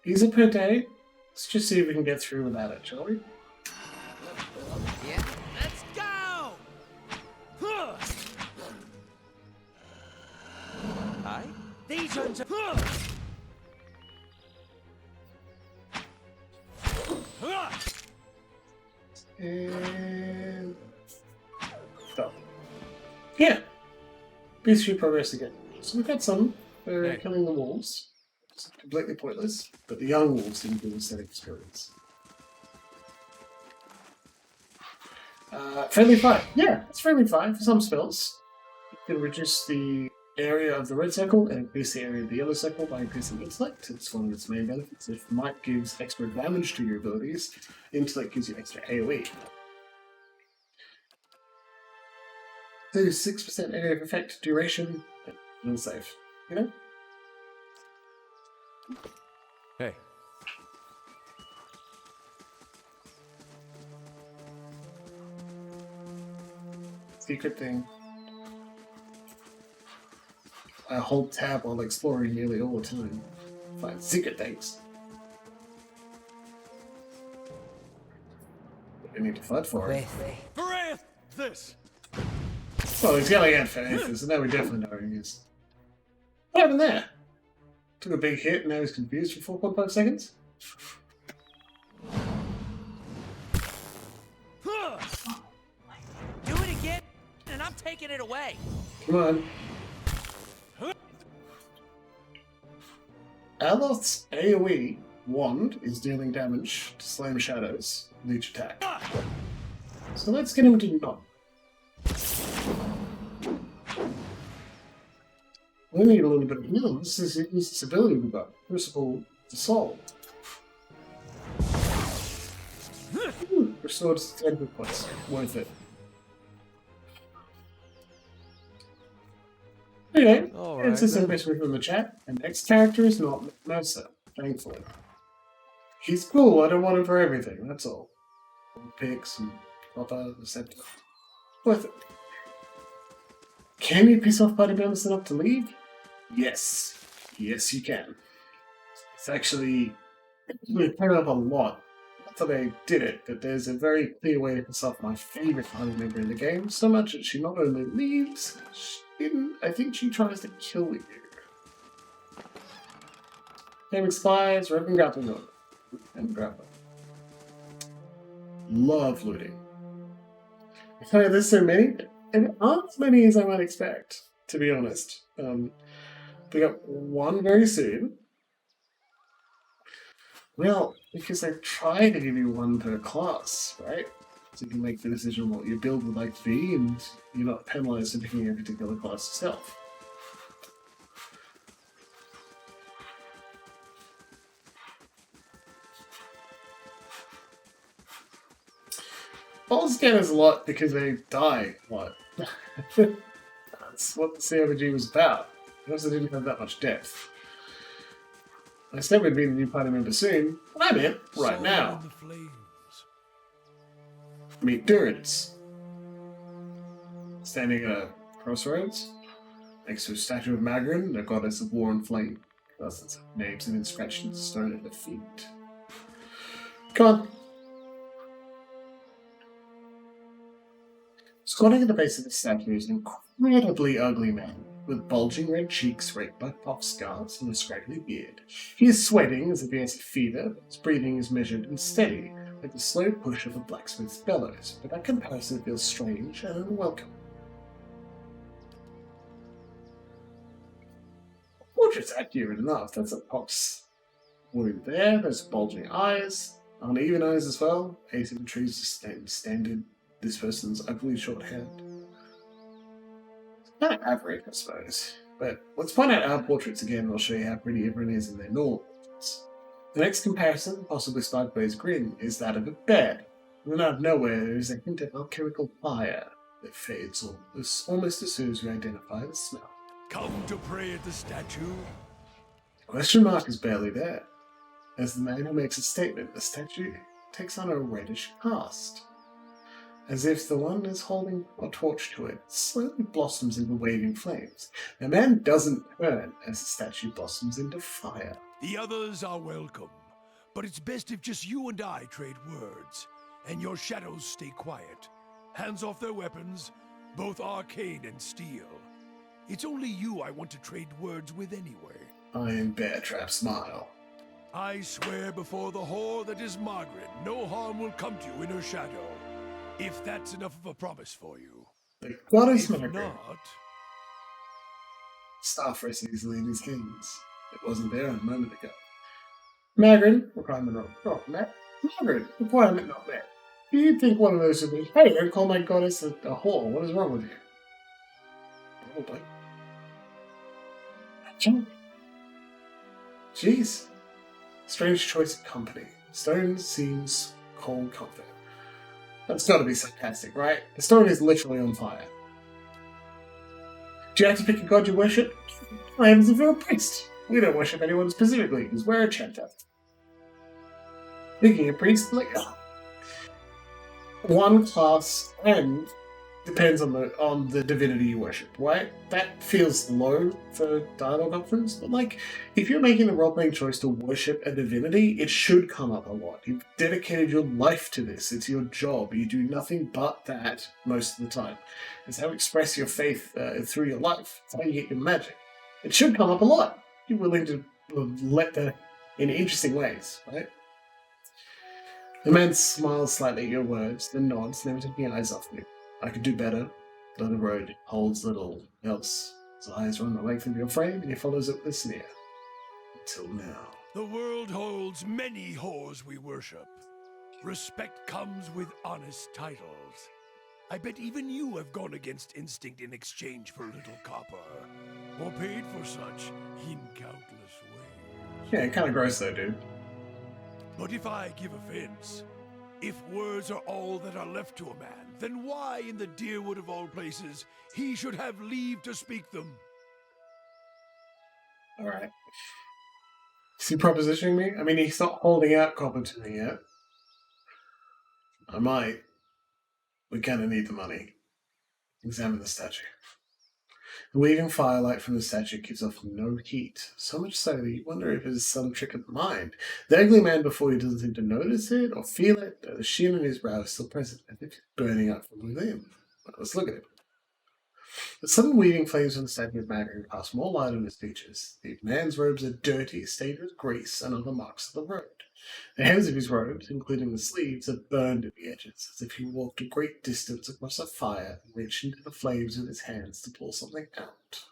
Ease it per day. Let's just see if we can get through without it, shall we? Yeah. Let's go! Aye? These ones are... And... stop. Yeah! Boost your progress again. So we've got some for killing the wolves. It's completely pointless, but the young wolves didn't give us that experience. Friendly fire. Yeah, it's friendly fire for some spells. You can reduce the area of the red circle and increase the area of the yellow circle by increasing intellect. It's one of its main benefits. If might gives extra damage to your abilities, intellect gives you extra AoE. Do 6% area of effect duration and safe. You know? Hey. Secret thing. I hold tab while exploring nearly all the time. Find secret things. I need to fight for it. Grant this! Well, he's yelling out for Aethys, so now we definitely know who he is. What happened there? Took a big hit and now he's confused for 4.5 seconds? Do it again, and I'm taking it away. Come on. Aloth's AoE wand is dealing damage to Slime Shadows, Leech attack. So let's get him to not. We need a little bit of healing. This is this ability we've got. Crucible to Soul. Restored 10 hit points. Worth it. Okay, it's just a message from the chat. And next character is not Mercer, thankfully. He's cool, I don't want him for everything, that's all. Picks and copper, etc. Worth it. Can you piss off party members enough to leave? Yes. Yes, you can. It's actually played up a lot. Not that I did it, but there's a very clear way to piss off my favourite party member in the game, so much that she not only leaves, I think she tries to kill you. Game expires, Reverend Grappling Hook. And Grappling. Love looting. There's so many, and aren't as many as I might expect, to be honest. We got one very soon. Well, because I try to give you one per class, right? So you can make the decision what your build would like to be, and you're not penalised for picking a particular class yourself. Balls get us a lot because they die a lot. That's what the CRPG was about. It also didn't have that much depth. I said we'd be the new party member soon, but I meant right now. Meet Durance. Standing at a crossroads, next to a statue of Magrin, the goddess of war and flame. Dozens of names have been scratched into stone at her feet. Come on. Squatting at the base of the statue is an incredibly ugly man, with bulging red cheeks raked by pox scars and a scraggly beard. He is sweating as if he has a fever, but his breathing is measured and steady, like the slow push of a blacksmith's bellows, but that comparison feels strange and unwelcome. Portrait's accurate enough, that's a pox wound there, there's bulging eyes, uneven eyes as well, asymmetries standard. This person's ugly short hand. It's kind of average, I suppose. But let's point out our portraits again and I'll show you how pretty everyone is in their normal portraits. The next comparison, possibly sparked by his grin, is that of a bed. And then out of nowhere there is a hint of alchemical fire that fades almost as soon as we identify the smell. Come to pray at the statue? The question mark is barely there. As the man who makes a statement, the statue takes on a reddish cast. As if the one is holding a torch to it slowly blossoms into waving flames. The man doesn't burn as the statue blossoms into fire. The others are welcome, but it's best if just you and I trade words, and your shadows stay quiet. Hands off their weapons, both arcane and steel. It's only you I want to trade words with anyway. Iron Bear Trap smile. I swear before the whore that is Margaret, no harm will come to you in her shadow. If that's enough of a promise for you. The goddess If Margaret. not, Staff rests easily in his hands. It wasn't there a moment ago. Margaret, requirement not met. Margaret, requirement not met. Do you think one of those would be, hey, don't call my goddess a whore, what is wrong with you? Probably. Jeez. Strange choice of company. Stone seems cold comfort. That's gotta be sarcastic, right? The stone is literally on fire. Do you have to pick a god you worship? I am a priest. We don't worship anyone specifically because we're a chanter. Picking a priest, like, one class and depends on the divinity you worship, right? That feels low for dialogue options, but like if you're making the role-playing choice to worship a divinity, it should come up a lot. You've dedicated your life to this. It's your job. You do nothing but that most of the time. It's how you express your faith through your life. It's how you get your magic. It should come up a lot. You're willing to let that in interesting ways, right? The man smiles slightly at your words, then nods, never taking eyes off you. I could do better, though the road holds little else. His eyes run the length of your frame, and he follows it with a sneer. Until now. The world holds many whores we worship. Respect comes with honest titles. I bet even you have gone against instinct in exchange for a little copper. Or paid for such in countless ways. Yeah, kind of gross though, dude. But if I give offense, if words are all that are left to a man, then why in the Deerwood of all places he should have leave to speak them? Alright. Is he propositioning me? I mean, he's not holding out copper to me yet. I might. We kind of need the money. Examine the statue. The weaving firelight from the statue gives off no heat, so much so that you wonder if it is some trick of the mind. The ugly man before you doesn't seem to notice it or feel it, but the shin on his brow is still present, as if it's burning up from within. But let's look at it. The sudden weaving flames from the statue of Maggie cast more light on his features. The man's robes are dirty, stained with grease and other marks of the road. The hems of his robes, including the sleeves, are burned at the edges, as if he walked a great distance across a fire and reached into the flames with his hands to pull something out.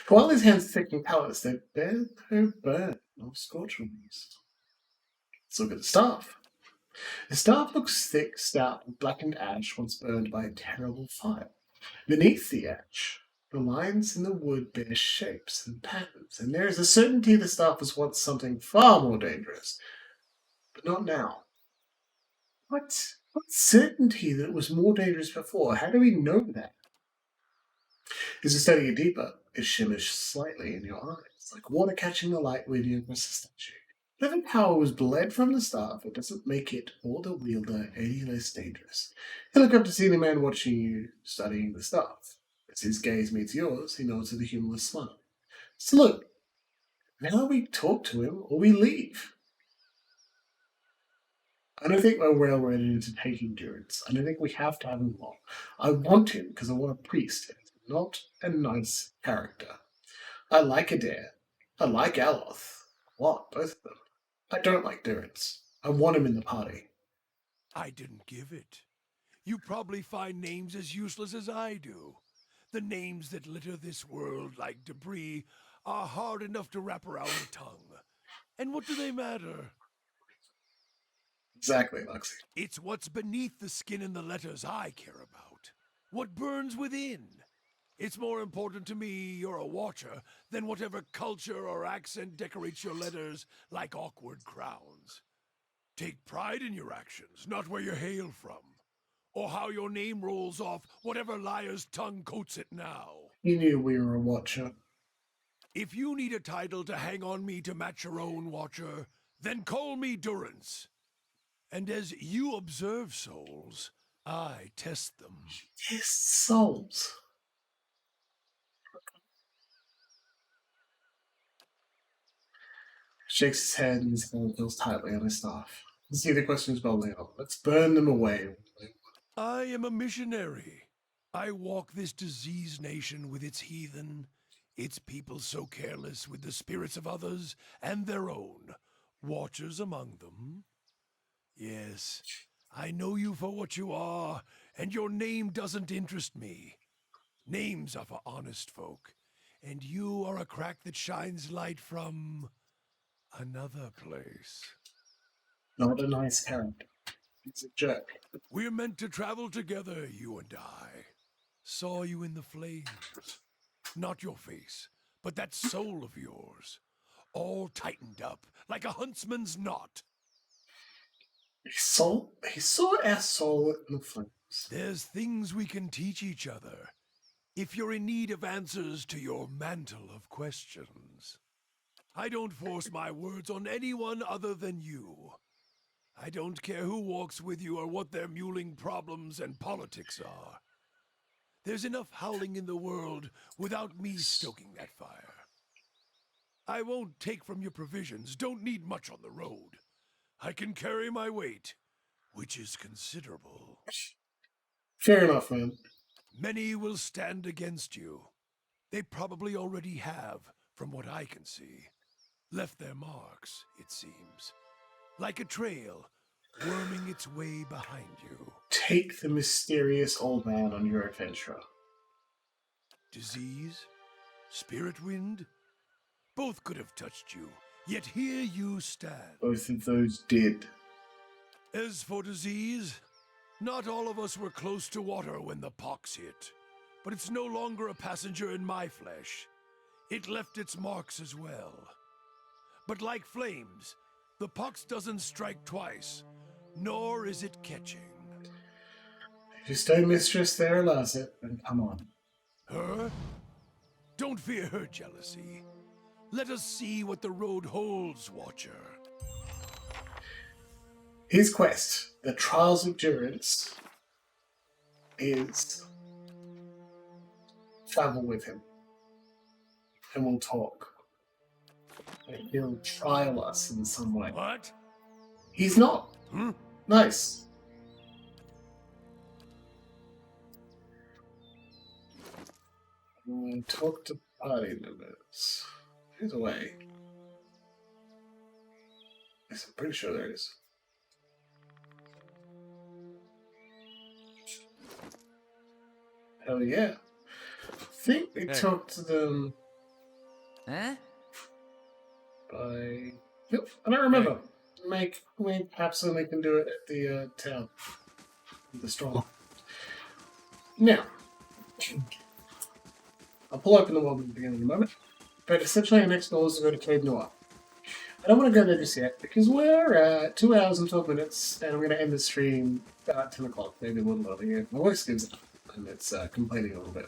But while his hands are thick and callous, they bear no burn nor scorch wounds. Let's look at the staff. The staff looks thick, stout, and blackened ash once burned by a terrible fire. Beneath the ash, the lines in the wood bear shapes and patterns, and there is a certainty the staff was once something far more dangerous. But not now. What certainty that it was more dangerous before? How do we know that? As you study it deeper, it shimmers slightly in your eyes, like water catching the light weaving across the statue. Whatever power was bled from the staff, it doesn't make it or the wielder any less dangerous. You look up to see the man watching you studying the staff. As his gaze meets yours, he nods with a humorless smile. So look, now we talk to him or we leave. I don't think we're railroaded into taking Durance. I don't think we have to have him long. I want him because I want a priest, and not a nice character. I like Adair. I like Aloth. A lot, both of them. I don't like Durance. I want him in the party. I didn't give it. You probably find names as useless as I do. The names that litter this world like debris are hard enough to wrap around the tongue. And what do they matter? Exactly, Luxie. It's what's beneath the skin and the letters I care about. What burns within. It's more important to me you're a watcher than whatever culture or accent decorates your letters like awkward crowns. Take pride in your actions, not where you hail from. Or how your name rolls off whatever liar's tongue coats it now. You knew we were a watcher. If you need a title to hang on me to match your own watcher, then call me Durance. And as you observe souls, I test them. Test souls? Shakes his head and his hand feels tightly on his staff. You see the questions bubbling up. Let's burn them away. I am a missionary. I walk this diseased nation with its heathen, its people so careless with the spirits of others and their own, watchers among them. Yes, I know you for what you are, and your name doesn't interest me. Names are for honest folk, and you are a crack that shines light from another place. Not a nice character. He's a jerk. We're meant to travel together, you and I. Saw you in the flames. Not your face, but that soul of yours. All tightened up, like a huntsman's knot. He saw our soul in the flames. There's things we can teach each other. if you're in need of answers to your mantle of questions. I don't force my words on anyone other than you. I don't care who walks with you or what their mewling problems and politics are. There's enough howling in the world without me stoking that fire. I won't take from your provisions, don't need much on the road. I can carry my weight, which is considerable. Fair enough, man. Many will stand against you. They probably already have, from what I can see. Left their marks, it seems. Like a trail, worming its way behind you. Take the mysterious old man on your adventure. Disease? Spirit wind? Both could have touched you, yet here you stand. Both of those did. As for disease, not all of us were close to water when the pox hit. But it's no longer a passenger in my flesh. It left its marks as well. But like flames, the pox doesn't strike twice, nor is it catching. If you stay mistress there allows it, then come on. Her? Don't fear her jealousy. Let us see what the road holds, Watcher. His quest, the Trials of Durance, is travel with him. And we'll talk. And he'll trial us in some way. What? He's not. Hmm? Nice. We'll talk to party members. Who's away? Yes, I'm pretty sure there is. Hell yeah. I think we talked to them Huh? by... Yep, I don't remember. Perhaps we can do it at the town. The storm. Now, I'll pull open the world again in a moment. But essentially our next goal is to go to Cave Noir. I don't want to go there just yet, because we're at 2 hours and 12 minutes, and I'm going to end the stream about 10 o'clock, maybe a little earlier. My voice gives up, and it's complaining a little bit.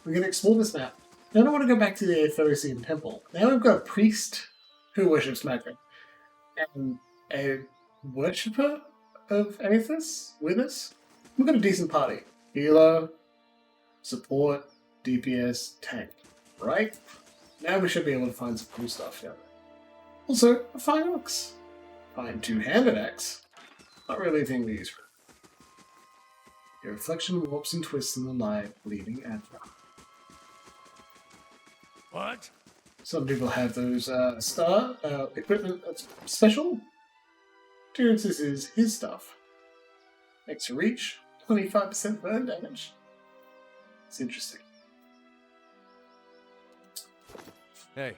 We're going to explore this map. Now I don't want to go back to the Aetherian Temple. Now we've got a priest who worships Magma, and a worshipper of Aethys with us. We've got a decent party. Healer, support, DPS, tank. Right? Now we should be able to find some cool stuff here. Also, a fine axe. Fine two-handed axe. Not really a thing to use for. Your reflection warps and twists in the light, leaving Adra. What? Some people have those star equipment that's special. Durance's is his stuff. Extra reach, 25% burn damage. It's interesting. Hey.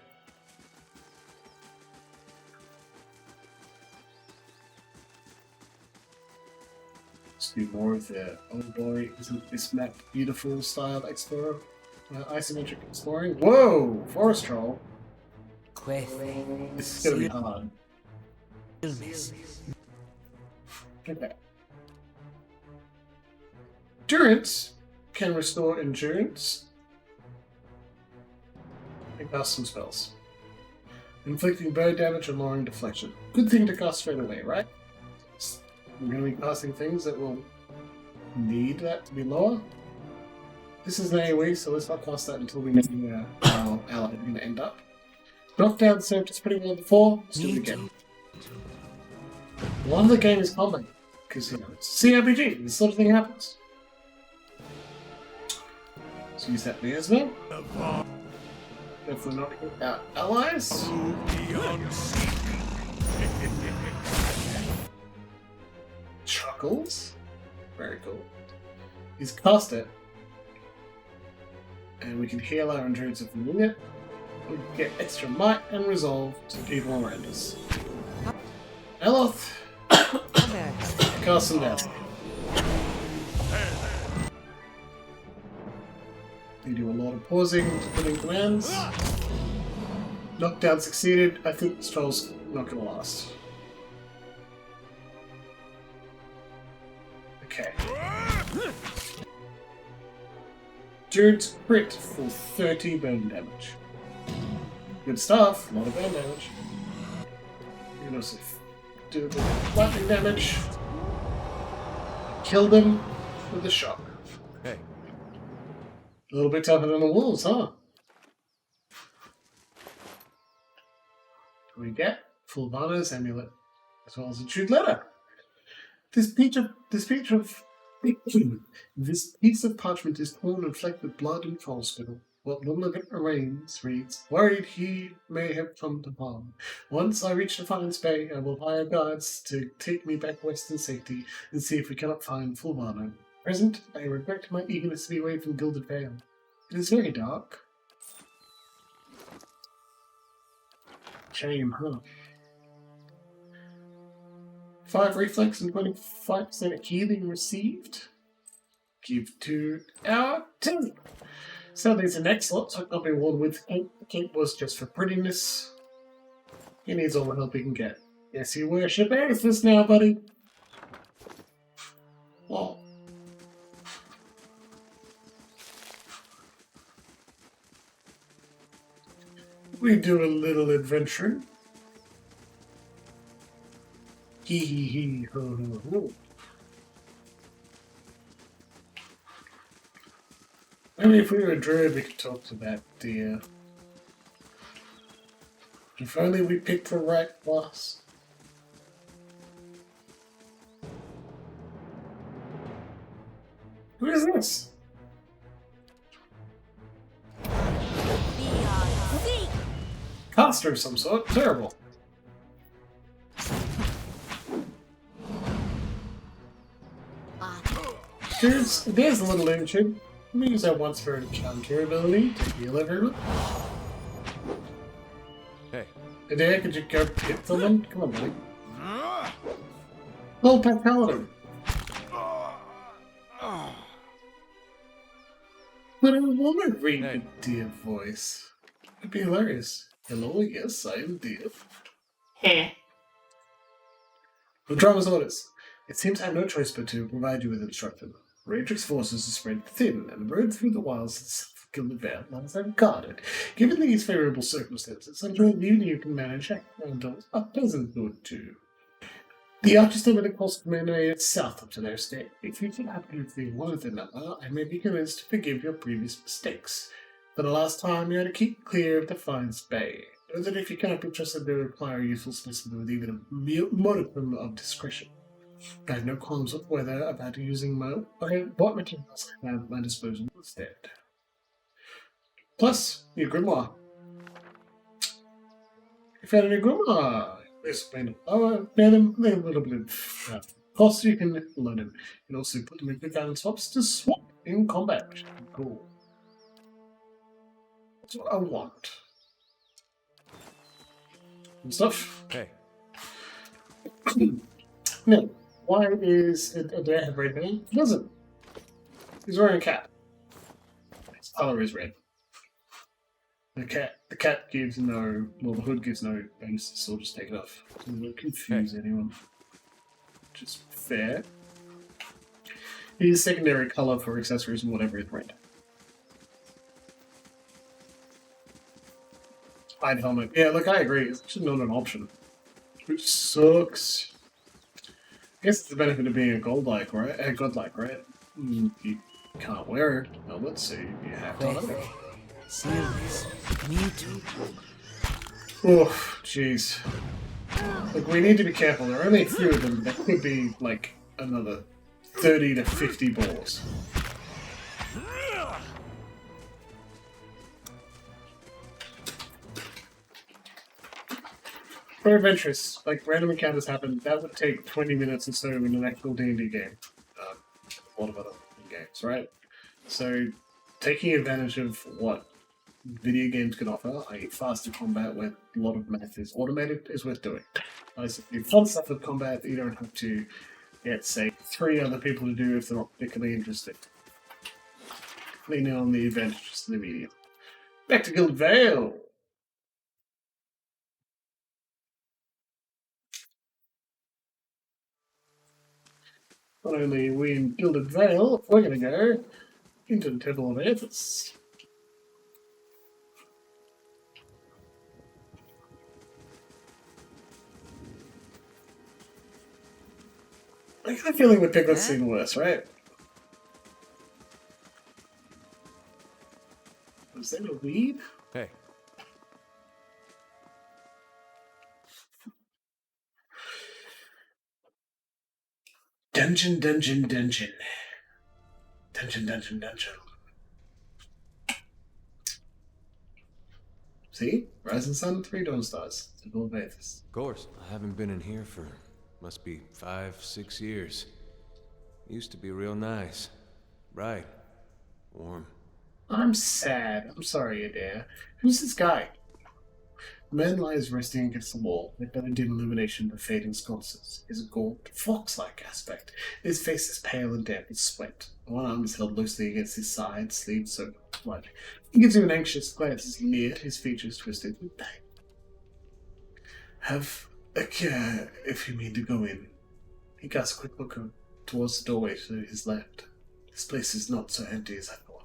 Let's do more of the, oh boy, isn't this map beautiful style explorer? Isometric exploring. Whoa! Forest troll. This is gonna be hard. Okay. Durance can restore endurance and cast some spells. Inflicting bird damage or lowering deflection. Good thing to cast straight away, right? I'm going to be casting things that will need that to be lower. This is an AoE, so let's not cast that until we know our ally is going to end up. Knockdown served us pretty well before. Let's do it again. A lot of the game is combat, because, you know, it's CRPG. This sort of thing happens. Let's use that miasma. Definitely not hit our allies. Chuckles. Very cool. He's cast it. And we can heal our endurance if we need it. We can get extra might and resolve to people around us. Eloth. Cast him down. You do a lot of pausing to put in commands. Knockdown succeeded. I think this troll's not going to last. Okay. Dude's crit for 30 burn damage. Good stuff, a lot of burn damage. You can also do the lightning damage. Kill them with a shock. Hey. A little bit tougher than the wolves, huh? We get full Vana's amulet, as well as a chewed letter. This piece of parchment is torn and flecked with blood and troll spittle. What little of it remains reads, worried he may have come to harm. Once I reach Defiance Bay, I will hire guards to take me back west in safety and see if we cannot find Fulvano. Present, I regret my eagerness to be away from Gilded Vale. It is very dark. Shame, huh? 5 reflex and 25% healing received. Give 2 our 10. So there's an X-Lot, so I can't be worn with Kate. The Kate was just for prettiness. He needs all the help he can get. Yes, you worship Aethys now, buddy. Well. We do a little adventuring. Hee hee hee ho ho ho. Maybe if we were a druid, we could talk to that deer. If only we picked the right class. Who is this? Caster of some sort. Terrible. There's a little ancient. Let me use that once for encounter ability to heal everyone. Hey. Today, could you go hit someone? Come on, buddy. Well, pet paladin. But a woman read the deer voice. It'd be hilarious. Hello, yes, I am deer. Heh. The drama's orders. It seems I have no choice but to provide you with instruction. Radric's forces are spread thin, and the road through the wilds of Gilded Vale lies unguarded. Given these favorable circumstances, I'm sure you can manage a peasant would too. The archers of the coast remain south up to their estate. If you can happen to be one of the number, I may be convinced to forgive your previous mistakes. For the last time, you had to keep clear of Defiance Bay. Know that if you cannot be trusted to require a useful specimen with even a modicum of discretion. I have no qualms whether about using what materials I have at my disposal instead. Plus, your grimoire. If you had a grimoire, this may they're a little bit of cost, you can learn them. You can also put them in quick item swaps to swap in combat, which is cool. That's what I want. And stuff. Hey. No. Why is a deer have red hair? He doesn't. He's wearing a cap. His color is red. The cap gives no, well, the hood gives no basis, so I'll just take it off. It doesn't confuse anyone. Which is fair. His secondary color for accessories and whatever is red. Hide helmet. Yeah, look, I agree. It's just not an option. Which sucks. I guess it's the benefit of being a godlike, right? You can't wear it. Well, let's see. You have to. Serious. Me too. Oh, jeez. Look, we need to be careful. There are only a few of them. There could be, like, another 30 to 50 balls. Very adventurous. Like, random encounters happen. That would take 20 minutes or so in an actual D&D game. A lot of other games, right? So, taking advantage of what video games can offer, i.e. faster combat where a lot of math is automated, is worth doing. Basically, fun stuff with combat that you don't have to get, say, 3 other people to do if they're not particularly interested. Lean in on the advantages of the medium. Back to Gilded Vale! Not only are we in Gilded Vale, we're going to go Into the Temple of Aethys. I got a feeling the Piglet's seen worse, right? Was that a weed? Hey. Dungeon, dungeon, dungeon. Dungeon, dungeon, dungeon. See? Rising Sun, 3 Dawn Stars. Temple of Aethys. Of course. I haven't been in here for, must be 5, 6 years. Used to be real nice. Bright. Warm. I'm sad. I'm sorry, Adair. Who's this guy? The man lies resting against the wall, lit by the dim illumination of fading sconces. His gaunt, fox-like aspect. His face is pale and damp with sweat. One arm is held loosely against his side, sleeve soaked with blood. He gives you an anxious glance as he near, his features twisted with pain. Have a care if you mean to go in. He casts a quick look towards the doorway to his left. This place is not so empty as I thought.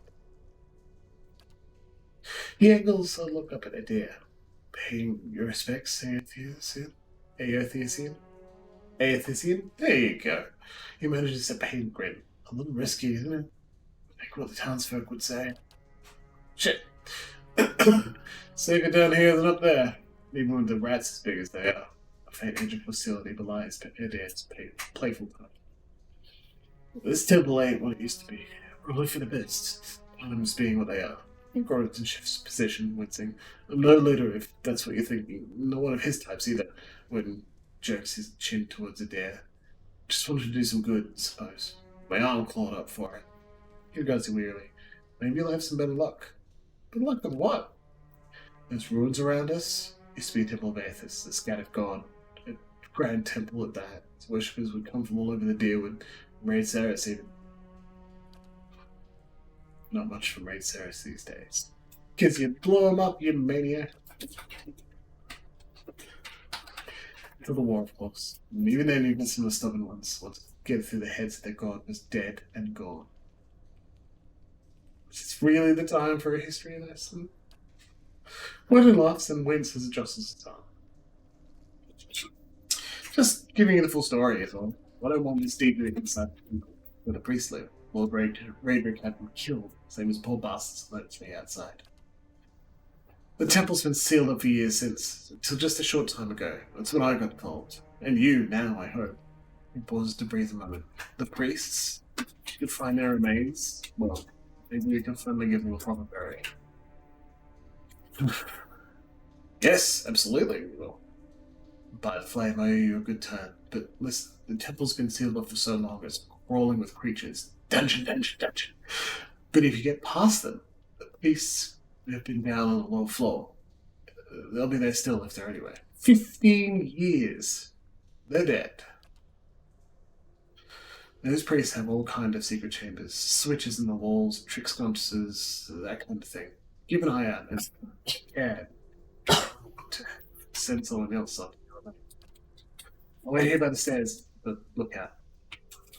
He angles a look up at Adair. Paying your respects, Aethisian? Aethisian? There you go. He manages a pain grin. A little risky, isn't it? Like what the townsfolk would say. Shit. Safer down here than up there. Even with the rats as big as they are. A faint edge of hostility belies Adair's playful tone. This temple ain't what it used to be. Probably for the best. Items being what they are. Gordon shifts position, wincing. I'm no leader if that's what you're thinking. Not one of his types either. When jerks his chin towards Adair. Just wanted to do some good, I suppose. My arm clawed up for it. He regards you wearily. Maybe you'll have some better luck. Better luck than what? There's ruins around us. Used to be a Temple of Aethys, the scattered god. A grand temple at that. Its worshippers would come from all over the Deerwood. Raid Saris even. Not much from Raid Saris these days. Kids, you blow him up, you maniac. To the war, of course. And even then, even some of the stubborn ones want to get through the heads that their god was dead and gone. Is this really the time for a history lesson? Gordon laughs and winks as it jostles his arm. Just giving you the full story is all. What I want is deeply inside where the priest lived. Lord Raedric had been killed, same as poor bastards left me outside. The temple's been sealed up for years since, until just a short time ago. That's when I got involved. And you, now, I hope. He pauses to breathe a moment. The priests? You could find their remains? Well, maybe we can finally give them a proper burial. Yes, absolutely, we will. By the flame, I owe you a good turn. But listen, the temple's been sealed up for so long, it's crawling with creatures. Dungeon, dungeon, dungeon. But if you get past them, the priests have been down on the lower floor. They'll be there still if they're anywhere. 15 years. They're dead. Those priests have all kind of secret chambers, switches in the walls, trick sconces, that kind of thing. Keep an eye out. It's scared to send someone else up. I'll wait here by the stairs, but look out.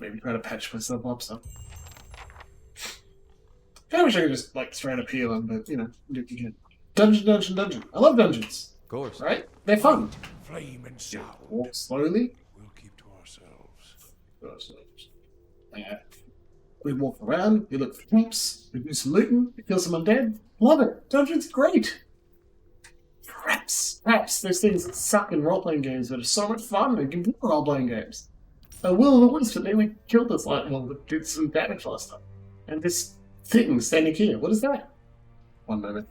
Maybe try to patch myself up some. I wish I could just, straight up heal them, but, do what you can. Dungeon, dungeon, dungeon. I love dungeons. Of course. Right? They're fun. Flame and sound. Walk slowly. We'll keep to ourselves. We walk around, we look for traps, we do some looting, we kill some undead. Love it. Dungeons are great. Traps. Those things that suck in role-playing games that are so much fun and can be role-playing games. Will of the Wisp nearly killed us did some damage last time. And this thing standing here, what is that? One moment.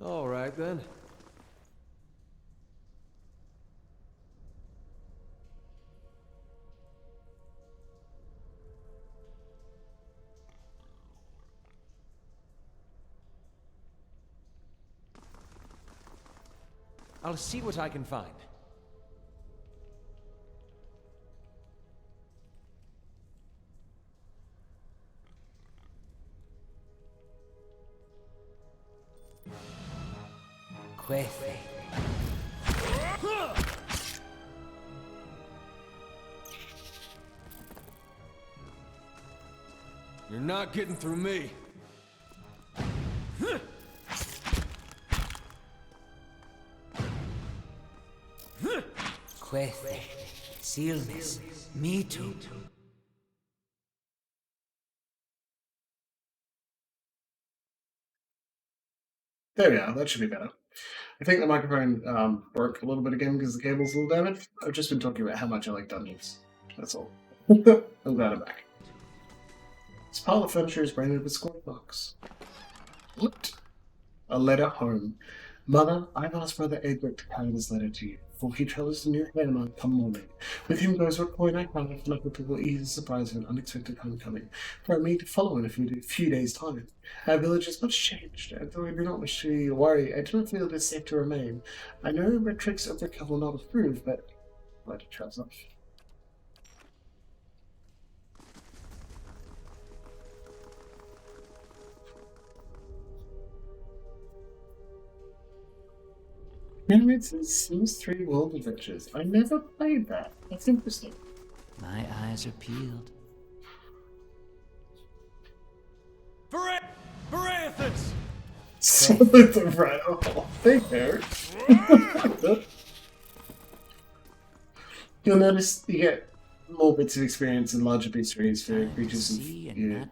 All right, then. I'll see what I can find. Quefe. You're not getting through me. Quefe. Sealness. Me too. There we are, that should be better. I think the microphone broke a little bit again because the cable's a little damaged. I've just been talking about how much I like dungeons. That's all. I'm glad I'm back. This pile of furniture is branded with squad marks. What? A letter home. Mother, I've asked Brother Edward to carry this letter to you, for he travels to New Panama come morning. With him goes what coin I have, and I hope it will ease the surprise of an unexpected homecoming, for I mean to follow in a few days' time. Our village is much changed, and though I do not wish you to worry, I do not feel it is safe to remain. I know Retrix of the will not approve, but let it trails off. It's Sims 3 World Adventures. I never played that. That's interesting. My eyes are peeled. Barathas! Solid the right. Oh, thank you. You'll notice you get more bits of experience in larger bestiaries for creatures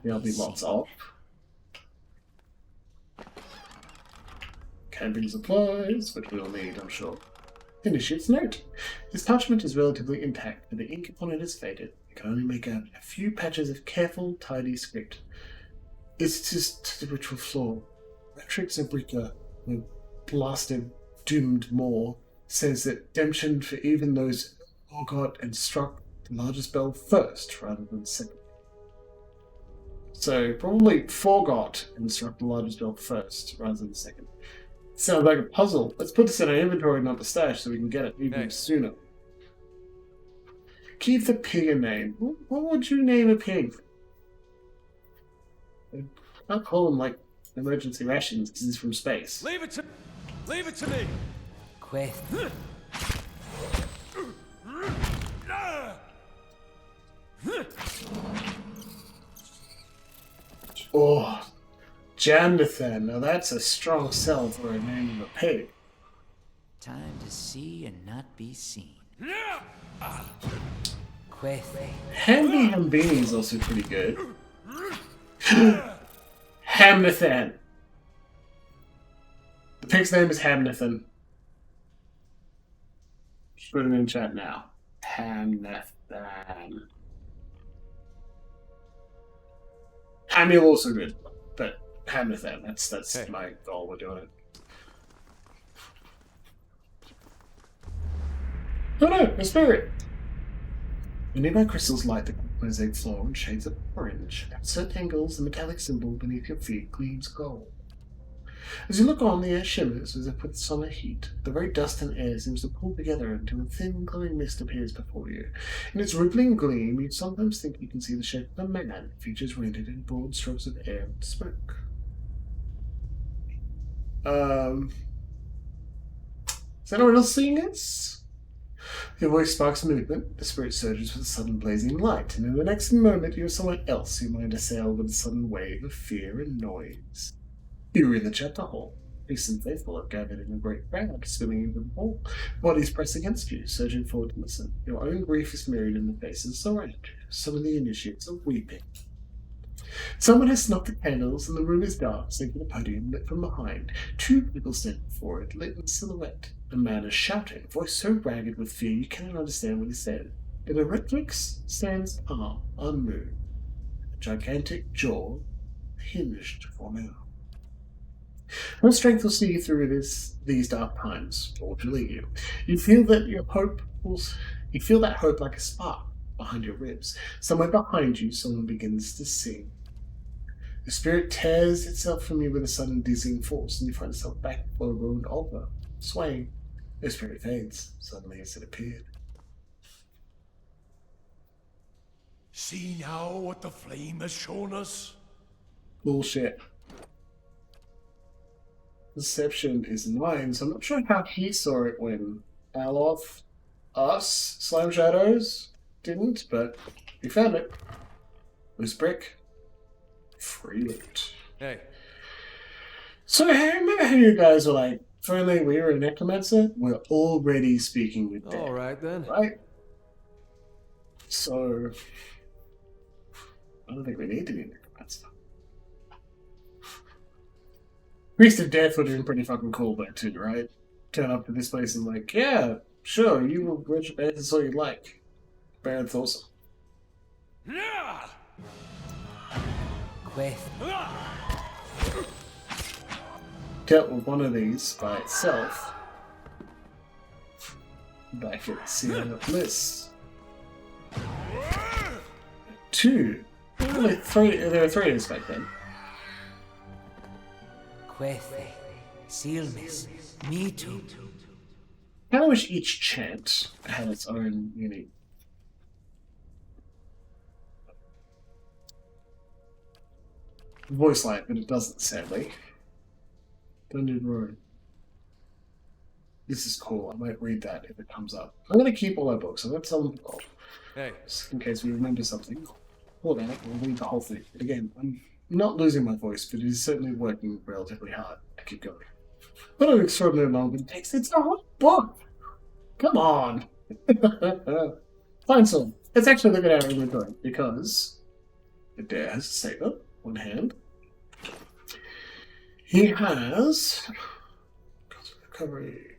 there'll be lots of. Camping supplies, which we'll need, I'm sure. Initiate's note. This parchment is relatively intact, but the ink upon it is faded. You can only make out a few patches of careful, tidy script. It's just the ritual flaw. Retrix Abrica, the blasted, doomed Moor, says that redemption for even those who got and struck the largest bell first rather than second. So probably forgot and struck the largest bell first rather than second. Sounds like a puzzle. Let's put this in our inventory, not the stash, so we can get it even sooner. Keep the pig a name. What would you name a pig? I'll call them like emergency rations because it's from space. Leave it to me. Quest. Oh, Jonathan. Now that's a strong sell for a name of a pig. Time to see and not be seen. Quest. Handy Hambini is also pretty good. Hamnathan. The pig's name is Hamnathan. Just put it in chat now. Hamnathan. Hamiel also good, but Hamnathan. That's my goal. We're doing it. Oh no, a spirit! The nearby crystals light the mosaic floor in shades of orange. At certain angles, the metallic symbol beneath your feet gleams gold. As you look on, the air shimmers as if with summer heat. The very dust and air seems to pull together until a thin, glowing mist appears before you. In its rippling gleam, you'd sometimes think you can see the shape of a man, features rendered in broad strokes of air and smoke. Is anyone else seeing this? Your voice sparks movement, the spirit surges with a sudden blazing light, and in the next moment you're someone else, your mind assailed with a sudden wave of fear and noise. You're in the chapter hall. Priests and faithful are gathered in a great crowd, spilling into the hall. Bodies press against you, surging forward to listen. Your own grief is mirrored in the faces around you. Some of the initiates are weeping. Someone has snuffed the candles, and the room is dark, save for the podium lit from behind. Two people stand before it, lit in silhouette. A man is shouting, voice so ragged with fear you cannot understand what he said. In a Retrix stands arm, unmoved, a gigantic jaw, hinged for now. No strength will see you through these dark times, or to lead you. You feel that hope like a spark behind your ribs. Somewhere behind you, someone begins to sing. The spirit tears itself from you with a sudden dizzying force, and you find yourself back before a ruined altar, swaying. The spirit fades, suddenly as it appeared. See now what the flame has shown us? Bullshit. Deception is 9, so I'm not sure how he saw it when Aloth, us, Slime Shadows didn't, but we found it. Loose brick. Free loot. Hey. So remember how you guys were like, if only we were a necromancer? We're already speaking with dead. Alright then. Right? So I don't think we need to be a necromancer. Priest of Death would have been pretty fucking cool there too, right? Turn up to this place and like, yeah, sure, you will worship Aethys all you like. Baron's awesome. Queth. Dealt with one of these by itself. Back at Seal of Bliss. 2. There were 3 of these back then. Queth. Sealmas. Me too. I wish each chant had its own unique voice line, but it doesn't, sadly. Dungeon Road. This is cool. I might read that if it comes up. I'm going to keep all our books. I'm going to tell them all. Hey. Just in case we remember something. Hold on, we'll read the whole thing. But again, I'm not losing my voice, but it is certainly working relatively hard to keep going. What an extraordinary long it takes. It's a whole book! Come on! Fine song. Let's actually look at our inventory, because the dare has a saber, one hand. He has recovery.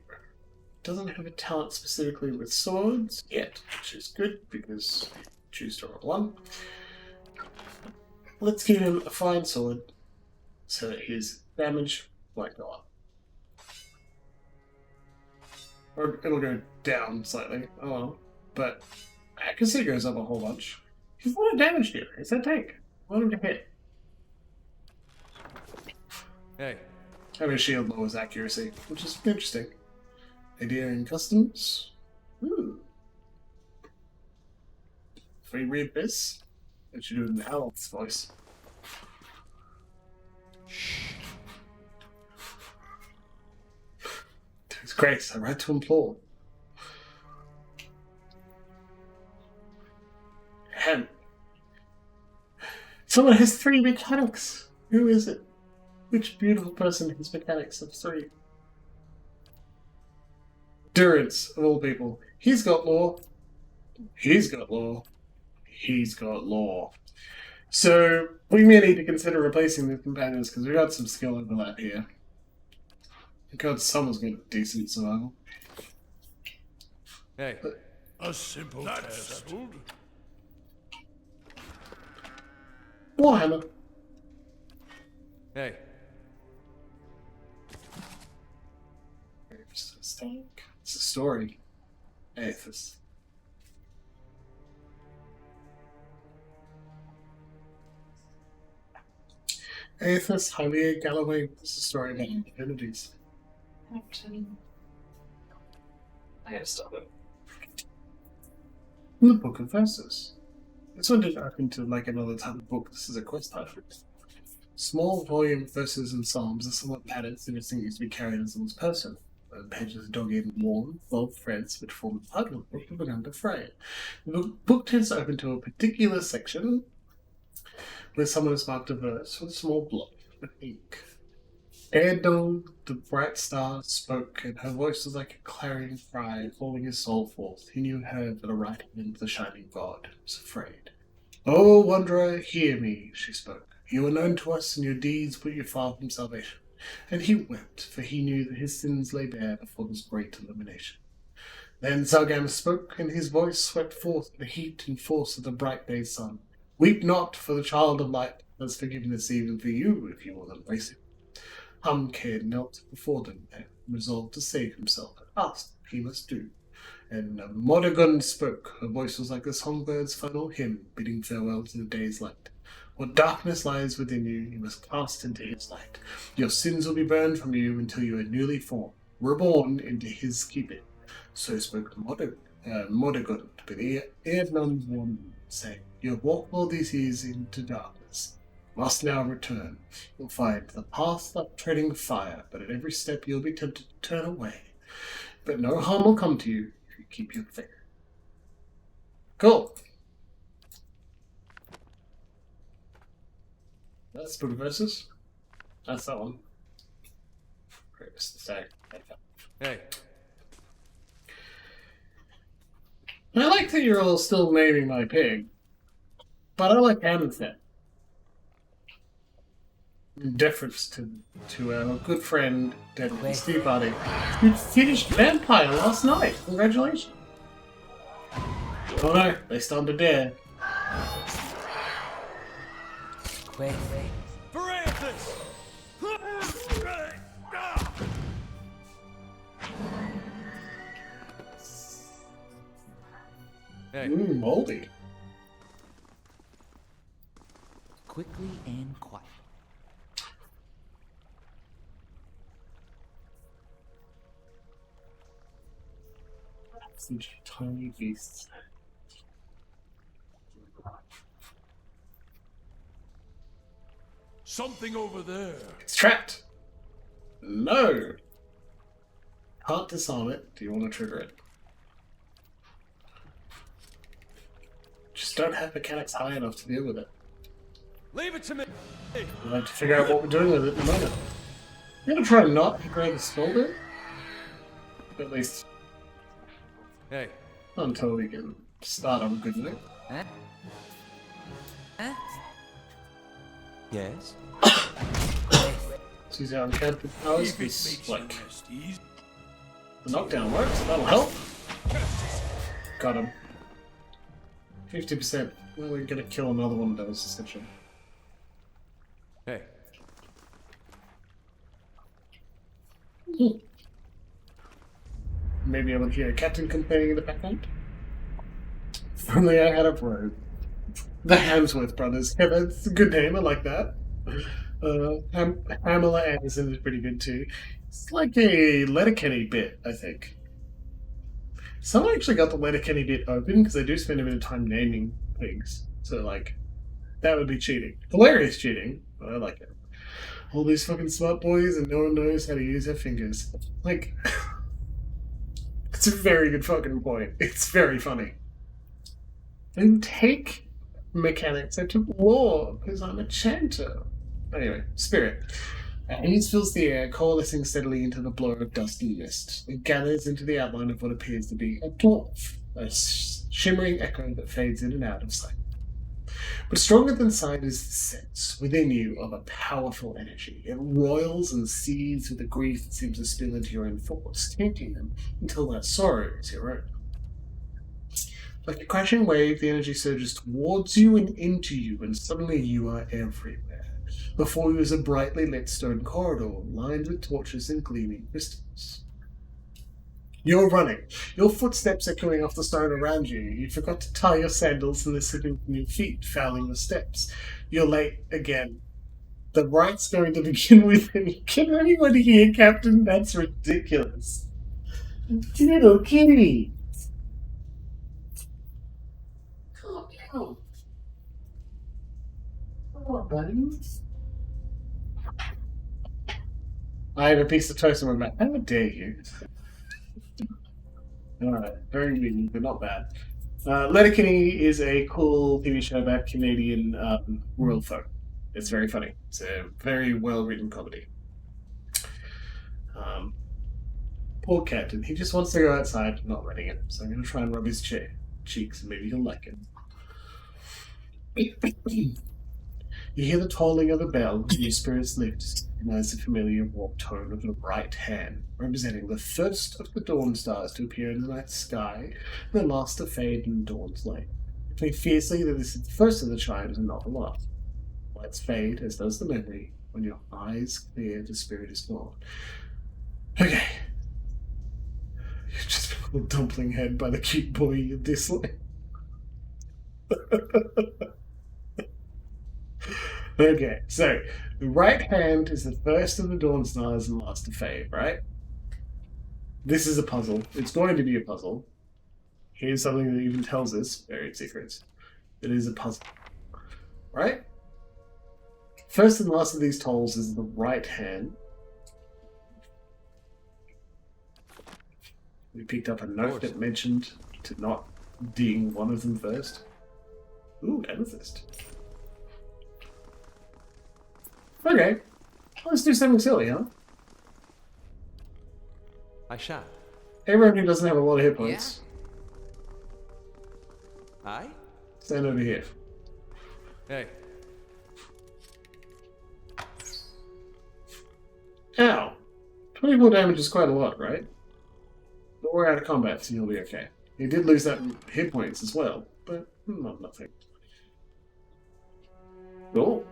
Doesn't have a talent specifically with swords yet, which is good because I choose to roll 1. Let's give him a fine sword so that his damage won't go up. Or it'll go down slightly. Oh well. But accuracy goes up a whole bunch. He's not a damage dealer. It's a tank. I want him to hit. Hey. Having a shield lowers accuracy, which is interesting. Idea in customs. Ooh. If we read this, I should do it in Aloth's voice. To His Grace, I write to implore. Ahem. Someone has 3 mechanics. Who is it? Which beautiful person has mechanics of 3? Durance, of all people. He's got law. He's got law. He's got law. So, we may need to consider replacing the companions because we've got some skill overlap here. God, someone's got a decent survival. Hey. A simple test. Warhammer. Hey. It's a story. Aethys. Aethys, Hylia, Galloway. It's a story about divinities. Captain. I gotta stop it. In the Book of Verses. This one didn't open to like another type of book. This is a quest title. Small volume verses and psalms are somewhat padded, so this thing used to be carried as one's person. The pages are dog-eared and worn, 12 threads which form the title of the book have begun to fray. The book tends to open to a particular section where someone has marked a verse with a small block of ink. Ere dawn, the bright star spoke, and her voice was like a clarion cry, calling his soul forth. He knew her for the right hand of the shining god, was afraid. "O wanderer, hear me," she spoke. "You are known to us, and your deeds put you far from salvation." And he wept, for he knew that his sins lay bare before this great illumination. Then Zargam spoke, and his voice swept forth the heat and force of the bright day's sun. "Weep not, for the child of light has forgiveness even for you, if you will embrace him." Humkir knelt before them and resolved to save himself, and asked what he must do. And Mordegon spoke. Her voice was like the songbird's final hymn, bidding farewell to the day's light. "What darkness lies within you, you must cast into his light. Your sins will be burned from you until you are newly formed. reborn into his keeping. So spoke Modegund, but ere none warned, saying, You have walked all these years into darkness, must now return. You'll find the path up treading fire, but at every step you'll be tempted to turn away. But no harm will come to you if you keep your faith. Cool. That's Buddha verses. That's that one. Greatest mistake. Hey. I like that you're all still naming my pig, but I like Amundsen. In deference to our good friend, Deadly Steve Hardy, who finished Vampire last night. Congratulations. Oh no, they started to dare. Wait. Francis! Hey. Moldy. Quickly and quiet. Such tiny beasts. Something over there. It's trapped. No. Can't disarm it. Do you want to trigger it? Just don't have mechanics high enough to deal with it. Leave it to me. We'll have to figure out what we're doing with it in a moment. I'm gonna try not to grab the spell bit. At least Hey. until we can start on a good note. Huh? Huh? Yes? See how uncanted powers If it is makes you like rest easy. the knockdown works, that'll help. Got him. 50%. Well, we're gonna kill another one of those essentially. Hey. Maybe I will hear a captain complaining in the background. If only I had a robe. The Hamsworth brothers. Yeah, that's a good name. I like that. Pamela Anderson is pretty good too. It's like a Letterkenny bit, I think. Someone actually got the Letterkenny bit open because they do spend a bit of time naming pigs. So, like, that would be cheating. Hilarious cheating, but I like it. All these fucking smart boys and no one knows how to use their fingers. Like, it's a very good fucking point. It's very funny. And take mechanics I took law because I'm a chanter. Anyway, spirit. Haze fills the air, coalescing steadily into the blur of dust and mist. It gathers into the outline of what appears to be a dwarf, a shimmering echo that fades in and out of sight. But stronger than sight is the sense within you of a powerful energy. It roils and seethes with a grief that seems to spill into your own thoughts, tainting them until that sorrow is your own. Like a crashing wave, the energy surges towards you and into you, and suddenly you are everywhere. Before you is a brightly lit stone corridor, lined with torches and gleaming crystals. You're running, your footsteps echoing off the stone around you. You forgot to tie your sandals and they're slipping from your feet, fouling the steps. You're late again. The right's going to begin with, and can anybody hear, Captain? That's ridiculous. Little kitty. Calm down. Come on, buddy. I have a piece of toast in my mouth. How dare you? Alright, very mean, but not bad. Letterkenny is a cool TV show about Canadian rural folk. It's very funny. It's a very well-written comedy. Poor Captain. He just wants to go outside, not letting it. So I'm going to try and rub his cheeks, and maybe he'll like it. You hear the tolling of a bell, and your spirits lift. Recognize the familiar warm tone of the right hand, representing the first of the dawn stars to appear in the night sky, and the last to fade in dawn's light. You think fiercely that this is the first of the chimes and not the last. Lights fade, as does the memory. When your eyes clear, the spirit is gone. Okay. You've just been called dumpling head by the cute boy you dislike. Okay, so the right hand is the first of the dawn stars and last to fade, right? This is a puzzle. It's going to be a puzzle. Here's something that even tells us, buried secrets. It is a puzzle. Right? First and last of these tolls is the right hand. We picked up a note that mentioned to not ding one of them first. Ooh, amethyst. Okay. Let's do something silly, huh? I shall. Everyone who doesn't have a lot of hit points. Aye? Stand over here. Hey. Ow. 24 damage is quite a lot, right? But we're out of combat, so you'll be okay. He did lose that hit points as well, but not nothing. Cool.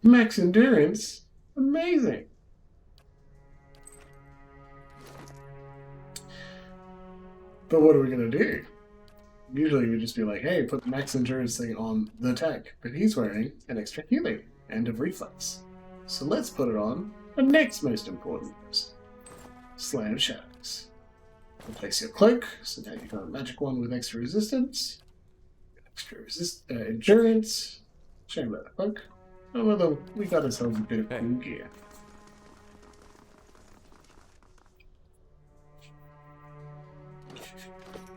Max endurance? Amazing. But what are we going to do? Usually we'd just be like, hey, put the max endurance thing on the tank. But he's wearing an extra healing and a reflex. So let's put it on the next most important person. Slayer of Shadows. Replace your cloak, so now you've got a magic one with extra resistance. Extra endurance. Shame about the cloak. Oh, well, we got ourselves a bit of cool gear.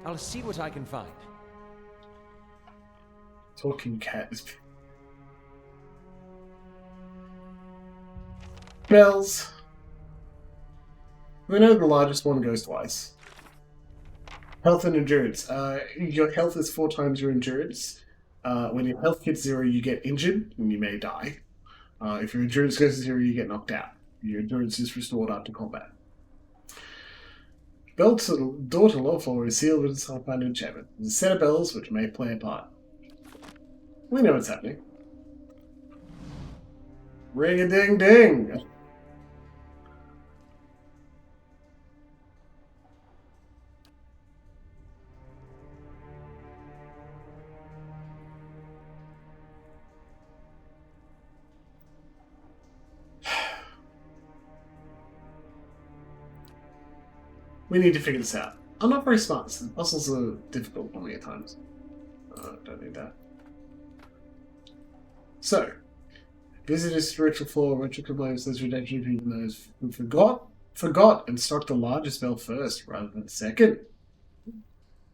I'll see what I can find. Talking cat. Bells. We know the largest one goes twice. Health and endurance. Your health is 4 times your endurance. When your health hits 0, you get injured and you may die. If your endurance goes to 0, you get knocked out. Your endurance is restored after combat. Bell to door to Lawful is sealed with a self-found enchantment. There's a set of bells which may play a part. We know what's happening. Ring-a-ding-ding! We need to figure this out. I'm not very smart, so the puzzles are difficult for me at times. Don't need that. So, visit a spiritual floor, ritual complains there's redemption for those who forgot and struck the largest spell first rather than second.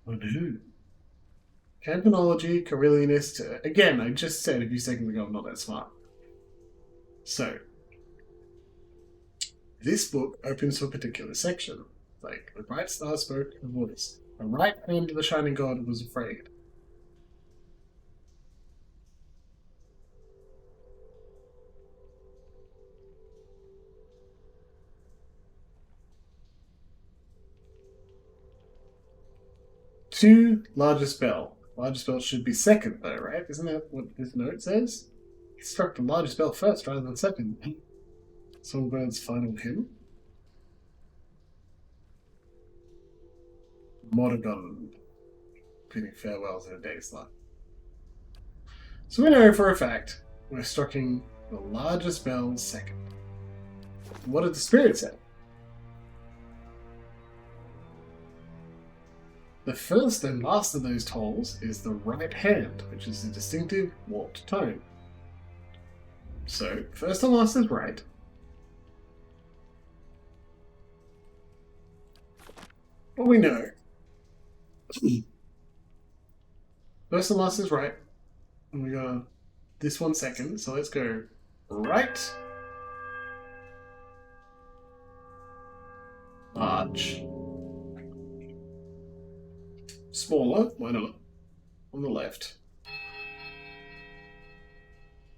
Oh no. Campanology, Carilionist. Again, I just said a few seconds ago I'm not that smart. So, this book opens to a particular section. Like, the bright star spoke a voice. The right hand of the shining god was afraid. Two largest bell. Largest bell should be second, though, right? Isn't that what this note says? He struck the largest bell first rather than second. Songburn's final hymn. Mordegon bidding farewells in a day's life. So we know for a fact we're striking the largest bell second. What did the spirit say? The first and last of those tolls is the right hand, which is a distinctive warped tone. So, first and last is right. What we know. First and last is right. And we got this one second, so let's go right. Large. Smaller, why not? On the left.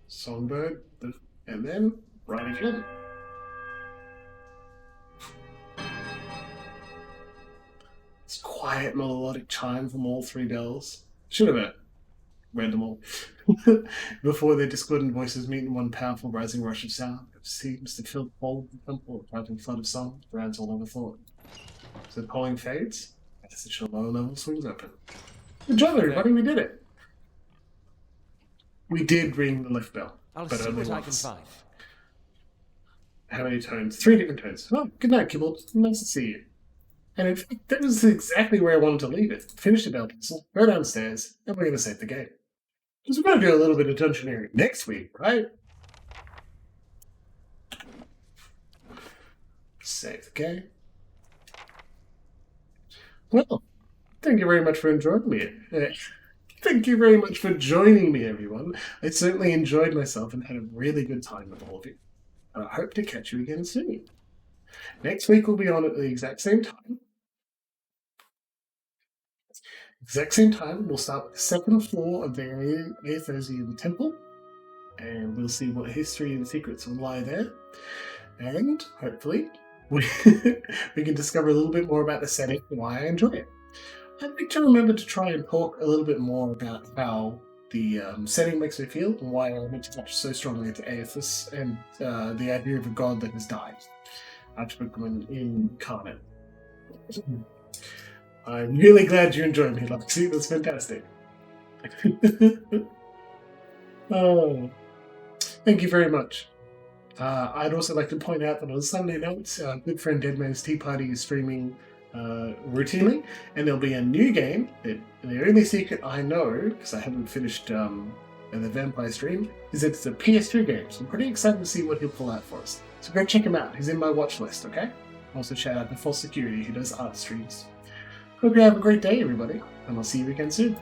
Songbird, and then right again. It's quiet melodic chime from all 3 bells. Should have read them all. Before their discordant voices meet in one powerful rising rush of sound, it seems to fill the whole of the temple, a vibrant flood of song, drowns all over thought. So the calling fades. As the lower level swings open. Good job, everybody, we did it. We did ring the lift bell. I'll but see only what once. I can find. How many tones? 3 different tones. Oh, good night, Kibble. Nice to see you. And in fact, that was exactly where I wanted to leave it. Finish the bell pencil, go downstairs, and we're going to save the game. Because we're going to do a little bit of dungeoneering next week, right? Save the game. Well, thank you very much for enjoying me. Thank you very much for joining me, everyone. I certainly enjoyed myself and had a really good time with all of you. And I hope to catch you again soon. Next week we'll be on at the exact same time. We'll start with the second floor of the Aethosian Temple. And we'll see what history and secrets will lie there. And hopefully we can discover a little bit more about the setting and why I enjoy it. I'd like to remember to try and talk a little bit more about how the setting makes me feel and why I want to touch so strongly into Aethys and the idea of a god that has died after becoming incarnate. I'm really glad you enjoyed me, Lexi. That's fantastic. Oh, thank you very much. I'd also like to point out that on Sunday nights, our good friend Deadman's Tea Party is streaming routinely, and there'll be a new game that the only secret I know, because I haven't finished the Vampire stream, is that it's a PS2 game, so I'm pretty excited to see what he'll pull out for us. So go check him out, he's in my watch list, okay? Also shout out to False Security, who does art streams. Hope you have a great day, everybody, and I'll see you again soon.